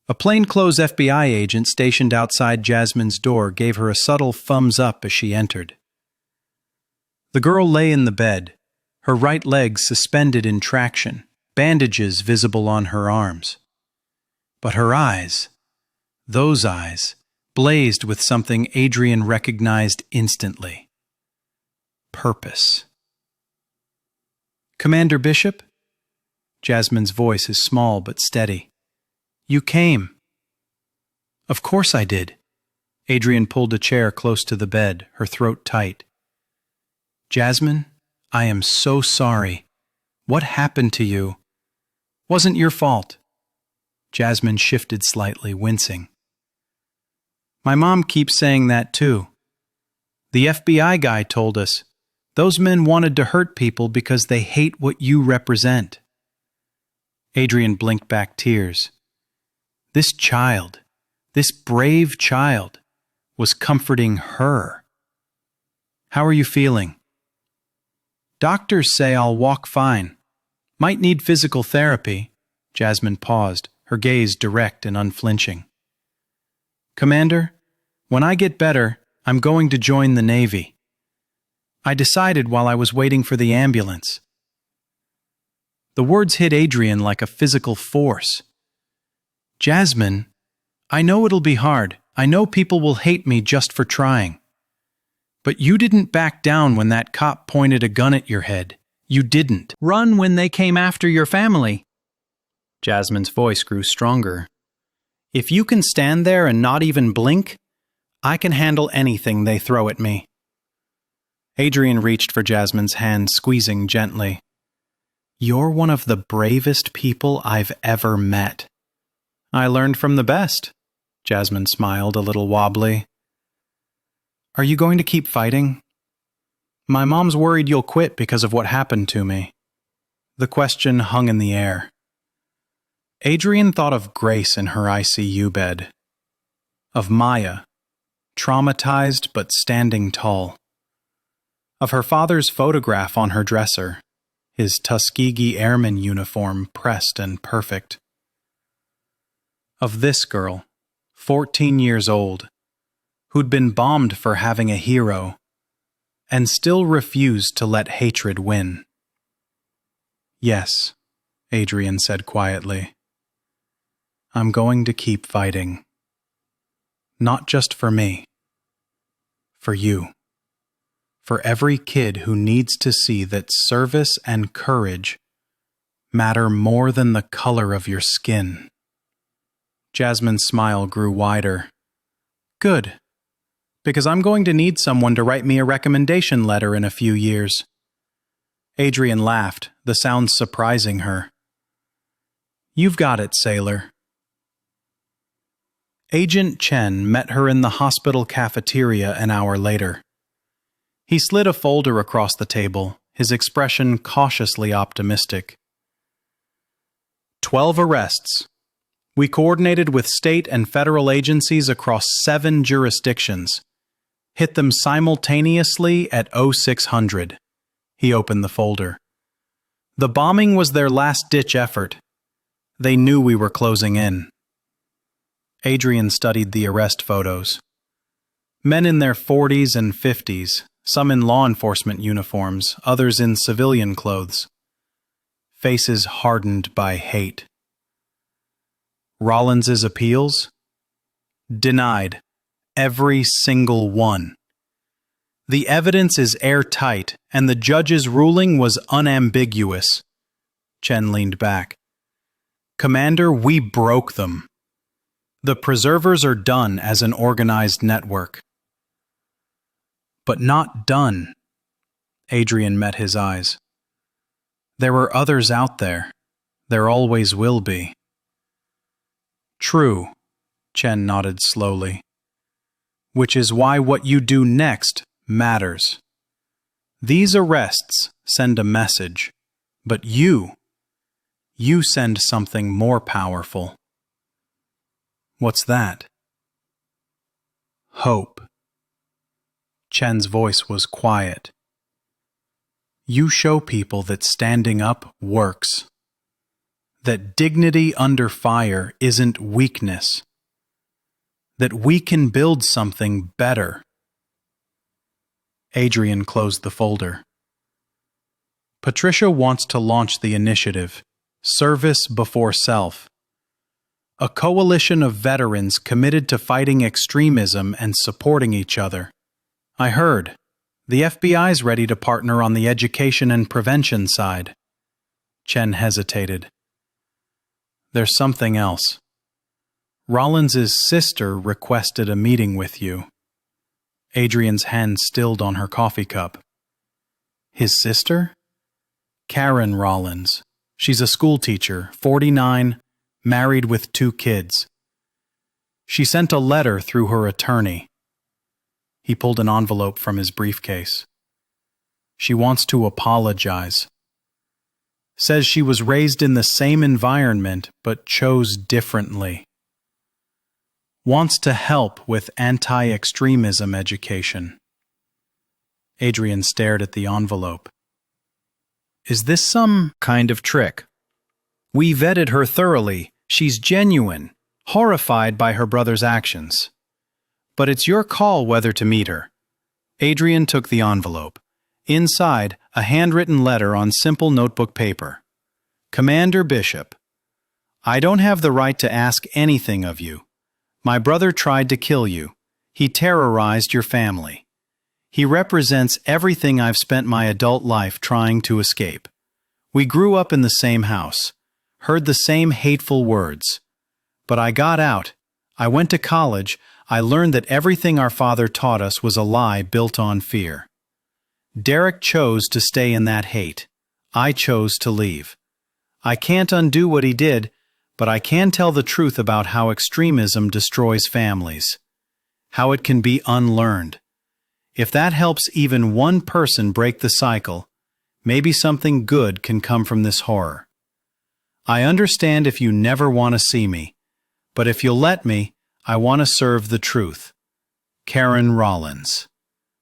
Speaker 1: A plainclothes FBI agent stationed outside Jasmine's door gave her a subtle thumbs up as she entered. The girl lay in the bed, her right leg suspended in traction, bandages visible on her arms. But her eyes, those eyes, blazed with something Adrian recognized instantly. Purpose. Commander Bishop? Jasmine's voice is small but steady. You came. Of course I did. Adrian pulled a chair close to the bed, her throat tight. Jasmine, I am so sorry. What happened to you? Wasn't your fault. Jasmine shifted slightly, wincing. My mom keeps saying that too. The FBI guy told us. Those men wanted to hurt people because they hate what you represent. Adrian blinked back tears. This child, this brave child, was comforting her. How are you feeling? Doctors say I'll walk fine. Might need physical therapy. Jasmine paused, her gaze direct and unflinching. Commander, when I get better, I'm going to join the Navy. I decided while I was waiting for the ambulance. The words hit Adrian like a physical force. Jasmine, I know it'll be hard. I know people will hate me just for trying. But you didn't back down when that cop pointed a gun at your head. You didn't. Run when they came after your family. Jasmine's voice grew stronger. If you can stand there and not even blink, I can handle anything they throw at me. Adrian reached for Jasmine's hand, squeezing gently. You're one of the bravest people I've ever met. I learned from the best. Jasmine smiled, a little wobbly. Are you going to keep fighting? My mom's worried you'll quit because of what happened to me. The question hung in the air. Adrian thought of Grace in her ICU bed. Of Maya, traumatized but standing tall. Of her father's photograph on her dresser, his Tuskegee Airman uniform pressed and perfect. Of this girl, 14 years old, who'd been bombed for having a hero, and still refused to let hatred win. Yes, Adrian said quietly. I'm going to keep fighting. Not just for me. For you. For every kid who needs to see that service and courage matter more than the color of your skin. Jasmine's smile grew wider. Good. Because I'm going to need someone to write me a recommendation letter in a few years. Adrian laughed, the sound surprising her. You've got it, sailor. Agent Chen met her in the hospital cafeteria an hour later. He slid a folder across the table, his expression cautiously optimistic. 12 arrests. We coordinated with state and federal agencies across 7 jurisdictions. Hit them simultaneously at 0600. He opened the folder. The bombing was their last-ditch effort. They knew we were closing in. Adrian studied the arrest photos. Men in their 40s and 50s, some in law enforcement uniforms, others in civilian clothes. Faces hardened by hate. Rollins's appeals? Denied. Every single one. The evidence is airtight, and the judge's ruling was unambiguous. Chen leaned back. Commander, we broke them. The preservers are done as an organized network. But not done. Adrian met his eyes. There are others out there. There always will be. True, Chen nodded slowly. Which is why what you do next matters. These arrests send a message, but you send something more powerful. What's that? Hope. Chen's voice was quiet. You show people that standing up works. That dignity under fire isn't weakness. That we can build something better. Adrian closed the folder. Patricia wants to launch the initiative, Service Before Self. A coalition of veterans committed to fighting extremism and supporting each other. I heard. The FBI's ready to partner on the education and prevention side. Chen hesitated. There's something else. Rollins's sister requested a meeting with you. Adrian's hand stilled on her coffee cup. His sister? Karen Rollins. She's a schoolteacher, 49, married with 2 kids. She sent a letter through her attorney. He pulled an envelope from his briefcase. She wants to apologize. Says she was raised in the same environment but chose differently. Wants to help with anti-extremism education. Adrian stared at the envelope. Is this some kind of trick? We vetted her thoroughly. She's genuine, horrified by her brother's actions. But it's your call whether to meet her. Adrian took the envelope. Inside, a handwritten letter on simple notebook paper. Commander Bishop, I don't have the right to ask anything of you. My brother tried to kill you. He terrorized your family. He represents everything I've spent my adult life trying to escape. We grew up in the same house. heard the same hateful words. But I got out. I went to college. I learned that everything our father taught us was a lie built on fear. Derek chose to stay in that hate. I chose to leave. I can't undo what he did, but I can tell the truth about how extremism destroys families, how it can be unlearned. If that helps even one person break the cycle, maybe something good can come from this horror. I understand if you never want to see me, but if you'll let me, I want to serve the truth. Karen Rollins.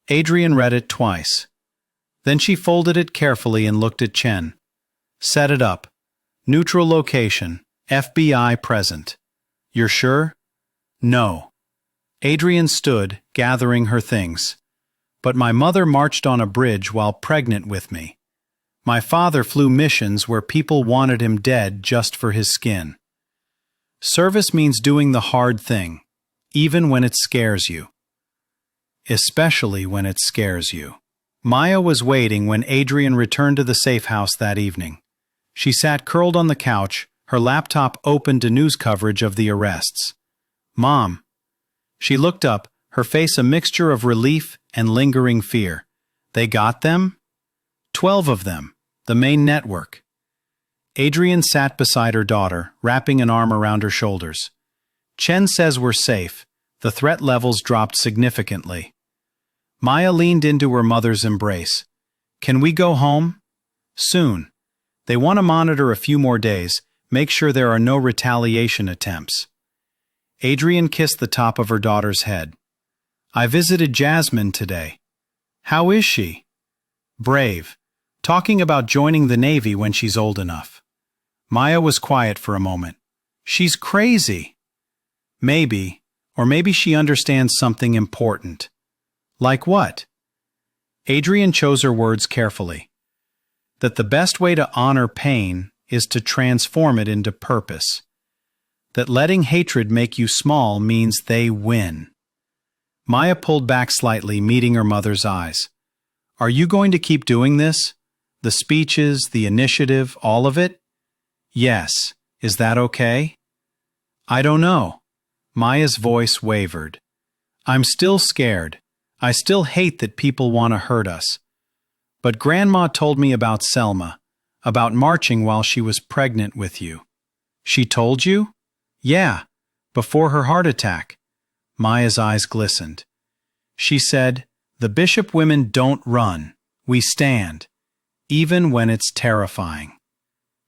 Speaker 1: Adrian read it twice. Then she folded it carefully and looked at Chen. Set it up. Neutral location. FBI present. You're sure? No. Adrian stood, gathering her things. But my mother marched on a bridge while pregnant with me. My father flew missions where people wanted him dead just for his skin. Service means doing the hard thing, even when it scares you. Especially when it scares you. Maya was waiting when Adrian returned to the safe house that evening. She sat curled on the couch, her laptop open to news coverage of the arrests. Mom. She looked up, her face a mixture of relief and lingering fear. They got them? 12 of them, the main network. Adrian sat beside her daughter, wrapping an arm around her shoulders. Chen says we're safe. The threat levels dropped significantly. Maya leaned into her mother's embrace. Can we go home? Soon. They want to monitor a few more days, make sure there are no retaliation attempts. Adrian kissed the top of her daughter's head. I visited Jasmine today. How is she? Brave. Talking about joining the Navy when she's old enough. Maya was quiet for a moment. She's crazy. Maybe, or maybe she understands something important. Like what? Adrian chose her words carefully. That the best way to honor pain is to transform it into purpose. That letting hatred make you small means they win. Maya pulled back slightly, meeting her mother's eyes. Are you going to keep doing this? The speeches, the initiative, all of it? Yes. Is that okay? I don't know. Maya's voice wavered. I'm still scared. I still hate that people want to hurt us. But Grandma told me about Selma, about marching while she was pregnant with you. She told you? Yeah, before her heart attack. Maya's eyes glistened. She said, the Bishop women don't run. We stand, even when it's terrifying.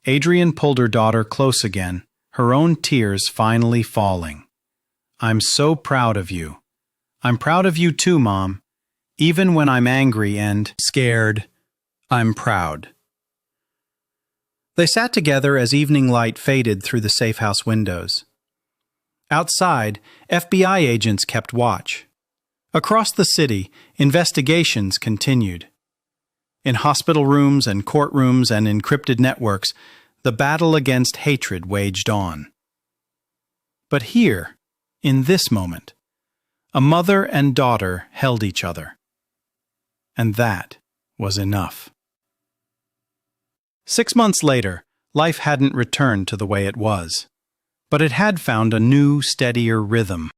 Speaker 1: Adrian pulled her daughter close again, her own tears finally falling. I'm so proud of you. I'm proud of you too, Mom. Even when I'm angry and scared, I'm proud. They sat together as evening light faded through the safe house windows. Outside, FBI agents kept watch. Across the city, investigations continued. In hospital rooms and courtrooms and encrypted networks, the battle against hatred waged on. But here, in this moment, a mother and daughter held each other. And that was enough. 6 months later, life hadn't returned to the way it was. But it had found a new, steadier rhythm.